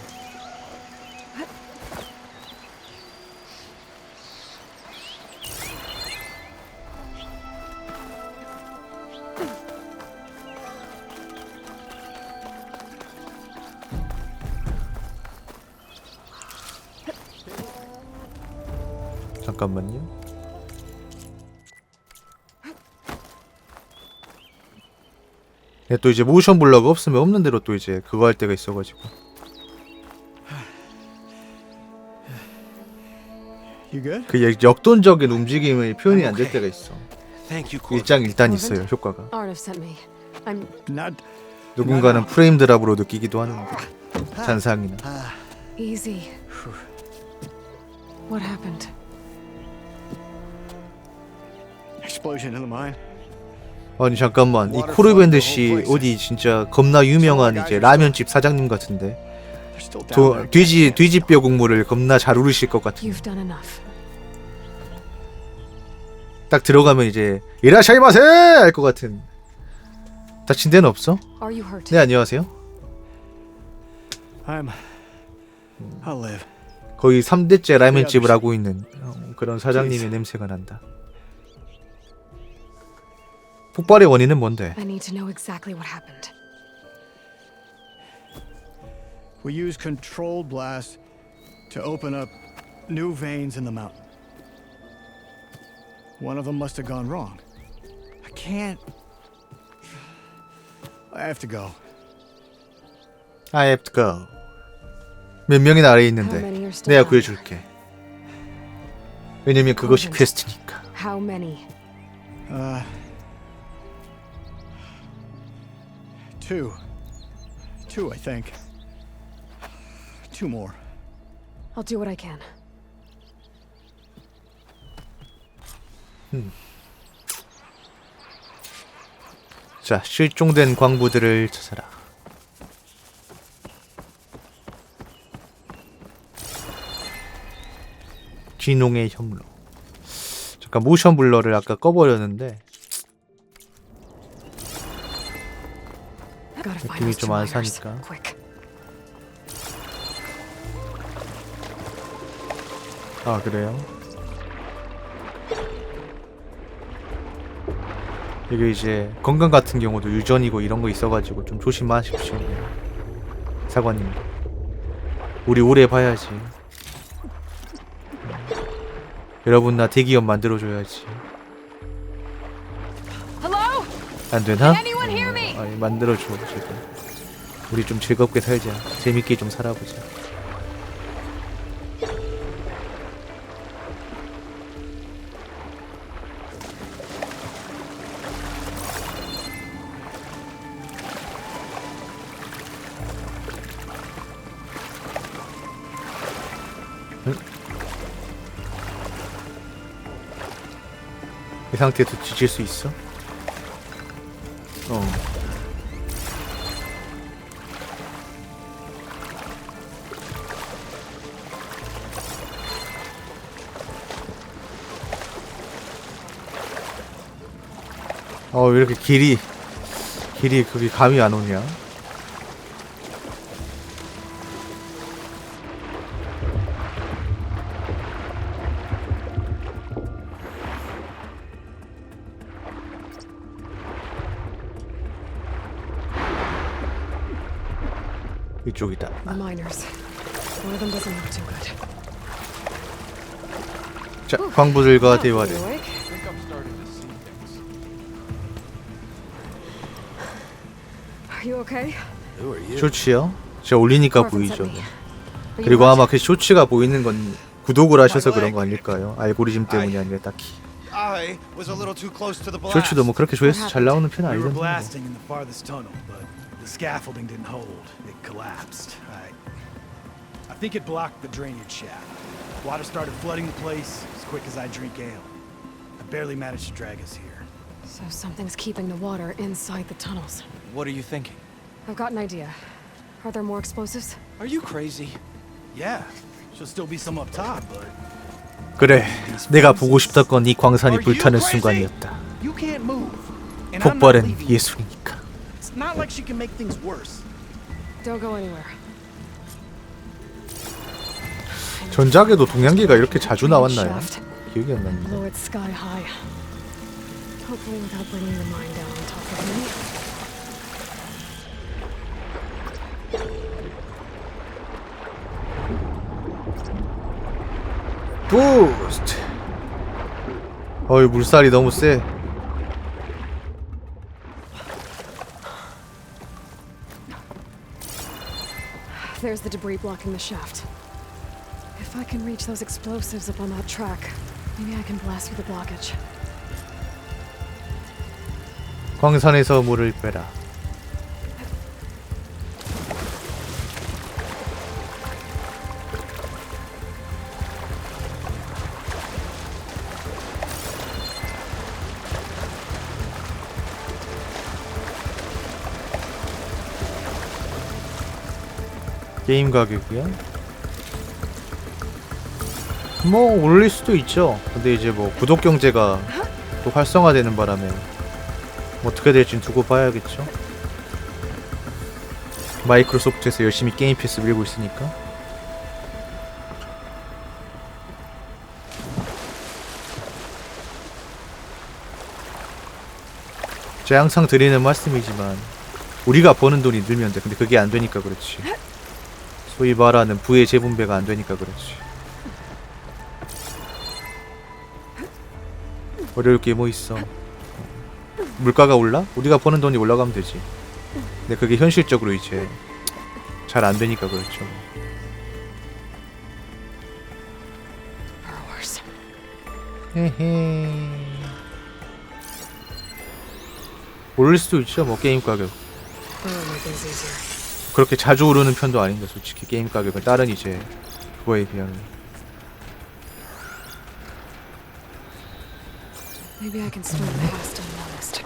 잠깐만요. 또 이제 모션 블러가 없으면 없는 대로 또 이제 그거 할 때가 있어가지고. 그 역동적인 움직임의 표현이 안 될 때가 있어. 일단 있어요, 효과가. 누군가는 프레임 드랍으로 느끼기도 하는데, 잔상이나. What happened? Explosion in the mine. 아니 잠깐만, 이 코르밴드 씨 어디 진짜 겁나 유명한 이제 라면집 사장님 같은데 돼지뼈 국물을 겁나 잘 우르실 것 같은데. 딱 들어가면 이제 이라샤이마세 할 것 같은. 다친 데는 없어? 네, 안녕하세요. I'll live. 거의 3대째 라면집을 하고 있는 그런 사장님의 냄새가 난다. 폭발의 원인은 뭔데? I need to know exactly what happened. We use controlled blast to open up new veins in the mountain. One of them must have gone wrong. I can't. I have to go. I have to go. 몇 명이나 아래에 있는데 내가 구해줄게. 왜냐면 그것이 퀘스트니까. How many? Two, I think. Two more. I'll do what I can. 자, 실종된 광부들을 찾아라. 진홍의 혐로. 잠깐 모션 블러를 아까 꺼버렸는데 느낌이 좀 안 사니까. 아, 그래요? 이게 이제 건강 같은 경우도 유전이고 이런 거 있어가지고 좀 조심하십시오. 사관님. 우리 오래 봐야지. 여러분 나 대기업 만들어줘야지. 안 되나? 아니 만들어줘 지금. 우리 좀 즐겁게 살자. 재밌게 좀 살아보자. 응? 이 상태에서 뒤질 수 있어? 왜 이렇게 길이 그게 감이 안 오냐? 이쪽이다. The miners. One of them doesn't look too good. 자, 광부들과 대화를. Are you okay? 쇼츠요? 제가 올리니까 보이죠. 그리고 아마 그 쇼츠가 보이는 건 구독을 하셔서 그런 거 아닐까요? 알고리즘 때문이 아니라 딱히. 쇼츠도 뭐 그렇게 조회수 잘 나오는 편은 아니던데. The scaffolding didn't hold. It collapsed. I think it blocked the drainage shaft. Water started flooding the place as quick as I drink ale. I barely managed to drag us here. So something's keeping the water inside the tunnels. What are you thinking? I've got an idea. Are there more explosives? Are you crazy? Yeah, should still be some up top, but 그래, 내가 보고 싶던 건 이 광산이 불타는 순간이었다. you can't move. And I'm not 폭발은 leaving you. 예술이니까. It's not like she can make things worse. Don't go anywhere. 전작에도 동양계가 이렇게 자주 나왔나요? 기억이 안 납니다. Blow it sky high. Hopefully without bringing the mine down on top of me. 부스트. 어이 물살이 너무 세. There's the debris blocking the shaft. If I can reach those explosives up on that track, maybe I can blast through the blockage. 광산에서 물을 빼라. 게임 가격이야? 뭐 올릴 수도 있죠. 근데 이제 뭐 구독 경제가 또 활성화되는 바람에 뭐 어떻게 될진 두고 봐야겠죠. 마이크로소프트에서 열심히 게임 패스 밀고 있으니까. 제가 항상 드리는 말씀이지만 우리가 버는 돈이 늘면 돼. 근데 그게 안 되니까 그렇지. 소위 말하는 부의 재분배가 안 되니까 그렇지. 어려울 게 뭐 있어. 물가가 올라? 우리가 버는 돈이 올라가면 되지. 근데 그게 현실적으로 이제 잘 안 되니까 그렇죠. 헤헤. 오를 수도 있죠, 뭐 게임 가격. 그렇게 자주 오르는 편도 아닌데 솔직히 게임 가격은 다른 이제 그거에 비하면. Maybe I can swim past unnoticed.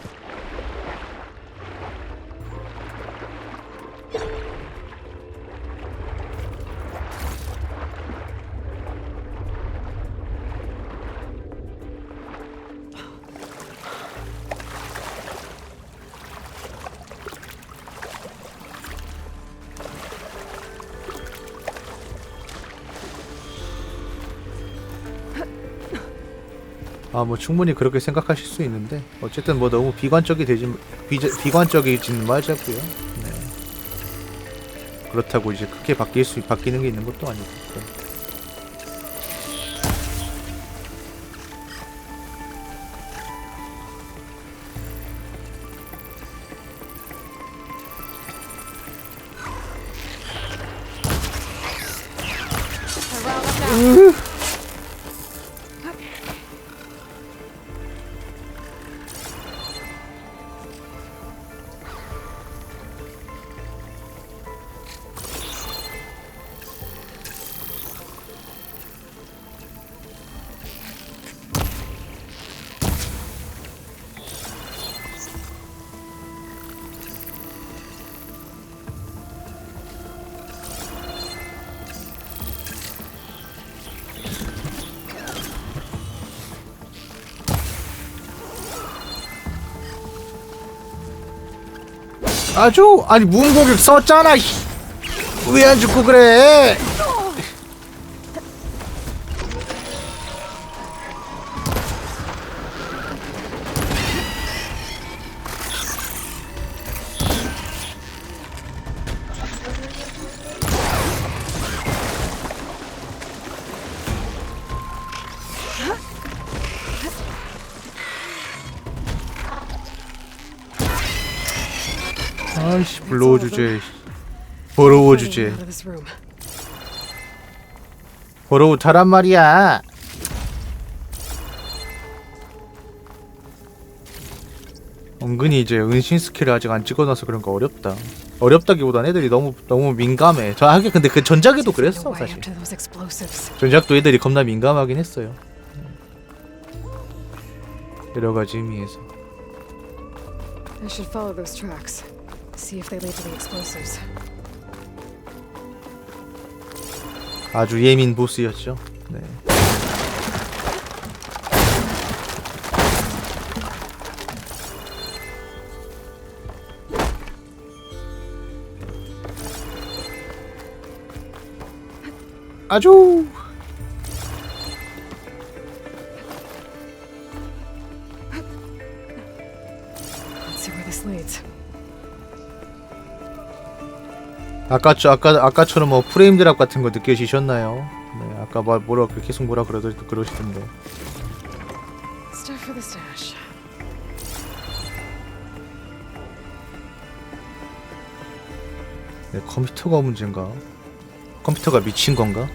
아, 뭐 충분히 그렇게 생각하실 수 있는데 어쨌든 뭐 너무 비관적이진 말자고요. 네. 그렇다고 이제 크게 바뀌는 게 있는 것도 아니고. 아주 아니 무음공격 썼잖아. 왜 안 죽고 그래? 아이씨 불러워 주제. 더러워 주제. 더러워 타란 말이야. 은근히 이제 은신 스킬을 아직 안 찍어놔서 그런가 어렵다. 어렵다기보단 애들이 너무 민감해. 저 하긴 근데 그 전작에도 그랬어 사실. 전작도 애들이 겁나 민감하긴 했어요. 여러가지 의미에서. I should follow those tracks. See if they lead to the explosives. 아주 예민 보스였죠. 네. 아주 Let's see where this leads. 아까처럼 뭐 프레임 드랍 같은 거 느껴지셨나요? 네, 아까 계속 그러시던데. Start for the stash. 네, 컴퓨터가 문제인가? 컴퓨터가 미친 건가?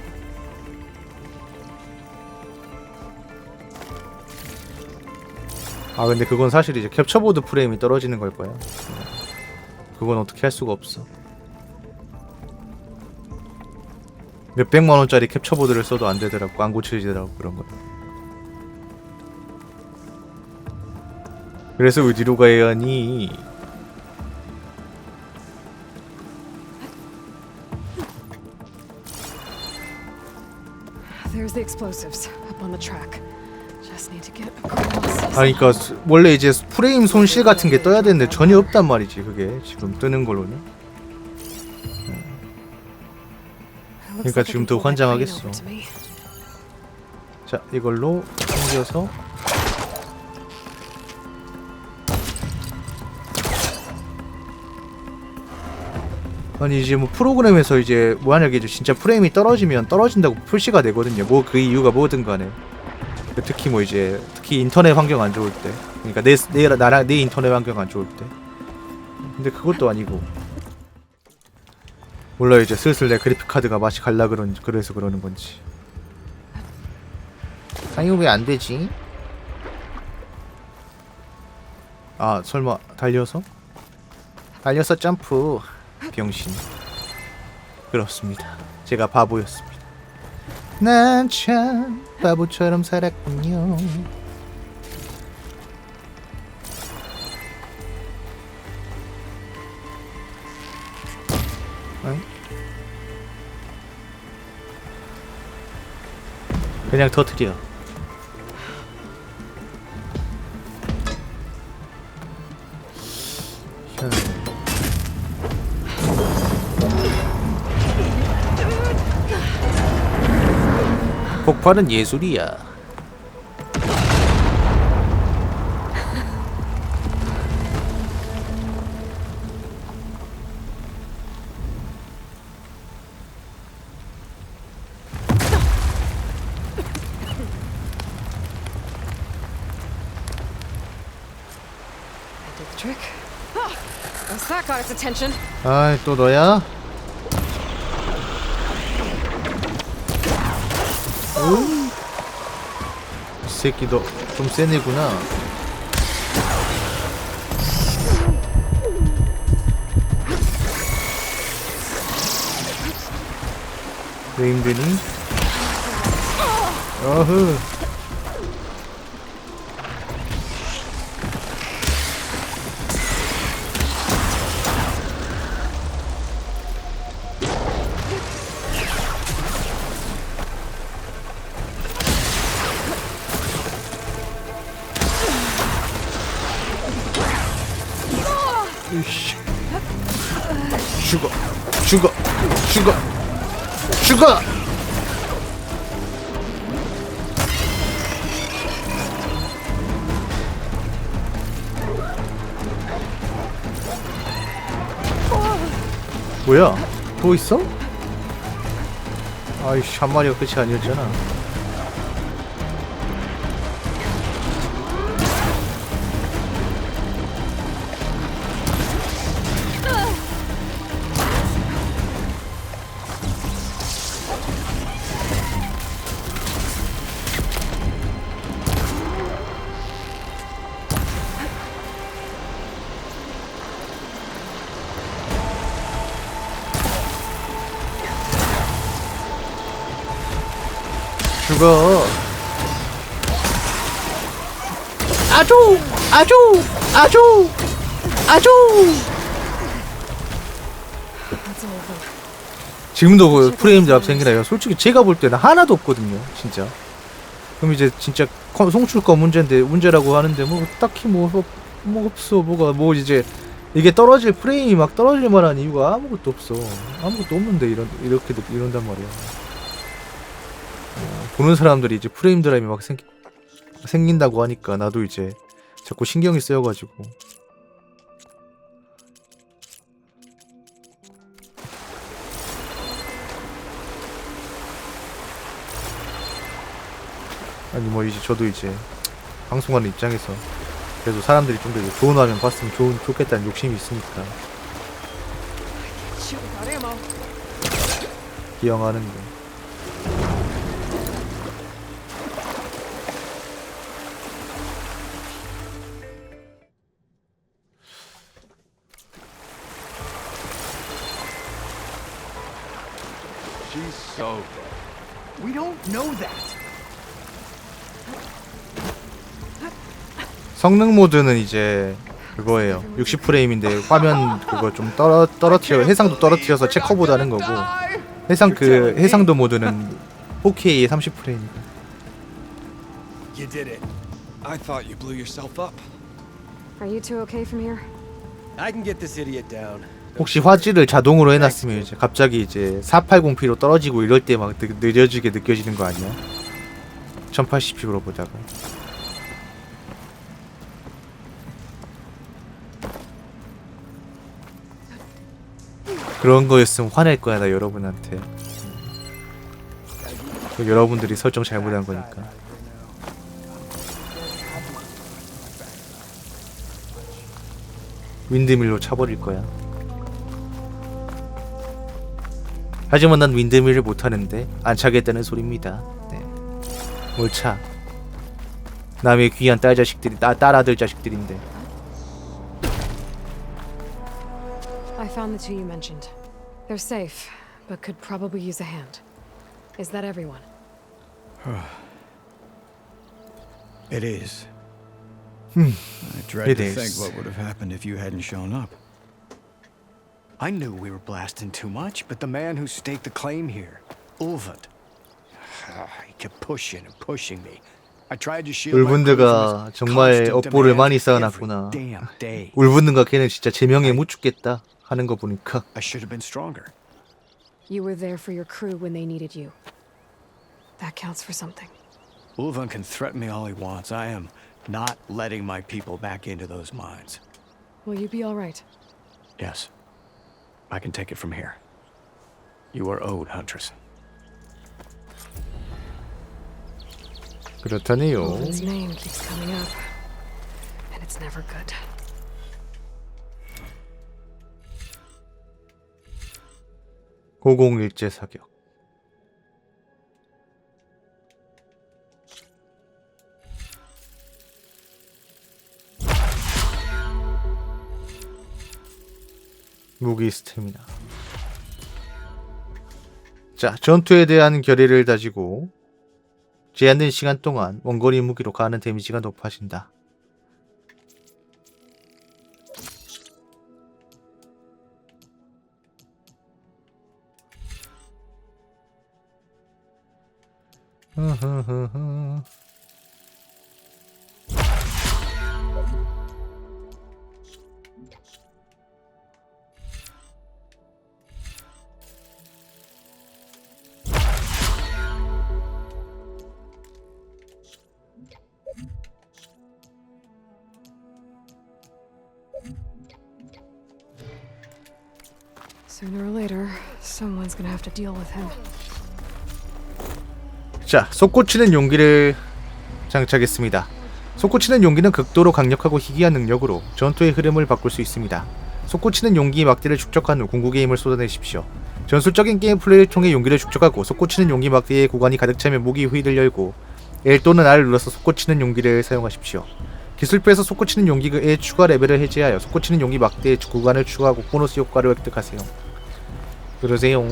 아 근데 그건 사실 이제 캡처보드 프레임이 떨어지는 걸 거야. 그건 어떻게 할 수가 없어. 몇백만 원짜리 캡처보드를 써도 안 되더라고. 안 고쳐지더라고 그런 거. 그래서 어디로 가야 하니? There's the explosives up on the track. Just need to get across. 아니 그니까 원래 이제 프레임 손실 같은 게 떠야 되는데 전혀 없단 말이지. 그게 지금 뜨는 걸로는. 그러니까 지금 더 환장하겠어. 자 이걸로 챙겨서 아니 이제 뭐 프로그램에서 이제 만약에 이제 진짜 프레임이 떨어지면 떨어진다고 표시가 되거든요. 뭐 그 이유가 뭐든 간에. 특히 뭐 이제 특히 인터넷 환경 안 좋을 때. 그러니까 내 인터넷 환경 안 좋을 때. 근데 그것도 아니고. 몰라 이제 슬슬 내 그래픽 카드가 맛이 갈라 그래서 그러는 건지. 아니 왜 안 되지? 아 설마 달려서 점프. 병신. 그렇습니다. 제가 바보였습니다. 난 참 바보처럼 살았군요. 그냥 터뜨려. 폭발은 예술이야. trick. Guess that got its attention. 아이 또 너야? 이 새끼 너 좀 센 애구나. 왜 힘드니? 어흐. 으이씨. 죽어, 죽어, 죽어, 죽어! 뭐야? 또 있어? 아이씨, 한 마리가 끝이 아니었잖아. 죽어. 아주 아주 아주 아주. 지금도 그 프레임 드랍 생기나요? 솔직히 제가 볼 때는 하나도 없거든요, 진짜. 그럼 이제 진짜 송출거 문제라고 하는데 뭐 딱히 뭐 없어. 뭐가 뭐 이제 이게 떨어질 프레임이 막 떨어질 만한 이유가 아무것도 없어. 아무것도 없는데 이렇게 이런단 말이야. 보는 사람들이 이제 프레임 드랍이 막 생긴다고 하니까 나도 이제 자꾸 신경이 쓰여가지고. 아니 뭐 이제 저도 이제 방송하는 입장에서 그래도 사람들이 좀 더 좋은 화면 봤으면 좋겠다는 욕심이 있으니까 기영하는 거. She's so good. We don't know that. 성능 모드는 이제 그거예요. 60프레임인데 화면 그거 좀 떨어뜨려 해상도 떨어뜨려서 체커보다는 거고 해상도 모드는 4K에 30프레임이다. You did it. I thought you blew yourself up. Are you two okay from here? I can get this idiot down. 혹시 화질을 자동으로 해놨으면 이제 갑자기 이제 480p로 떨어지고 이럴 때 막 느려지게 느껴지는 거 아니야? 1080p로 보다가. 그런 거였으면 화낼 거야 나 여러분한테. 여러분들이 설정 잘못한 거니까. 윈드밀로 차버릴 거야. 하지만 난 윈드밀을 못하는데 안 차겠다는 소리입니다. 네. 뭘 차? 남의 귀한 딸아들 자식들인데. I found the two you mentioned. They're safe, but could probably use a hand. Is that everyone? It is. I dread to think what would have happened if you hadn't shown up. I knew we were blasting too much, but the man who staked the claim here, Ulvund, he kept pushing and pushing me. I tried to shield my crew from 울분드가 his 정말 constant 업보를 많이 demands 쌓아놨구나. every damn day. 울분드가 걔는 진짜 제명에 못 죽겠다 하는 거 보니까. I should have been stronger. You were there for your crew when they needed you. That counts for something. Ulvund can threaten me all he wants. I am not letting my people back into those mines. Will you be all right? Yes. I can take it from here. You are owed, Huntress. 그렇다네요. His name keeps coming up, and it's never good. 고공일제 사격. 무기 스태미나. 자, 전투에 대한 결의를 다지고 제한된 시간 동안 원거리 무기로 가하는 데미지가 높아진다. Sooner or later, someone's gonna have to deal with him. 자, 솟구치는 용기를 장착했습니다. 솟구치는 용기는 극도로 강력하고 희귀한 능력으로 전투의 흐름을 바꿀 수 있습니다. 솟구치는 용기 막대를 축적한 후 궁극의 힘을 쏟아내십시오. 전술적인 게임 플레이를 통해 용기를 축적하고 솟구치는 용기 막대의 구간이 가득 차면 무기 휘를 열고 L 또는 R을 눌러서 솟구치는 용기를 사용하십시오. 기술표에서 솟구치는 용기의 추가 레벨을 해제하여 솟구치는 용기 막대의 구간을 추가하고 보너스 효과를 획득하세요. 그러세요.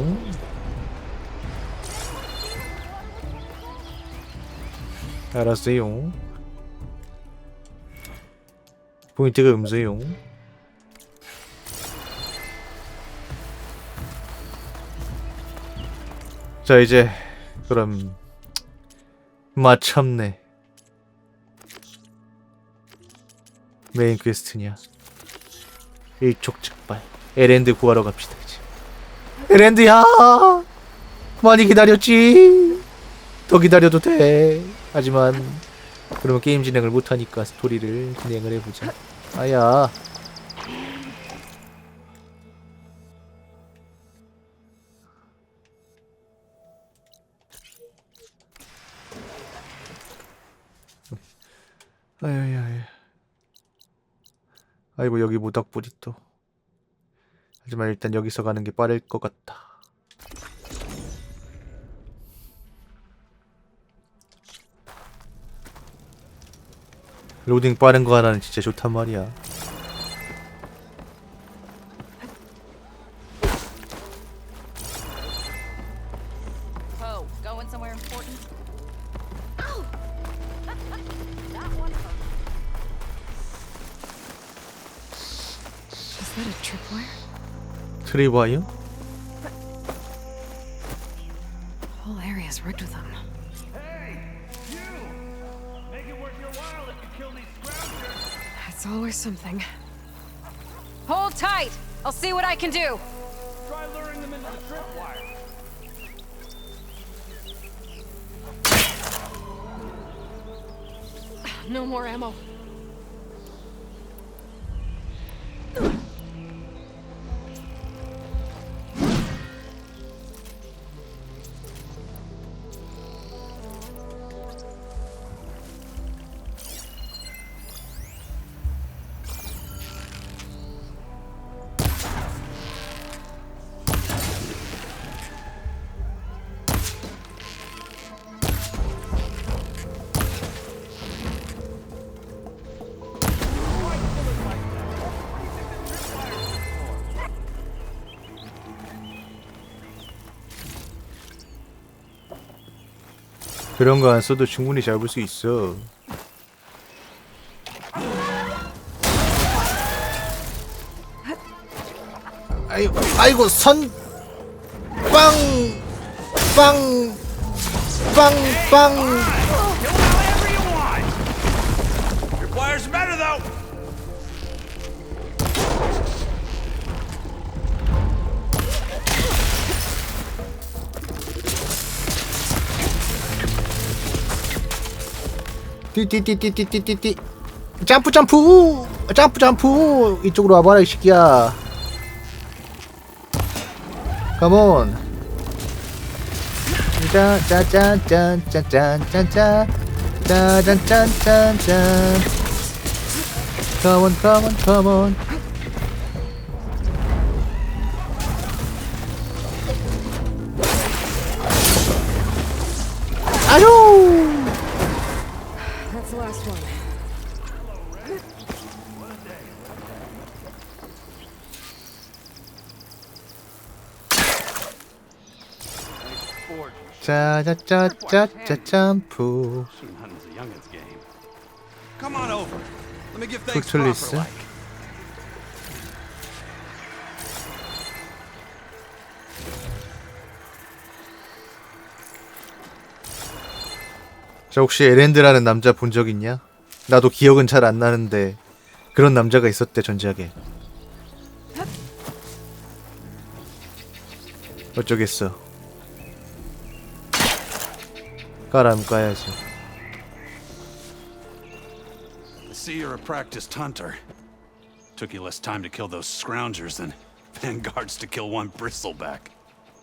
알았어요. 포인트가 없어요. 자, 이제 그럼 마참내 메인 퀘스트냐? 일촉즉발 에랜드 구하러 갑시다. 이제 에랜드야, 많이 기다렸지. 더 기다려도 돼. 하지만 그러면 게임 진행을 못하니까 스토리를 진행을 해보자. 아야. 아야야야. 아이고, 여기 모닥불이 또. 하지만 일단 여기서 가는 게 빠를 것 같다. 로딩 빠른 거 하나는 진짜 좋단 말이야. Oh, going somewhere important? Is that a tripwire? 트리와이어? The whole area's rigged with them. It's always something. Hold tight! I'll see what I can do! Try luring them into the tripwire. No more ammo. 그런 거 안 써도 충분히 잡을 수 있어. 아이고 선 빵! 빵! 빵! 빵! Requires better though. 띠띠띠띠띠띠띠 점프 점프 점프 점프 이쪽으로 와봐라 이 새끼야. 컴온. 짠짠짠짠짠짠짠짠 짠짠짠짠짠. 컴온 컴온 컴온. 아뇨! That's the last one. 짜자짜짜짜 점프. Come on over. Let me give things 풀툴리스. proper like. 자, 혹시 에랜드라는 남자 본 적 있냐? 나도 기억은 잘 안 나는데 그런 남자가 있었대, 전작에. 어쩌겠어. 까라면 까야지. I see you're a practiced hunter. Took you less time to kill those scroungers than vanguards to kill one bristleback.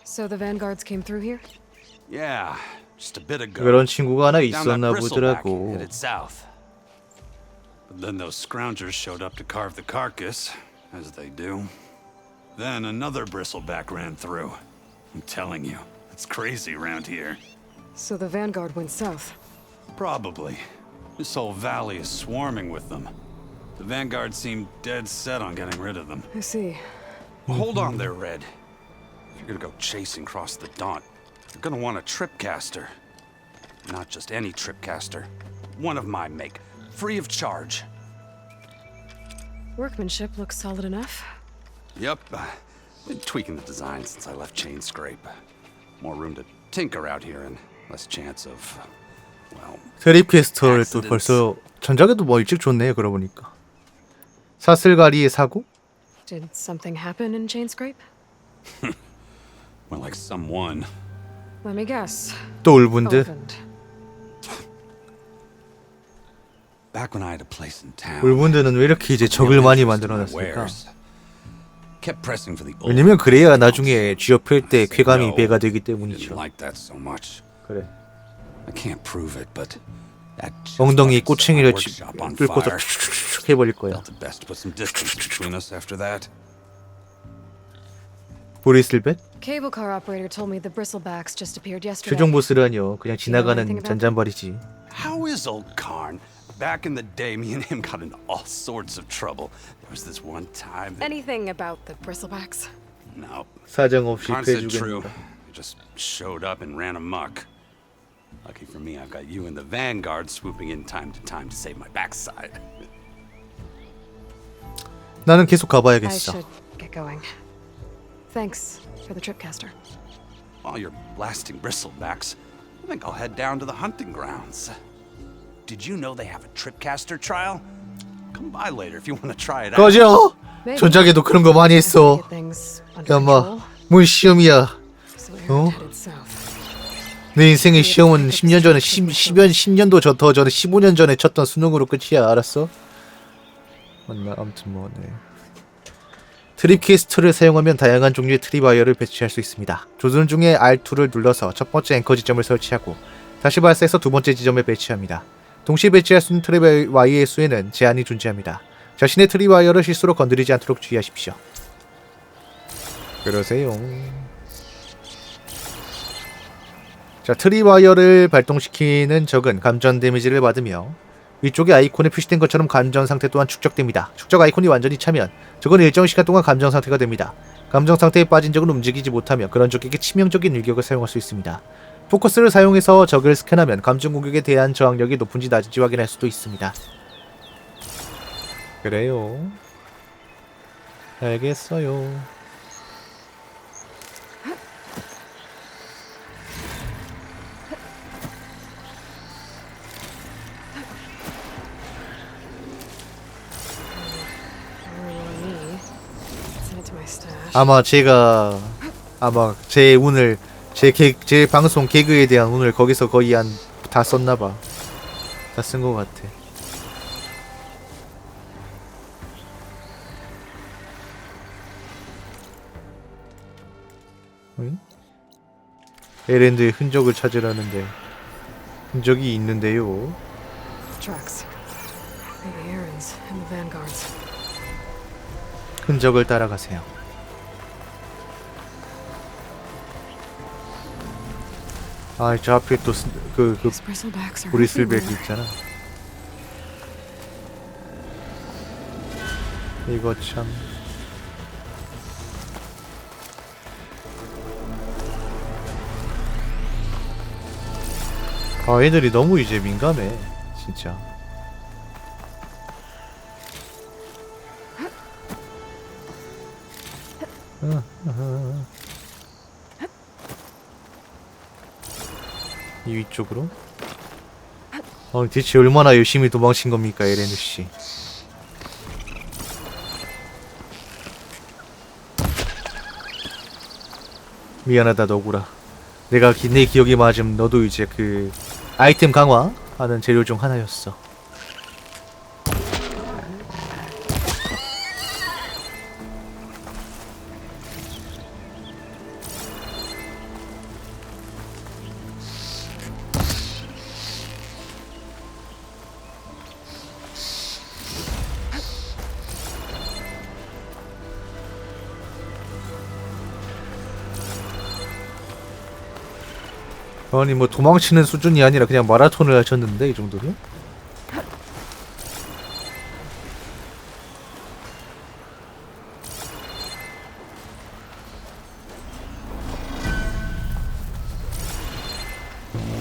So the vanguards came through here? Yeah, just a bit ago. 그런 친구가 하나 Down that 있었나 bristleback, 보더라고. headed south. But then those scroungers showed up to carve the carcass, as they do. Then another bristleback ran through. I'm telling you, it's crazy around here. So the vanguard went south. Probably. This whole valley is swarming with them. The vanguard seemed dead set on getting rid of them. I see. Hold on there, Red. If you're gonna go chasing across the Daunt, you're gonna want a tripcaster. Not just any tripcaster. One of my make. Free of charge. Workmanship looks solid enough. Yep. Been tweaking the design since I left Chain Scrape. More room to tinker out here and less chance of, well, 트립캐스터를 또 벌써 전작에도 뭐 일찍 줬네요. 그러고 보니까. 사슬가리의 사고? Did something happen in Chain Scrape? well, like someone. Let me guess. 또 울분드? Elephant. Back when I had a place in town. 울분드는 왜 이렇게 이제 적을 많이 만들어놨을까? Kept pressing for the old. 왜냐면 그래야 나중에 쥐어필 때 쾌감이 배가 되기 때문이죠. Like that so much. 그래. I can't prove it, but 엉덩이 꼬챙이를 뚫고서 해버릴 거야. Felt it best to put some distance between us after that. 브리슬백? Cable car operator told me the bristlebacks just appeared yesterday. 최종 보스라뇨. 그냥 지나가는 잔잔바리지. How is old Karn? Back in the day, me and him got into all sorts of trouble. There was this one time. Anything about the bristlebacks? No. 사정 없이 Karn said true. 패주겠다. He just showed up and ran amok. Lucky for me, I've got you and the Vanguard swooping in time to save my backside. 나는 계속 I 가봐야겠어. should get going. Thanks for the tripcaster. While you're blasting bristlebacks, I think I'll head down to the hunting grounds. Did you know they have a tripcaster trial? Come by later if you want to try it out. 꺼져! 전작에도 그런 거 많이 했어. 야, 마, 뭔 시험이야? 어? 내 인생의 시험은 10년 전에 10년도 더 전에 15년 전에 쳤던 수능으로 끝이야. 알았어? 맞나? 아무튼 뭐 네. 트립캐스터를 사용하면 다양한 종류의 트립와이어를 배치할 수 있습니다. 조준 중에 R2를 눌러서 첫 번째 앵커 지점을 설치하고 다시 발사해서 두 번째 지점에 배치합니다. 동시에 배치할 수 있는 트립와이어의 수에는 제한이 존재합니다. 자신의 트립와이어를 실수로 건드리지 않도록 주의하십시오. 그러세요. 자, 트립와이어를 발동시키는 적은 감전 데미지를 받으며 위쪽에 아이콘에 표시된 것처럼 감전 상태 또한 축적됩니다. 축적 아이콘이 완전히 차면 적은 일정 시간 동안 감정 상태가 됩니다. 감정 상태에 빠진 적은 움직이지 못하며 그런 적에게 치명적인 일격을 사용할 수 있습니다. 포커스를 사용해서 적을 스캔하면 감정 공격에 대한 저항력이 높은지 낮은지 확인할 수도 있습니다. 그래요. 알겠어요. 아마 제가 제 운을 제 방송 개그에 대한 운을 거기서 거의 한 다 썼나봐. 다 쓴 것 같아. 응? 에랜드의 흔적을 찾으라는데 흔적이 있는데요. Tracks. The Aarons and the Vanguards. 흔적을 따라가세요. 아, 저 앞에 또 브리슬백 있잖아. 이거 참. 아, 애들이 너무 이제 민감해, 진짜. 이 위쪽으로? 대체 얼마나 열심히 도망친 겁니까, 에렌 씨? 미안하다, 너구라. 내 기억이 맞음, 너도 이제 그 아이템 강화하는 재료 중 하나였어. 아니 뭐 도망치는 수준이 아니라 그냥 마라톤을 하셨는데 이 정도면?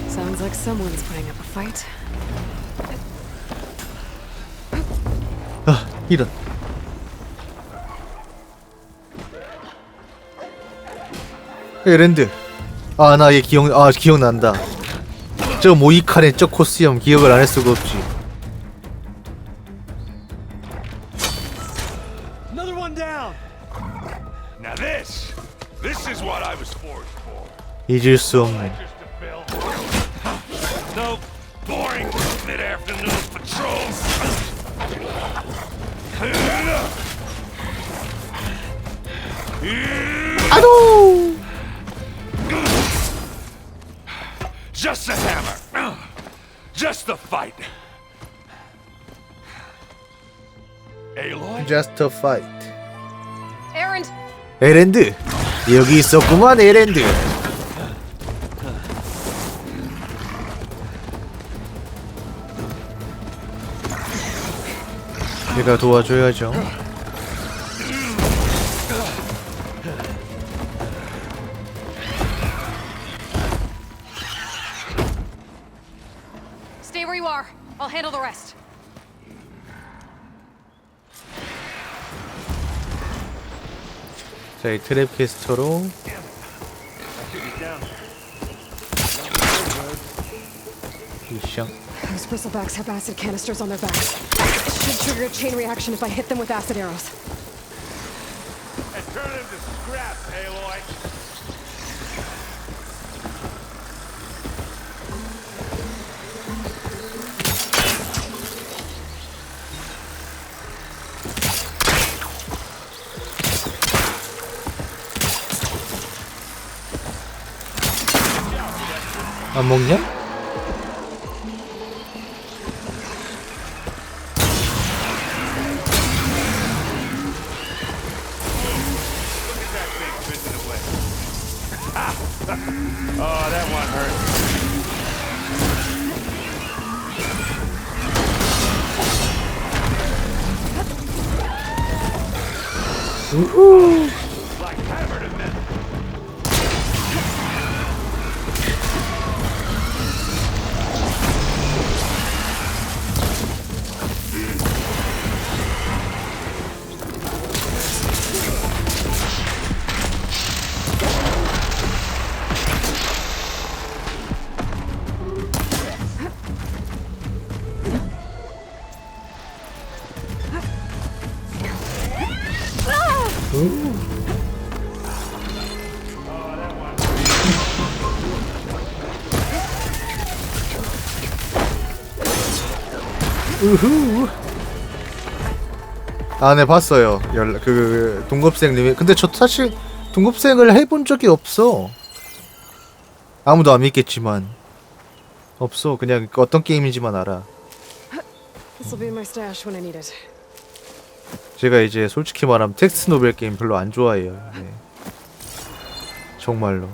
Sounds like someone's putting up a fight. 아, 이런. 에렌드. 아, 나 얘 기억난다. 저 모이칸의 저 코스염 기억을 안 할 수가 없지. Another one down. Now this is what I was forged for. 잊을 수 없는. No boring mid-afternoon patrols. 아도. Just a hammer. Just a fight. Aloy? Just a fight. Erend. 에렌드. 여기 있었구만, 에렌드. 내가 도와줘야죠. Stay where you are. I'll handle the rest. 자, 이 트랩 캐스터로 미션. Those bristlebacks have acid canisters on their backs. It should trigger a chain reaction if I hit them with acid arrows. And turn them to scrap, Aloy. 안 먹냐? Oh, that one hurt. 우후. Like hammer to metal. 우후. 아, 네 봤어요. 그 동급생님이. 근데 저 사실 동급생을 해본 적이 없어. 아무도 안 믿겠지만 없어. 그냥 어떤 게임인지만 알아. This'll be in my stash when I need it. 제가 이제 솔직히 말하면 텍스트 노벨 게임 별로 안 좋아해요. 네. 정말로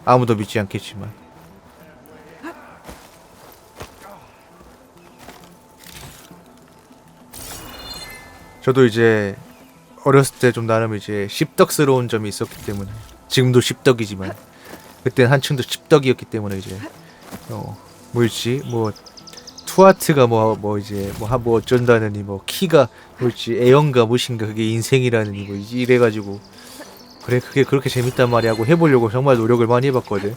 아무도 믿지 않겠지만. 저도 이제 어렸을 때 좀 나름 이제 씹덕스러운 점이 있었기 때문에 지금도 씹덕이지만 그때는 한층 더 씹덕이었기 때문에 이제 뭐였지 뭐 투아트가 뭐 이제 뭐 어쩐다느니 뭐 키가 뭐였지 애연가 무엇인가 그게 인생이라느니 뭐 이래가지고 그래 그게 그렇게 재밌단 말이야 하고 해보려고 정말 노력을 많이 해봤거든.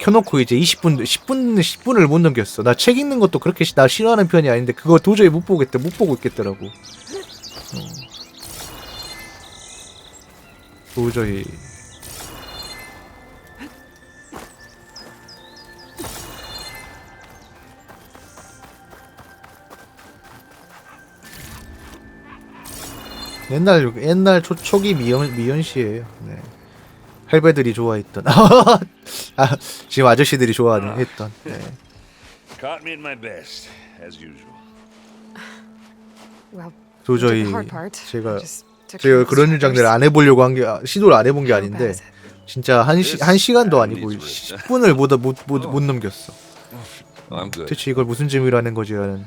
켜놓고 이제 10분을 못 넘겼어. 나 책 읽는 것도 그렇게 나 싫어하는 편이 아닌데 그거 도저히 못 보고 있겠더라고. 도저히. 옛날 초기 미연 씨예요. 네. 할배들이 좋아했던 지금 아저씨들이 좋아하는 했던. 네. Caught me in my best, as usual. 도저히 제가 그런 장르를 안 해보려고 한 게 시도를 안 해본 게 아닌데 진짜 한 시간도 아니고 10분을 못 넘겼어. 대체 이걸 무슨 재미로 하는 거지라는.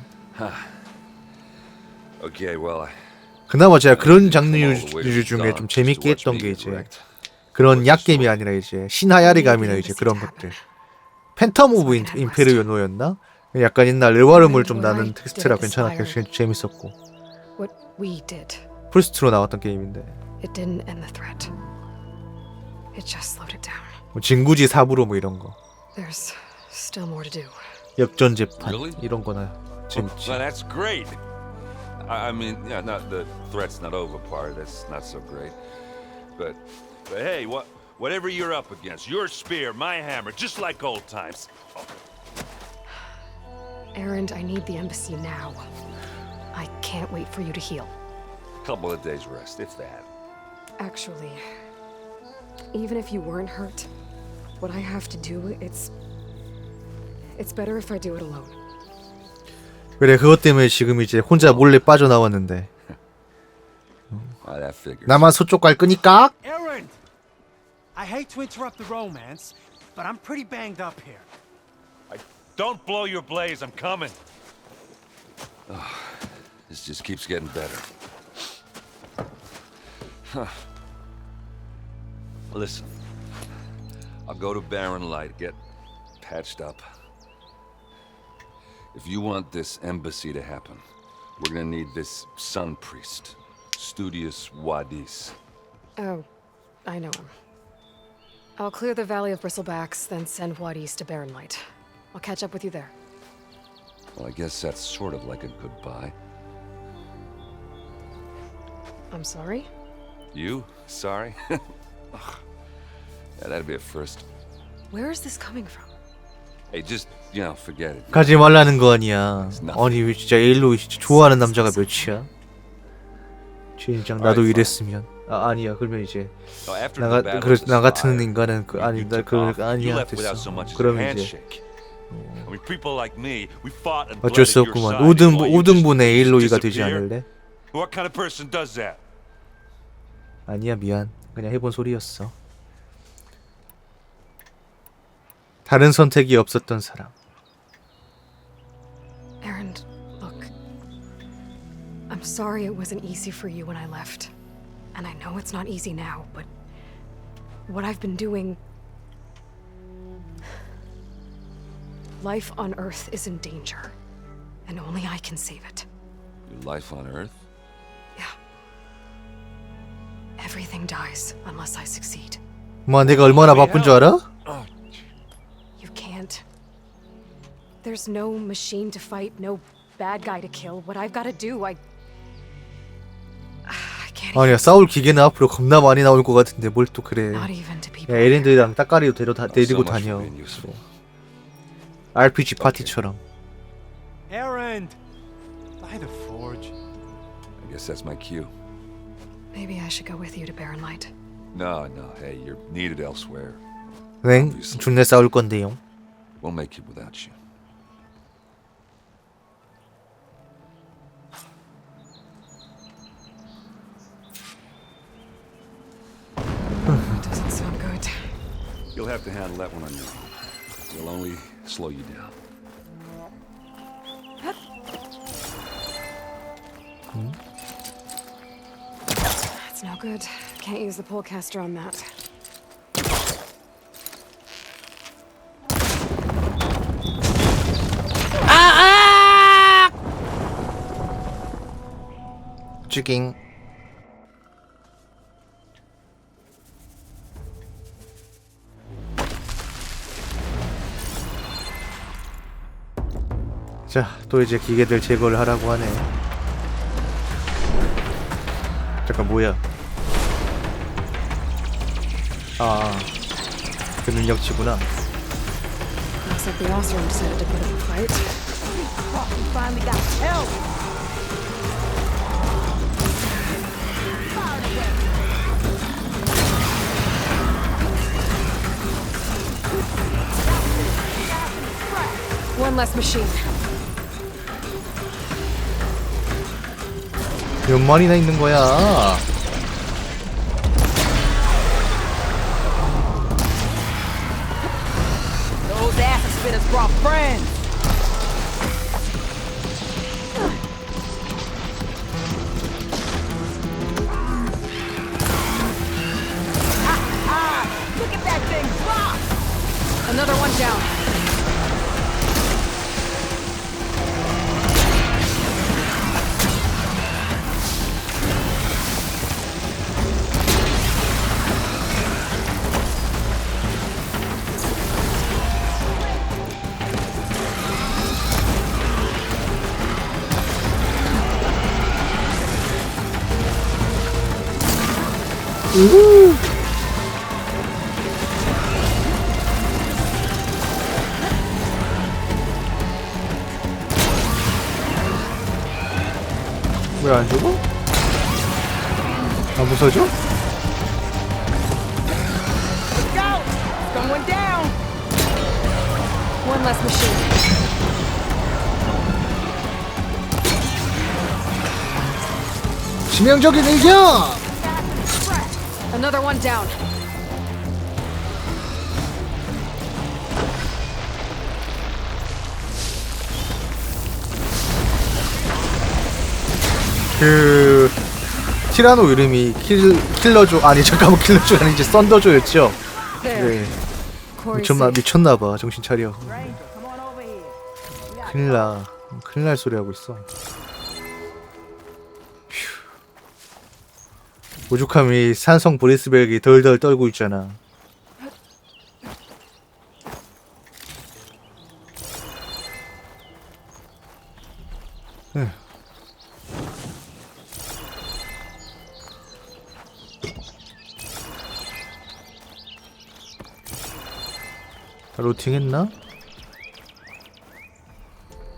그나마 제가 그런 장르 중에 좀 재밌게 했던 게 이제 그런 약겜이 아니라 이제 신하야리감이나 이제 그런 것들. 팬텀 오브 임페리오노였나? 약간 옛날 르와르물 좀 나는 텍스트라 괜찮았고 재밌었고. 플스트로 나왔던 게임인데. 뭐 진구지 4부로 뭐 이런 거. 역전 재판 이런 거나 재밌지. I mean, yeah, not the threat's not over part. That's not so great. But hey, whatever you're up against, your spear, my hammer, just like old times. Erend, I need the embassy now. I can't wait for you to heal. Couple of days rest, if that. Actually, even if you weren't hurt, what I have to do, it's better if I do it alone. 그래 그것 때문에 지금 이제 혼자 몰래 빠져나왔는데 나만 서쪽 갈 거니까? Erend! I hate to interrupt the romance, but I'm pretty banged up here. Don't blow your blaze, I'm coming. This just keeps getting better. Listen, I'll go to Barren Light, get patched up. If you want this embassy to happen, we're gonna need this sun priest, Studious Wadis. Oh, I know him. I'll clear the Valley of Bristlebacks, then send Wadis to Barren Light. I'll catch up with you there. Well, I guess that's sort of like a goodbye. I'm sorry? You? Sorry? Yeah, that'd be a first. Where is this coming from? Hey, just, you know, forget it. 가지 말라는 거 아니야. 아니 진짜 에일로이 진짜 좋아하는 남자가 몇이야? 진짜 나도 이랬으면. 아니야. 그러면 이제 나 같은 인간은 아니야 됐어. 그러면 이제 어쩔 수 없구만. 5등분의 에일로이가 되지 않을래? 아니야 미안. 그냥 해본 소리였어. 다른 선택이 없었던 사람. Erend, look. I'm sorry it wasn't easy for you when I left. And I know it's not easy now, but what I've been doing... Life on Earth is in danger, and only I can save it. Your life on Earth? Yeah. Everything dies unless I succeed. 뭐 내가 얼마나 바쁜 줄 알아? You can't. There's no machine to fight, no bad guy to kill. What I've got to do, I can't. 아니야 싸울 기계는 앞으로 겁나 많이 나올 것 같은데 뭘 또 그래. 야 에렌드랑 따까리도 데리고 다녀. RPG 파티처럼. Erend, by the forge. I guess that's my cue. Maybe I should go with you to Barren Light. No, hey, you're needed elsewhere. 네, 준내 싸울 건데요. We'll make it without you. Doesn't sound good. You'll have to handle that one on your own. We'll only slow you down. good. Can't use the polecaster on that. 쥐깅. 자, 또 이제 기계들 제거를 하라고 하네. 잠깐 뭐야? 아, 그 능력치구나. Looks like the Osram decided to put up a fight. We finally got help. One less machine. 몇 마리나 있는 거야? Those acid spitters brought friends. Look at that thing drop! Another one down. 왜 안 죽어? 안 부서져? Let's go! It's going down! One less machine. 치명적인 일격! Another one down. 그 티라노 이름이 킬러조 아니 잠깐만 킬러조 아니지 썬더조였죠. 네. 미쳤나봐. 정신 차려. 큰일 날 소리 하고 있어. 오죽함이 산성 브리슬백이 덜덜 떨고 있잖아. 로팅했나?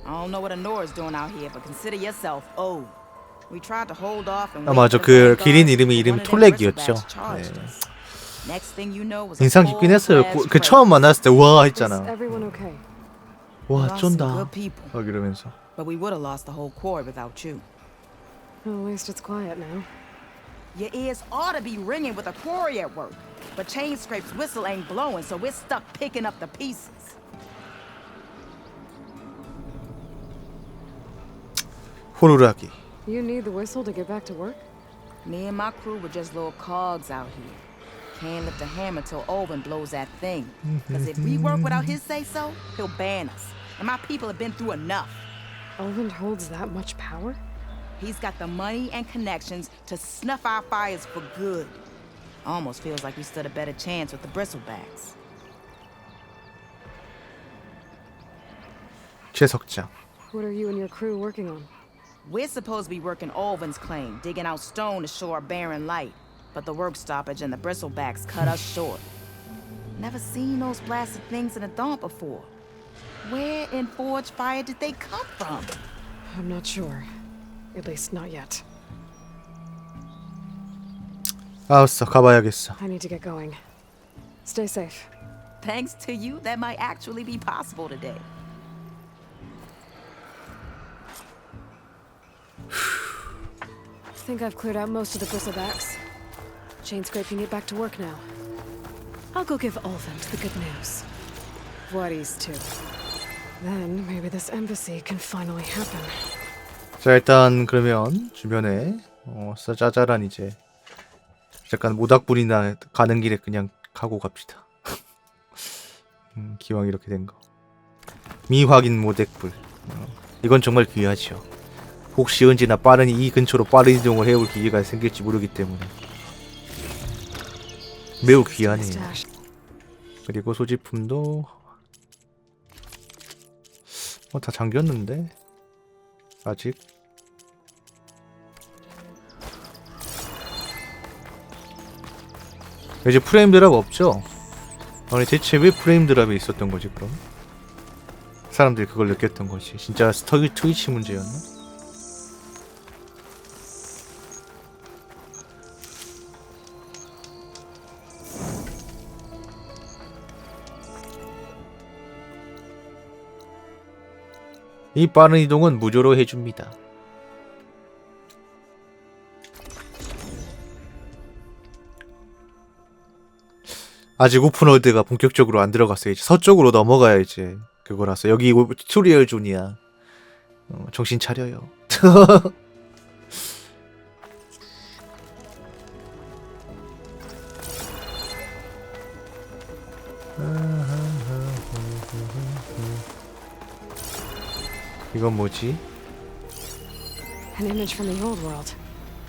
I don't know what Anora's doing out here, but consider yourself old. We tried to hold off and 아 맞아 그 기린 이름이 톨렉이었죠. 네. 인상 깊긴 했어요. 그 처음 만났을 때 우와 했잖아. 와 쩐다. 막 이러면서. But we would have lost the whole quarry without you. At least it's quiet now. Your ears ought to be ringing with a quarry at work, but Chain Scrape's whistle ain't blowing, so we're stuck picking up the pieces. 호루라기. You need the whistle to get back to work? Me and my crew were just little cogs out here. Can't lift a hammer till Olvin blows that thing. Because if we work without his say-so, he'll ban us. And my people have been through enough. Olvin holds that much power? He's got the money and connections to snuff our fires for good. Almost feels like we stood a better chance with the bristlebacks. 최석장. What are you and your crew working on? We're supposed to be working Olvin's claim, digging out stone to show our barren light. But the work stoppage and the bristlebacks cut us short. Never seen those blasted things in a dump before. Where in Forge Fire did they come from? I'm not sure. At least not yet. 알았어, 가봐야겠어. I need to get going. Stay safe. Thanks to you, that might actually be possible today. I think I've cleared out most of the bristlebacks. Chain Scrape can get back to work now. I'll go give Olvin the good news. Voorhees too. Then maybe this embassy can finally happen. 자 일단 그러면 주변에 짜잘한 이제 잠깐 모닥불이나 가는 길에 그냥 가고 갑시다. 기왕 이렇게 된 거. 미확인 모닥불. 이건 정말 귀하죠. 혹시 언제나 이 근처로 빠른 이동을 해올 기회가 생길지 모르기 때문에 매우 귀하네요. 그리고 소지품도 다 잠겼는데 아직. 이제 프레임 드랍 없죠? 아니 대체 왜 프레임 드랍이 있었던 거지 그럼? 사람들이 그걸 느꼈던 거지. 진짜 트위치 문제였나? 이 빠른 이동은 무료로 해줍니다. 아직 오픈월드가 본격적으로 안 들어갔어요. 이제 서쪽으로 넘어가야 이제 그거라서. 여기 튜토리얼 존이야. 정신 차려요. 이건 뭐지? An image from the old world.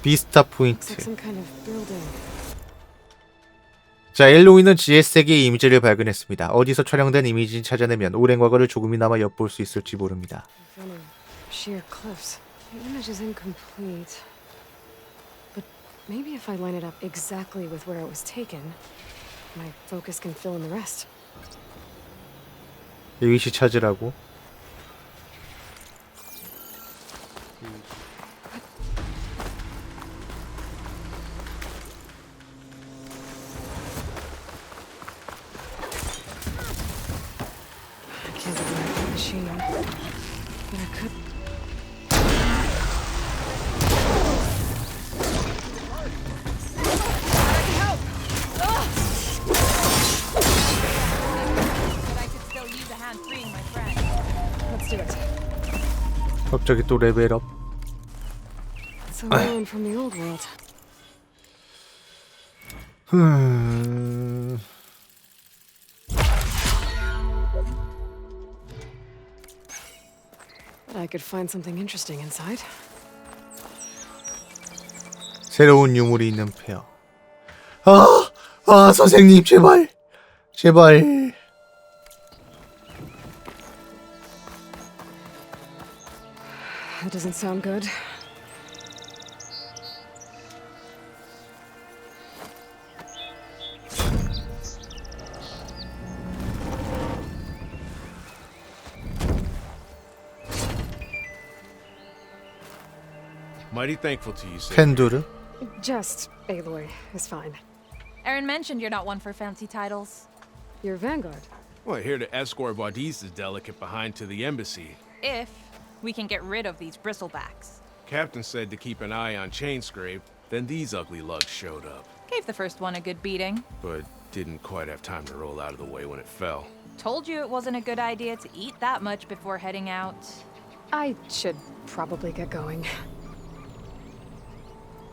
비스타 Looks 포인트. like some kind of building. 자, 에일로이는 지의 세계의 이미지를 발견했습니다. 어디서 촬영된 이미지를 찾아내면 오랜 과거를 조금이나마 엿볼 수 있을지 모릅니다. Running sheer cliffs. The image is incomplete. But maybe if I line it up exactly with where it was taken, my focus can fill in the rest. 이 위치 찾으라고? Can't ignore the machine. But I could. Let's do it. 갑자기 또 레벨업. It's a ruin from the old world. But I could find something interesting inside. 새로운 유물이 있는 페어. 선생님 제발. 제발. That doesn't sound good. Mighty thankful to you, sir. 펜두르? Just Aloy is fine. Aaron mentioned you're not one for fancy titles. You're Vanguard. Well, here to escort Baudise's delicate behind to the embassy. If we can get rid of these bristlebacks. Captain said to keep an eye on Chainscrape, then these ugly lugs showed up. Gave the first one a good beating. But didn't quite have time to roll out of the way when it fell. Told you it wasn't a good idea to eat that much before heading out. I should probably get going.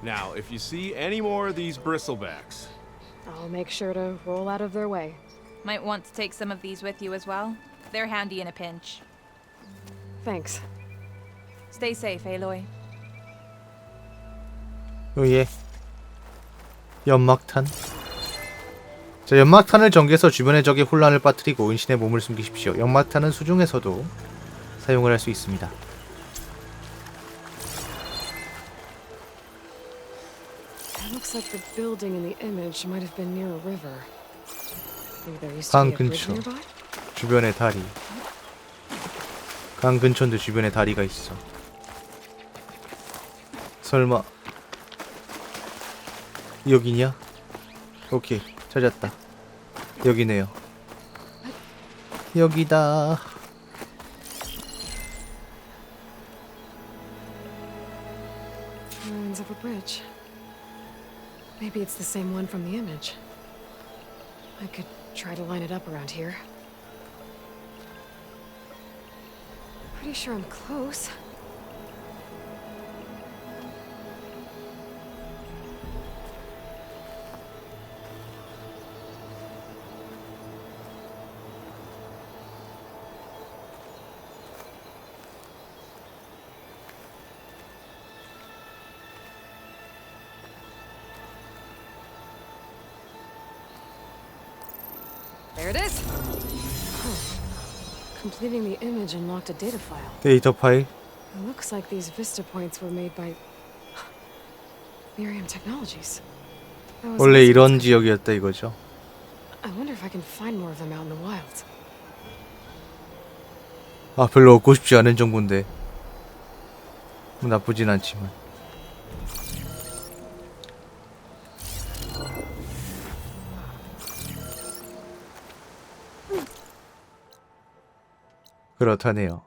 Now, if you see any more of these bristlebacks, I'll make sure to roll out of their way. Might want to take some of these with you as well. They're handy in a pinch. Thanks. Stay safe, Aloy. 예. 연막탄. 자, 연막탄을 전개해서 주변의 적의 혼란을 빠뜨리고 은신의 몸을 숨기십시오. 연막탄은 수중에서도 사용을 할 수 있습니다. It looks like the building in the image might have been near a river. Maybe there used to 강 be a bridge 근처. nearby? 주변에 다리. 강 근처인데 주변에 다리가 있어. 설마 여기냐? 오케이, 찾았다. 여기네요. 여기다. Ruins of a bridge. Maybe it's the same one from the image. I could try to line it up around here. Pretty sure I'm close. There it is. Completing the image unlocked a data file. 데이터 파일. It looks like these vista points were made by Miriam Technologies. That was 원래 awesome. 이런 지역이었다 이거죠. I wonder if I can find more of them out in the wild. 아, 별로 얻고 싶지 않은 정보인데. 뭐 나쁘진 않지만. 그렇다네요.